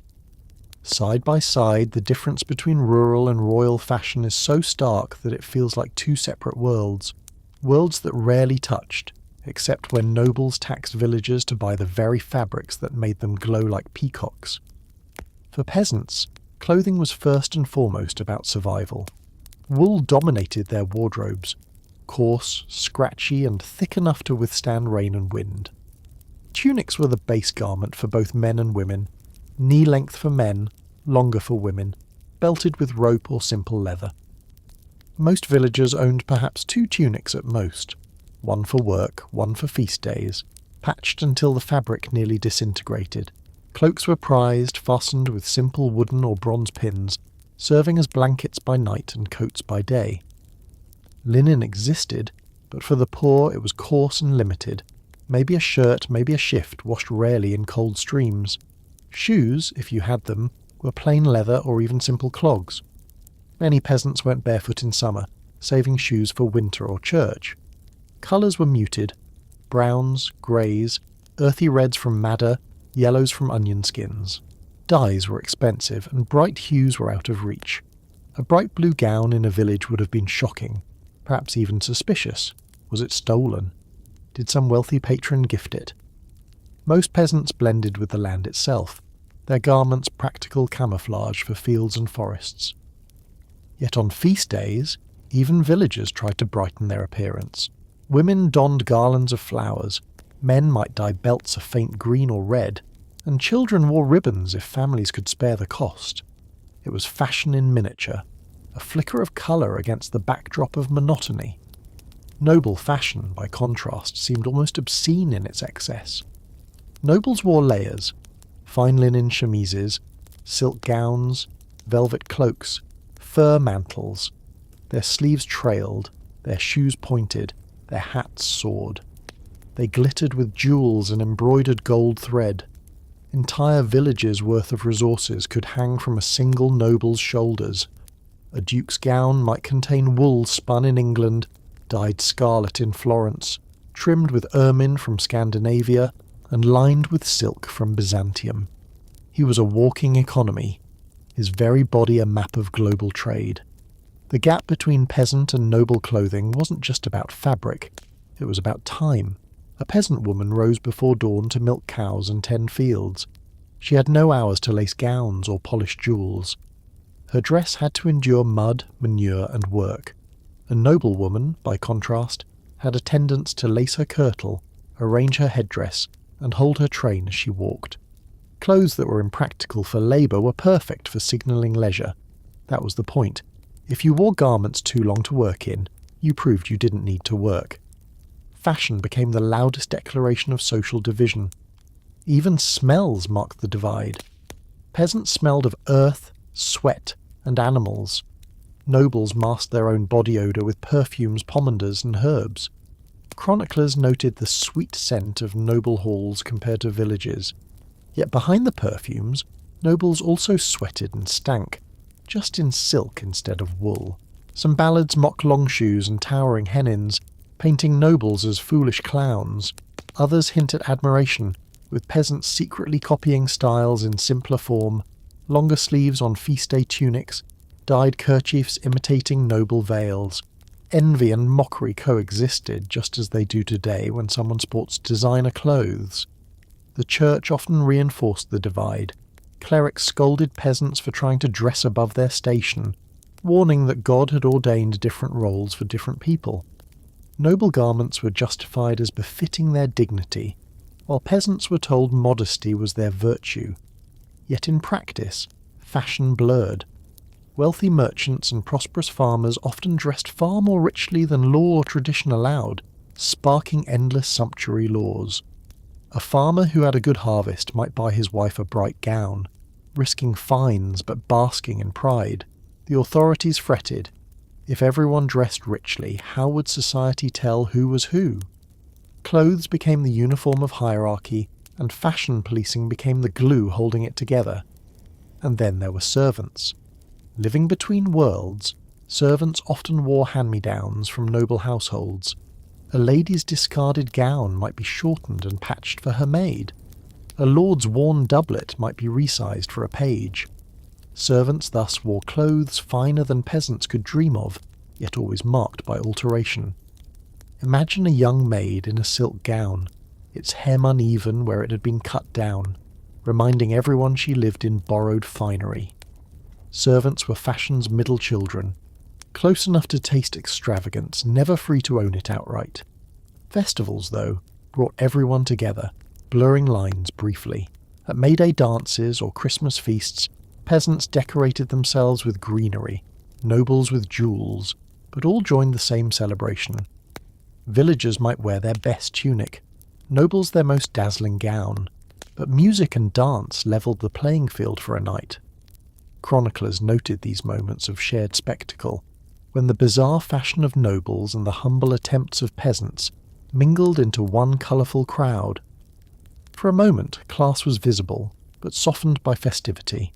Side by side, the difference between rural and royal fashion is so stark that it feels like two separate worlds that rarely touched, except when nobles taxed villagers to buy the very fabrics that made them glow like peacocks. For peasants, clothing was first and foremost about survival. Wool dominated their wardrobes, coarse, scratchy, and thick enough to withstand rain and wind. Tunics were the base garment for both men and women, knee-length for men, longer for women, belted with rope or simple leather. Most villagers owned perhaps 2 tunics at most, one for work, one for feast days, patched until the fabric nearly disintegrated. Cloaks were prized, fastened with simple wooden or bronze pins, serving as blankets by night and coats by day. Linen existed, but for the poor it was coarse and limited, maybe a shirt, maybe a shift washed rarely in cold streams. Shoes, if you had them, were plain leather or even simple clogs. Many peasants went barefoot in summer, saving shoes for winter or church. Colours were muted: browns, greys, earthy reds from madder, yellows from onion skins. Dyes were expensive, and bright hues were out of reach. A bright blue gown in a village would have been shocking, perhaps even suspicious. Was it stolen? Did some wealthy patron gift it? Most peasants blended with the land itself, their garments practical camouflage for fields and forests. Yet on feast days, even villagers tried to brighten their appearance. Women donned garlands of flowers, men might dye belts a faint green or red, and children wore ribbons if families could spare the cost. It was fashion in miniature, a flicker of colour against the backdrop of monotony. Noble fashion, by contrast, seemed almost obscene in its excess. Nobles wore layers: fine linen chemises, silk gowns, velvet cloaks, fur mantles. Their sleeves trailed, their shoes pointed, their hats soared. They glittered with jewels and embroidered gold thread. Entire villages' worth of resources could hang from a single noble's shoulders. A duke's gown might contain wool spun in England, dyed scarlet in Florence, trimmed with ermine from Scandinavia, and lined with silk from Byzantium. He was a walking economy, his very body a map of global trade. The gap between peasant and noble clothing wasn't just about fabric, it was about time. A peasant woman rose before dawn to milk cows and tend fields. She had no hours to lace gowns or polish jewels. Her dress had to endure mud, manure, and work. A noble woman, by contrast, had attendants to lace her kirtle, arrange her headdress, and hold her train as she walked. Clothes that were impractical for labour were perfect for signalling leisure. That was the point. If you wore garments too long to work in, you proved you didn't need to work. Fashion became the loudest declaration of social division. Even smells marked the divide. Peasants smelled of earth, sweat, and animals. Nobles masked their own body odour with perfumes, pomanders, and herbs. Chroniclers noted the sweet scent of noble halls compared to villages. Yet behind the perfumes, nobles also sweated and stank, just in silk instead of wool. Some ballads mock longshoes and towering hennins, painting nobles as foolish clowns. Others hint at admiration, with peasants secretly copying styles in simpler form, longer sleeves on feast day tunics, dyed kerchiefs imitating noble veils. Envy and mockery coexisted just as they do today when someone sports designer clothes. The church often reinforced the divide. Clerics scolded peasants for trying to dress above their station, warning that God had ordained different roles for different people. Noble garments were justified as befitting their dignity, while peasants were told modesty was their virtue. Yet in practice, fashion blurred. Wealthy merchants and prosperous farmers often dressed far more richly than law or tradition allowed, sparking endless sumptuary laws. A farmer who had a good harvest might buy his wife a bright gown, risking fines but basking in pride. The authorities fretted. If everyone dressed richly, how would society tell who was who? Clothes became the uniform of hierarchy, and fashion policing became the glue holding it together. And then there were servants. Living between worlds, servants often wore hand-me-downs from noble households. A lady's discarded gown might be shortened and patched for her maid. A lord's worn doublet might be resized for a page. Servants thus wore clothes finer than peasants could dream of, yet always marked by alteration. Imagine a young maid in a silk gown, its hem uneven where it had been cut down, reminding everyone she lived in borrowed finery. Servants were fashion's middle children, close enough to taste extravagance, never free to own it outright. Festivals, though, brought everyone together, blurring lines briefly. At May Day dances or Christmas feasts, peasants decorated themselves with greenery, nobles with jewels, but all joined the same celebration. Villagers might wear their best tunic, nobles their most dazzling gown, but music and dance levelled the playing field for a night. Chroniclers noted these moments of shared spectacle, when the bizarre fashion of nobles and the humble attempts of peasants mingled into one colourful crowd. For a moment, class was visible, but softened by festivity.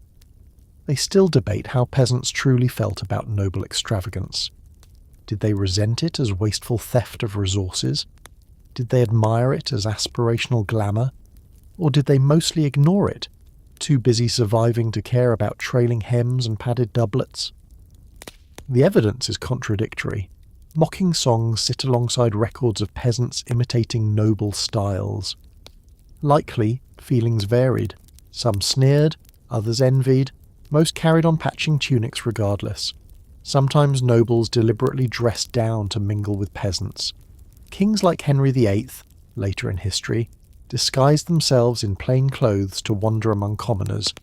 They still debate how peasants truly felt about noble extravagance. Did they resent it as wasteful theft of resources? Did they admire it as aspirational glamour? Or did they mostly ignore it, too busy surviving to care about trailing hems and padded doublets? The evidence is contradictory. Mocking songs sit alongside records of peasants imitating noble styles. Likely, feelings varied. Some sneered, others envied, most carried on patching tunics regardless. Sometimes nobles deliberately dressed down to mingle with peasants. Kings like Henry VIII, later in history, disguised themselves in plain clothes to wander among commoners.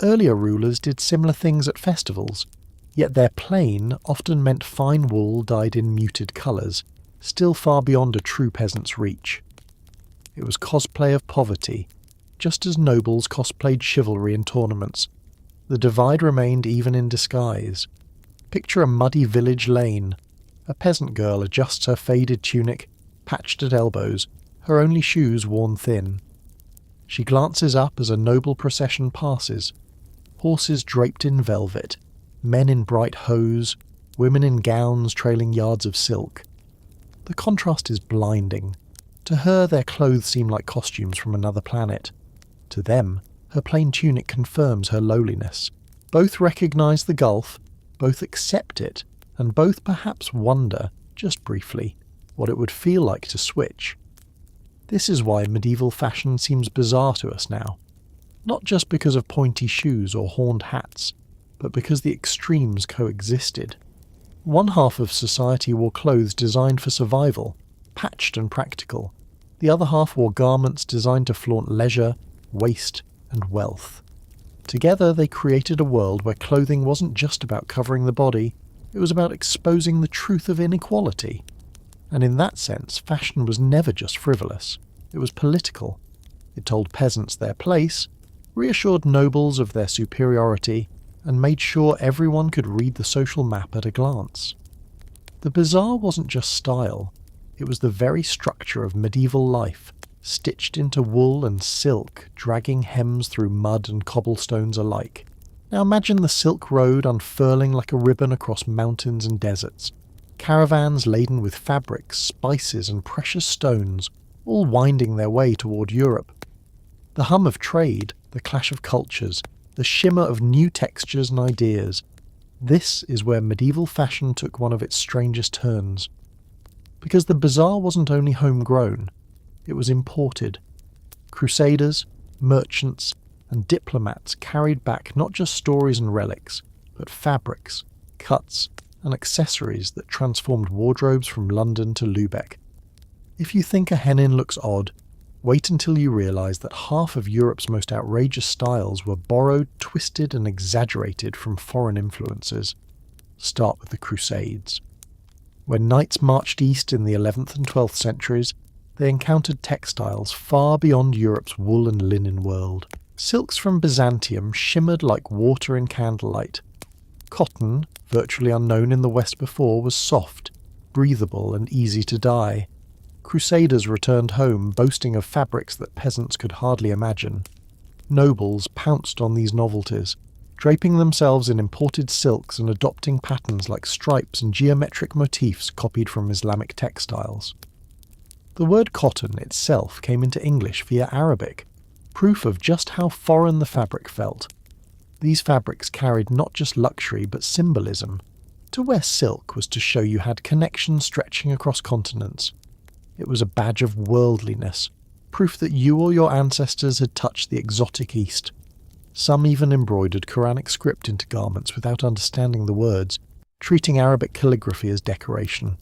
Earlier rulers did similar things at festivals, yet their plain often meant fine wool dyed in muted colours, still far beyond a true peasant's reach. It was cosplay of poverty, just as nobles cosplayed chivalry in tournaments. The divide remained even in disguise. Picture a muddy village lane. A peasant girl adjusts her faded tunic, patched at elbows, her only shoes worn thin. She glances up as a noble procession passes. Horses draped in velvet, men in bright hose, women in gowns trailing yards of silk. The contrast is blinding. To her, their clothes seem like costumes from another planet. To them, her plain tunic confirms her lowliness. Both recognize the gulf, both accept it, and both perhaps wonder, just briefly, what it would feel like to switch. This is why medieval fashion seems bizarre to us now. Not just because of pointy shoes or horned hats, but because the extremes coexisted. One half of society wore clothes designed for survival, patched and practical. The other half wore garments designed to flaunt leisure, waste, and wealth. Together they created a world where clothing wasn't just about covering the body, it was about exposing the truth of inequality. And in that sense, fashion was never just frivolous. It was political. It told peasants their place, reassured nobles of their superiority, and made sure everyone could read the social map at a glance. The bizarre wasn't just style, it was the very structure of medieval life, stitched into wool and silk, dragging hems through mud and cobblestones alike. Now imagine the Silk Road unfurling like a ribbon across mountains and deserts. Caravans laden with fabrics, spices and precious stones, all winding their way toward Europe. The hum of trade, the clash of cultures, the shimmer of new textures and ideas. This is where medieval fashion took one of its strangest turns. Because the bizarre wasn't only homegrown, it was imported. Crusaders, merchants, and diplomats carried back not just stories and relics, but fabrics, cuts, and accessories that transformed wardrobes from London to Lubeck. If you think a hennin looks odd, wait until you realise that half of Europe's most outrageous styles were borrowed, twisted, and exaggerated from foreign influences. Start with the Crusades. When knights marched east in the 11th and 12th centuries, they encountered textiles far beyond Europe's wool and linen world. Silks from Byzantium shimmered like water in candlelight. Cotton, virtually unknown in the West before, was soft, breathable, and easy to dye. Crusaders returned home boasting of fabrics that peasants could hardly imagine. Nobles pounced on these novelties, draping themselves in imported silks and adopting patterns like stripes and geometric motifs copied from Islamic textiles. The word cotton itself came into English via Arabic, proof of just how foreign the fabric felt. These fabrics carried not just luxury but symbolism. To wear silk was to show you had connections stretching across continents. It was a badge of worldliness, proof that you or your ancestors had touched the exotic East. Some even embroidered Quranic script into garments without understanding the words, treating Arabic calligraphy as decoration.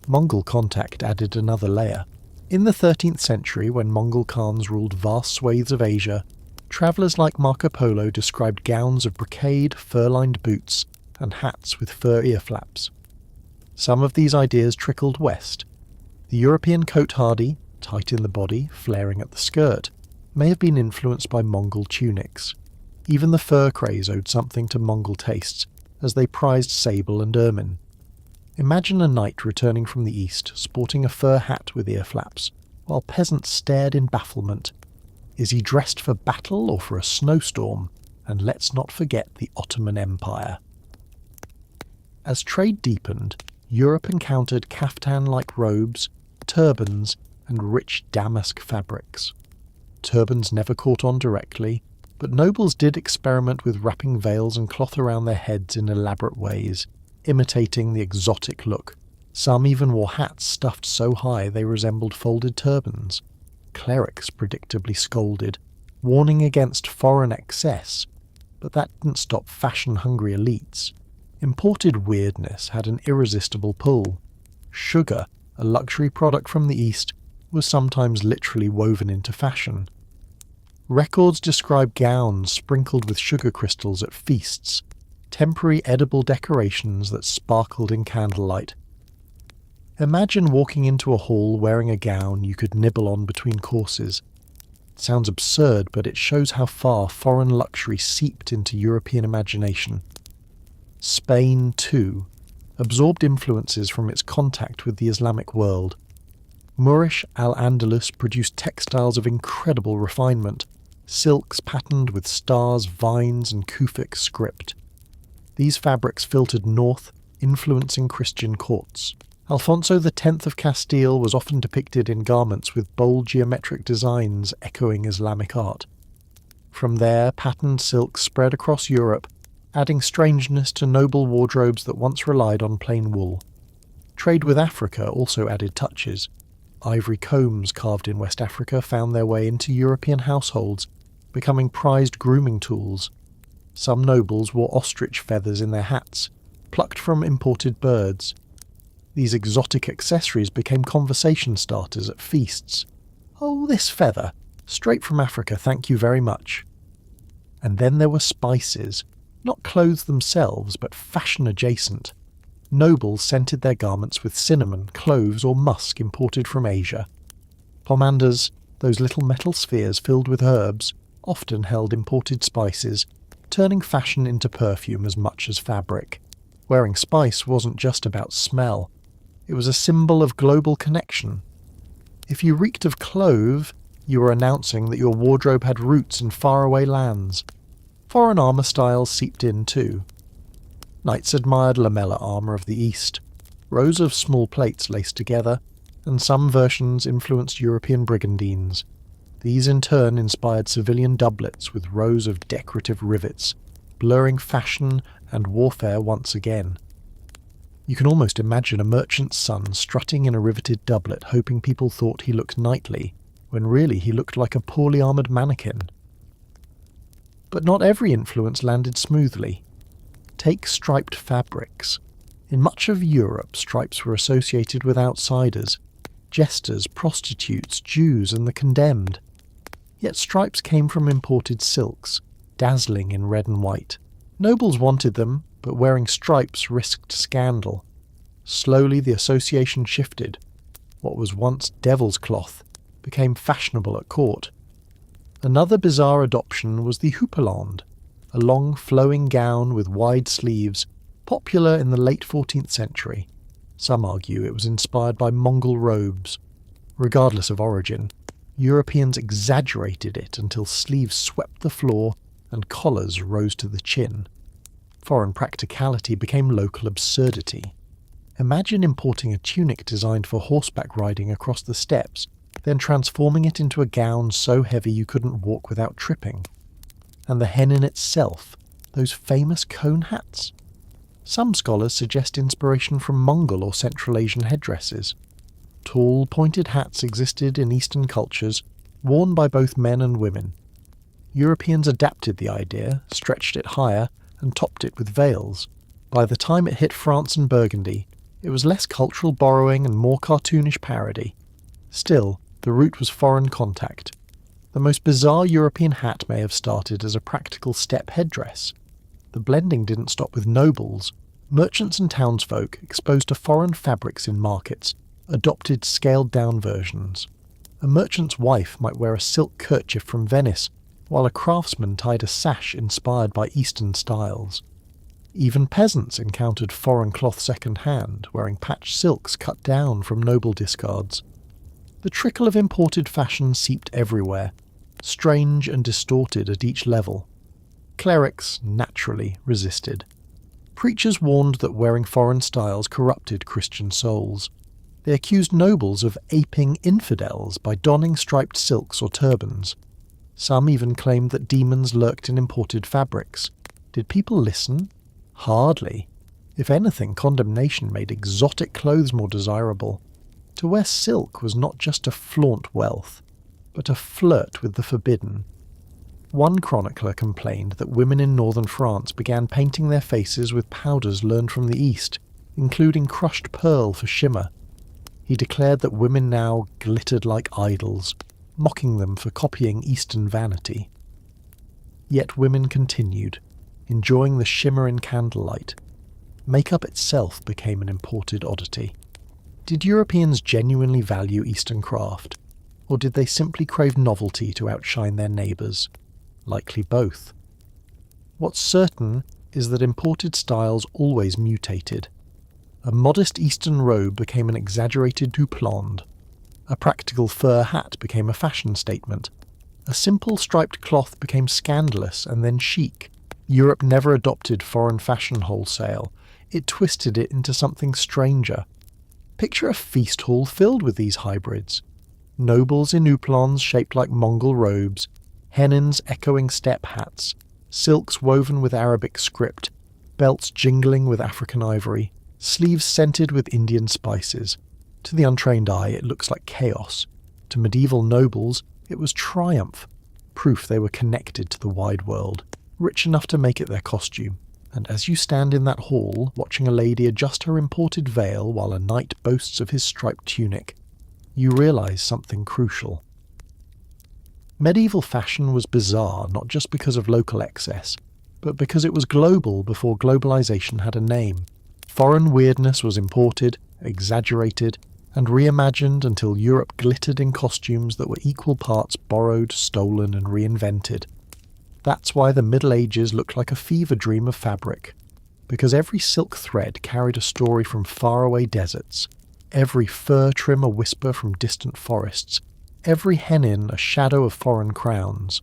Mongol contact added another layer. In the 13th century, when Mongol Khans ruled vast swathes of Asia, travellers like Marco Polo described gowns of brocade, fur-lined boots, and hats with fur ear flaps. Some of these ideas trickled west. The European cote-hardy, tight in the body, flaring at the skirt, may have been influenced by Mongol tunics. Even the fur craze owed something to Mongol tastes, as they prized sable and ermine. Imagine a knight returning from the east, sporting a fur hat with ear flaps, while peasants stared in bafflement. Is he dressed for battle or for a snowstorm? And let's not forget the Ottoman Empire. As trade deepened, Europe encountered kaftan-like robes, turbans, and rich damask fabrics. Turbans never caught on directly, but nobles did experiment with wrapping veils and cloth around their heads in elaborate ways, imitating the exotic look. Some even wore hats stuffed so high they resembled folded turbans. Clerics predictably scolded, warning against foreign excess, but that didn't stop fashion-hungry elites. Imported weirdness had an irresistible pull. Sugar, a luxury product from the East, was sometimes literally woven into fashion. Records describe gowns sprinkled with sugar crystals at feasts, temporary edible decorations that sparkled in candlelight. Imagine walking into a hall wearing a gown you could nibble on between courses. It sounds absurd, but it shows how far foreign luxury seeped into European imagination. Spain, too, absorbed influences from its contact with the Islamic world. Moorish Al-Andalus produced textiles of incredible refinement, silks patterned with stars, vines, and Kufic script. These fabrics filtered north, influencing Christian courts. Alfonso X of Castile was often depicted in garments with bold geometric designs echoing Islamic art. From there, patterned silks spread across Europe, adding strangeness to noble wardrobes that once relied on plain wool. Trade with Africa also added touches. Ivory combs carved in West Africa found their way into European households, becoming prized grooming tools. Some nobles wore ostrich feathers in their hats, plucked from imported birds. These exotic accessories became conversation starters at feasts. "Oh, this feather. Straight from Africa, thank you very much." And then there were spices, not clothes themselves, but fashion adjacent. Nobles scented their garments with cinnamon, cloves, or musk imported from Asia. Pomanders, those little metal spheres filled with herbs, often held imported spices, turning fashion into perfume as much as fabric. Wearing spice wasn't just about smell. It was a symbol of global connection. If you reeked of clove, you were announcing that your wardrobe had roots in faraway lands. Foreign armour styles seeped in too. Knights admired lamella armour of the East, rows of small plates laced together, and some versions influenced European brigandines. These in turn inspired civilian doublets with rows of decorative rivets, blurring fashion and warfare once again. You can almost imagine a merchant's son strutting in a riveted doublet hoping people thought he looked knightly, when really he looked like a poorly armoured mannequin. But not every influence landed smoothly. Take striped fabrics. In much of Europe, stripes were associated with outsiders, jesters, prostitutes, Jews, and the condemned. Yet stripes came from imported silks, dazzling in red and white. Nobles wanted them, but wearing stripes risked scandal. Slowly the association shifted. What was once devil's cloth became fashionable at court. Another bizarre adoption was the houppelande, a long flowing gown with wide sleeves, popular in the late 14th century. Some argue it was inspired by Mongol robes. Regardless of origin, Europeans exaggerated it until sleeves swept the floor and collars rose to the chin. Foreign practicality became local absurdity. Imagine importing a tunic designed for horseback riding across the steppes, then transforming it into a gown so heavy you couldn't walk without tripping. And the hennin itself, those famous cone hats? Some scholars suggest inspiration from Mongol or Central Asian headdresses. Tall, pointed hats existed in Eastern cultures, worn by both men and women. Europeans adapted the idea, stretched it higher, and topped it with veils. By the time it hit France and Burgundy, it was less cultural borrowing and more cartoonish parody. Still, the root was foreign contact. The most bizarre European hat may have started as a practical steppe headdress. The blending didn't stop with nobles. Merchants and townsfolk, exposed to foreign fabrics in markets, adopted scaled-down versions. A merchant's wife might wear a silk kerchief from Venice, while a craftsman tied a sash inspired by Eastern styles. Even peasants encountered foreign cloth second-hand, wearing patched silks cut down from noble discards. The trickle of imported fashion seeped everywhere, strange and distorted at each level. Clerics, naturally, resisted. Preachers warned that wearing foreign styles corrupted Christian souls. They accused nobles of aping infidels by donning striped silks or turbans. Some even claimed that demons lurked in imported fabrics. Did people listen? Hardly. If anything, condemnation made exotic clothes more desirable. To wear silk was not just to flaunt wealth, but to flirt with the forbidden. One chronicler complained that women in northern France began painting their faces with powders learned from the East, including crushed pearl for shimmer. He declared that women now glittered like idols, mocking them for copying Eastern vanity. Yet women continued, enjoying the shimmer in candlelight. Makeup itself became an imported oddity. Did Europeans genuinely value Eastern craft, or did they simply crave novelty to outshine their neighbours? Likely both. What's certain is that imported styles always mutated. A modest Eastern robe became an exaggerated doublond. A practical fur hat became a fashion statement. A simple striped cloth became scandalous and then chic. Europe never adopted foreign fashion wholesale. It twisted it into something stranger. Picture a feast hall filled with these hybrids. Nobles in doublons shaped like Mongol robes, hennins echoing steppe hats, silks woven with Arabic script, belts jingling with African ivory, sleeves scented with Indian spices. To the untrained eye, it looks like chaos. To medieval nobles, it was triumph, proof they were connected to the wide world, rich enough to make it their costume. And as you stand in that hall, watching a lady adjust her imported veil while a knight boasts of his striped tunic, you realise something crucial. Medieval fashion was bizarre not just because of local excess, but because it was global before globalization had a name. Foreign weirdness was imported, exaggerated, and reimagined until Europe glittered in costumes that were equal parts borrowed, stolen, and reinvented. That's why the Middle Ages looked like a fever dream of fabric, because every silk thread carried a story from faraway deserts, every fur trim a whisper from distant forests, every hennin a shadow of foreign crowns.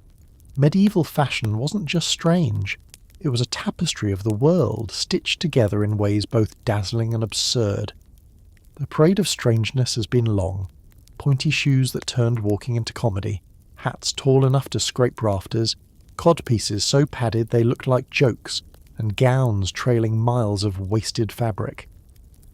Medieval fashion wasn't just strange, it was a tapestry of the world, stitched together in ways both dazzling and absurd. The parade of strangeness has been long. Pointy shoes that turned walking into comedy, hats tall enough to scrape rafters, codpieces so padded they looked like jokes, and gowns trailing miles of wasted fabric.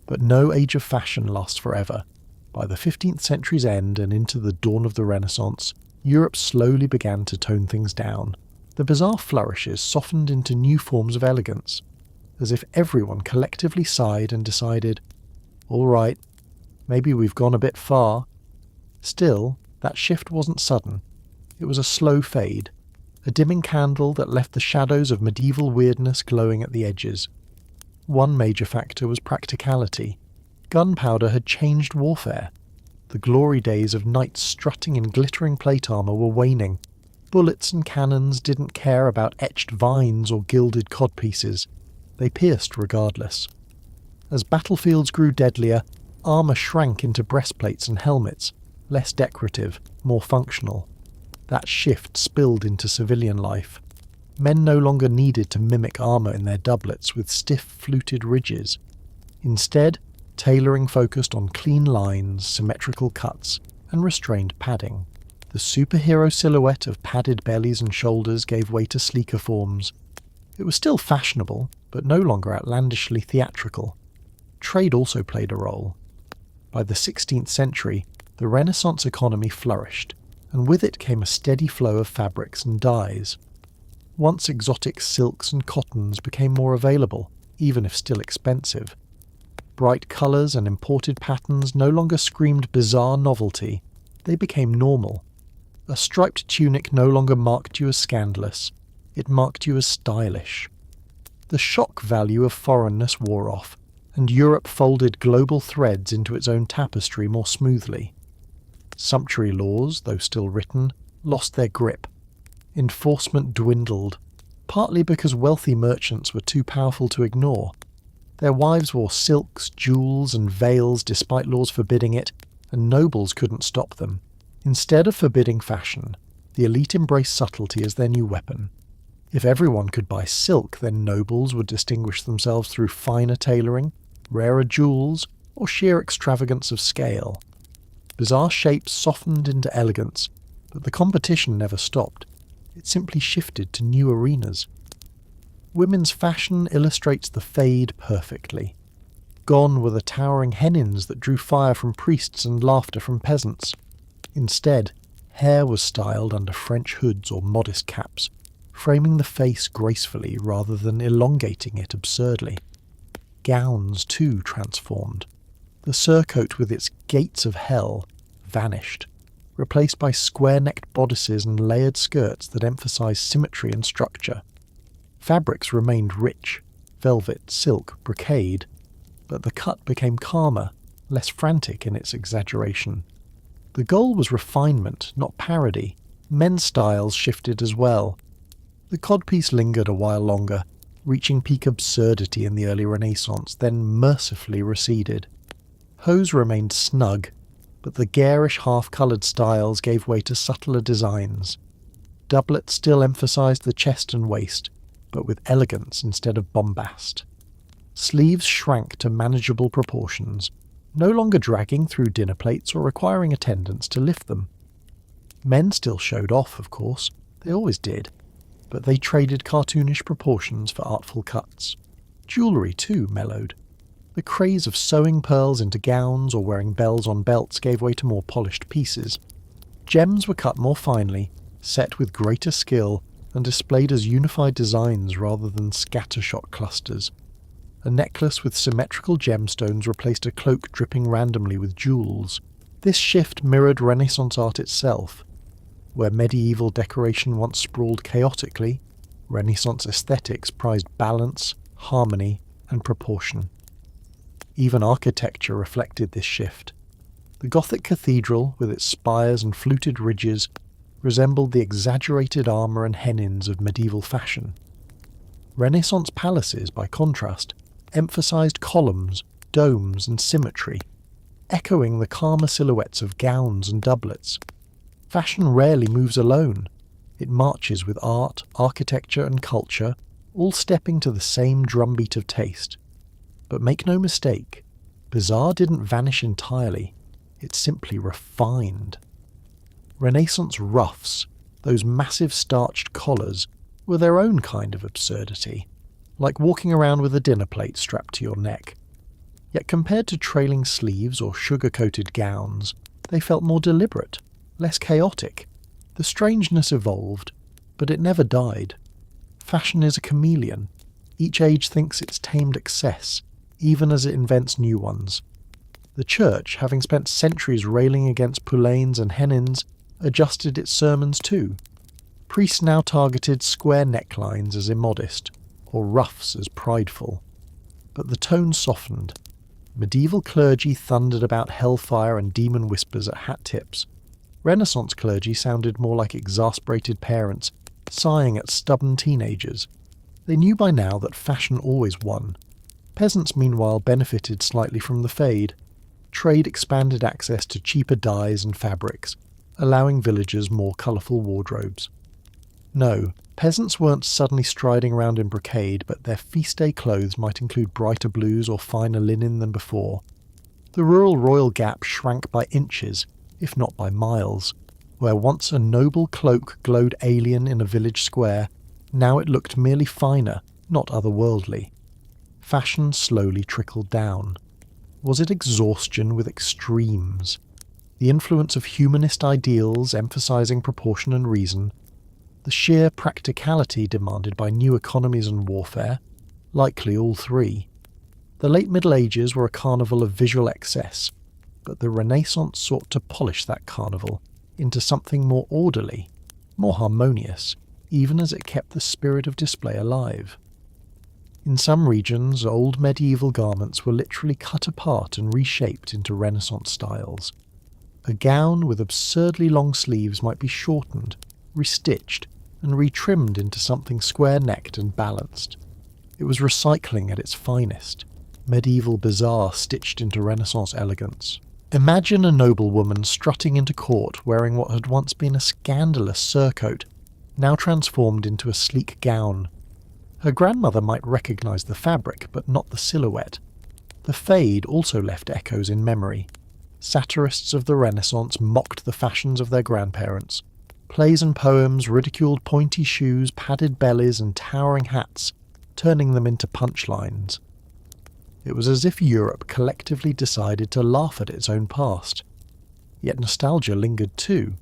But no age of fashion lasts forever. By the 15th century's end and into the dawn of the Renaissance, Europe slowly began to tone things down. The bizarre flourishes softened into new forms of elegance, as if everyone collectively sighed and decided, all right, maybe we've gone a bit far. Still, that shift wasn't sudden. It was a slow fade, a dimming candle that left the shadows of medieval weirdness glowing at the edges. One major factor was practicality. Gunpowder had changed warfare. The glory days of knights strutting in glittering plate armour were waning. Bullets and cannons didn't care about etched vines or gilded codpieces. They pierced regardless. As battlefields grew deadlier, armour shrank into breastplates and helmets. less decorative, more functional. That shift spilled into civilian life. Men no longer needed to mimic armour in their doublets with stiff fluted ridges. Instead, tailoring focused on clean lines, symmetrical cuts, and restrained padding. The superhero silhouette of padded bellies and shoulders gave way to sleeker forms. It was still fashionable, but no longer outlandishly theatrical. Trade also played a role. By the 16th century, the Renaissance economy flourished, and with it came a steady flow of fabrics and dyes. Once exotic silks and cottons became more available, even if still expensive. Bright colours and imported patterns no longer screamed bizarre novelty, they became normal. A striped tunic no longer marked you as scandalous, it marked you as stylish. The shock value of foreignness wore off, and Europe folded global threads into its own tapestry more smoothly. Sumptuary laws, though still written, lost their grip. Enforcement dwindled, partly because wealthy merchants were too powerful to ignore. Their wives wore silks, jewels, and veils despite laws forbidding it, and nobles couldn't stop them. Instead of forbidding fashion, the elite embraced subtlety as their new weapon. If everyone could buy silk, then nobles would distinguish themselves through finer tailoring, rarer jewels, or sheer extravagance of scale. Bizarre shapes softened into elegance, but the competition never stopped. It simply shifted to new arenas. Women's fashion illustrates the fade perfectly. Gone were the towering hennins that drew fire from priests and laughter from peasants. Instead, hair was styled under French hoods or modest caps, framing the face gracefully rather than elongating it absurdly. Gowns, too, transformed. The surcoat with its gates of hell vanished, replaced by square-necked bodices and layered skirts that emphasized symmetry and structure. Fabrics remained rich, velvet, silk, brocade, but the cut became calmer, less frantic in its exaggeration. The goal was refinement, not parody. Men's styles shifted as well. The codpiece lingered a while longer, reaching peak absurdity in the early Renaissance, then mercifully receded. Hose remained snug, but the garish half-coloured styles gave way to subtler designs. Doublets still emphasised the chest and waist, but with elegance instead of bombast. Sleeves shrank to manageable proportions, no longer dragging through dinner plates or requiring attendants to lift them. Men still showed off, of course, they always did, but they traded cartoonish proportions for artful cuts. Jewellery, too, mellowed. The craze of sewing pearls into gowns or wearing bells on belts gave way to more polished pieces. Gems were cut more finely, set with greater skill, and displayed as unified designs rather than scattershot clusters. A necklace with symmetrical gemstones replaced a cloak dripping randomly with jewels. This shift mirrored Renaissance art itself. Where medieval decoration once sprawled chaotically, Renaissance aesthetics prized balance, harmony, and proportion. Even architecture reflected this shift. The Gothic cathedral, with its spires and fluted ridges, resembled the exaggerated armour and hennins of medieval fashion. Renaissance palaces, by contrast, emphasised columns, domes, and symmetry, echoing the calmer silhouettes of gowns and doublets. Fashion rarely moves alone. It marches with art, architecture, and culture, all stepping to the same drumbeat of taste. But make no mistake, bizarre didn't vanish entirely, it simply refined. Renaissance ruffs, those massive starched collars, were their own kind of absurdity, like walking around with a dinner plate strapped to your neck. Yet compared to trailing sleeves or sugar-coated gowns, they felt more deliberate, less chaotic. The strangeness evolved, but it never died. Fashion is a chameleon. Each age thinks it's tamed excess, even as it invents new ones. The Church, having spent centuries railing against poulains and hennins, adjusted its sermons too. Priests now targeted square necklines as immodest, or ruffs as prideful. But the tone softened. Medieval clergy thundered about hellfire and demon whispers at hat tips. Renaissance clergy sounded more like exasperated parents, sighing at stubborn teenagers. They knew by now that fashion always won. Peasants, meanwhile, benefited slightly from the fade. trade expanded access to cheaper dyes and fabrics, allowing villagers more colourful wardrobes. No, peasants weren't suddenly striding around in brocade, but their feast day clothes might include brighter blues or finer linen than before. The rural royal gap shrank by inches, if not by miles. Where once a noble cloak glowed alien in a village square, now it looked merely finer, not otherworldly. Fashion slowly trickled down. Was it exhaustion with extremes? The influence of humanist ideals emphasizing proportion and reason? The sheer practicality demanded by new economies and warfare? Likely all three. The late Middle Ages were a carnival of visual excess, but the Renaissance sought to polish that carnival into something more orderly, more harmonious, even as it kept the spirit of display alive. In some regions, old medieval garments were literally cut apart and reshaped into Renaissance styles. A gown with absurdly long sleeves might be shortened, restitched, and retrimmed into something square-necked and balanced. It was recycling at its finest, medieval bazaar stitched into Renaissance elegance. Imagine a noblewoman strutting into court wearing what had once been a scandalous surcoat, now transformed into a sleek gown. Her grandmother might recognise the fabric, but not the silhouette. The fade also left echoes in memory. Satirists of the Renaissance mocked the fashions of their grandparents. Plays and poems ridiculed pointy shoes, padded bellies, and towering hats, turning them into punchlines. It was as if Europe collectively decided to laugh at its own past. Yet nostalgia lingered too.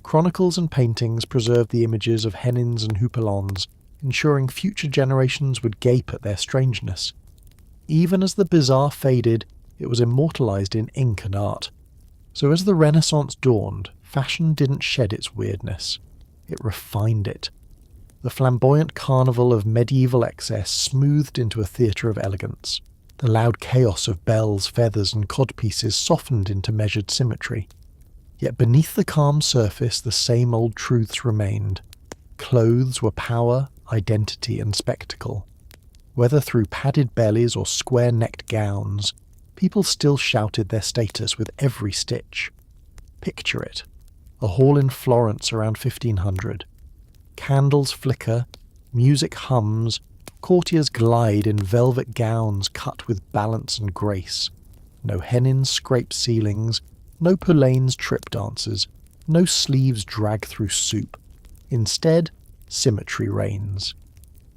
Chronicles and paintings preserved the images of hennins and houppelons, ensuring future generations would gape at their strangeness. Even as the bizarre faded, it was immortalised in ink and art. So as the Renaissance dawned, fashion didn't shed its weirdness. It refined it. The flamboyant carnival of medieval excess smoothed into a theatre of elegance. The loud chaos of bells, feathers, and codpieces softened into measured symmetry. Yet beneath the calm surface the same old truths remained. Clothes were power, identity, and spectacle. Whether through padded bellies or square-necked gowns, people still shouted their status with every stitch. Picture it. A hall in Florence around 1500. Candles flicker, music hums, courtiers glide in velvet gowns cut with balance and grace. No hennins scrape ceilings, no poulaines trip dancers, no sleeves drag through soup. Instead, symmetry reigns.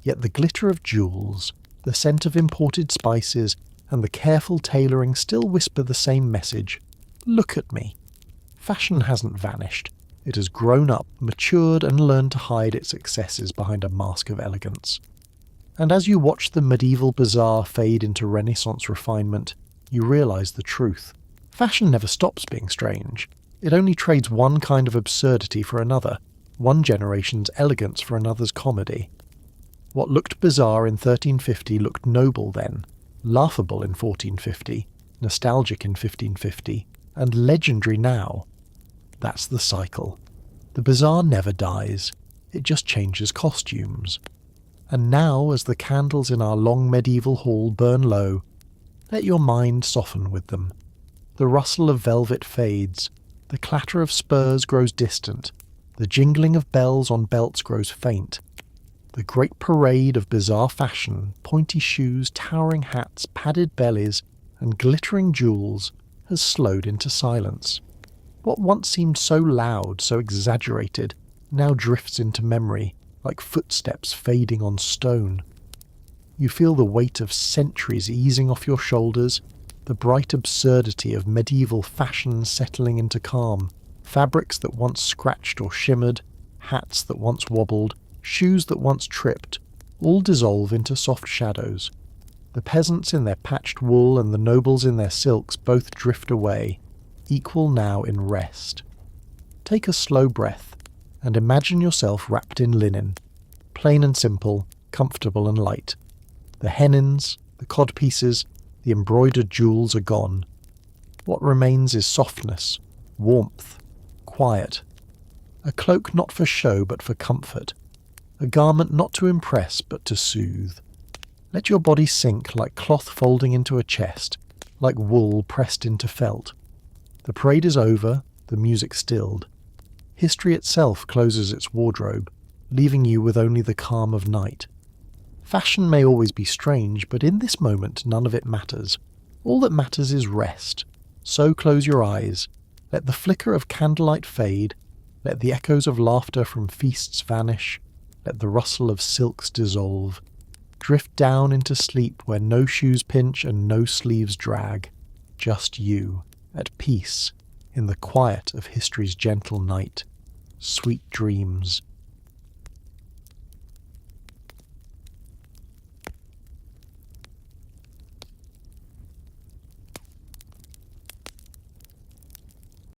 Yet the glitter of jewels, the scent of imported spices, and the careful tailoring still whisper the same message. Look at me. Fashion hasn't vanished. It has grown up, matured, and learned to hide its excesses behind a mask of elegance. And as you watch the medieval bazaar fade into Renaissance refinement, you realise the truth. Fashion never stops being strange. It only trades one kind of absurdity for another, one generation's elegance for another's comedy. What looked bizarre in 1350 looked noble then, laughable in 1450, nostalgic in 1550, and legendary now. That's the cycle. The bazaar never dies, it just changes costumes. And now, as the candles in our long medieval hall burn low, let your mind soften with them. The rustle of velvet fades, the clatter of spurs grows distant, the jingling of bells on belts grows faint. The great parade of bizarre fashion, pointy shoes, towering hats, padded bellies, and glittering jewels has slowed into silence. What once seemed so loud, so exaggerated, now drifts into memory, like footsteps fading on stone. You feel the weight of centuries easing off your shoulders, the bright absurdity of medieval fashion settling into calm, fabrics that once scratched or shimmered, hats that once wobbled, shoes that once tripped, all dissolve into soft shadows. The peasants in their patched wool and the nobles in their silks both drift away, equal now in rest. Take a slow breath, and imagine yourself wrapped in linen, plain and simple, comfortable and light. The hennins, the codpieces, the embroidered jewels are gone. What remains is softness, warmth, quiet. A cloak not for show but for comfort. A garment not to impress but to soothe. Let your body sink like cloth folding into a chest, like wool pressed into felt. The parade is over, the music stilled. History itself closes its wardrobe, leaving you with only the calm of night. Fashion may always be strange, but in this moment none of it matters. All that matters is rest. So close your eyes. Let the flicker of candlelight fade. Let the echoes of laughter from feasts vanish. Let the rustle of silks dissolve. Drift down into sleep where no shoes pinch and no sleeves drag. Just you, at peace, in the quiet of history's gentle night. Sweet dreams.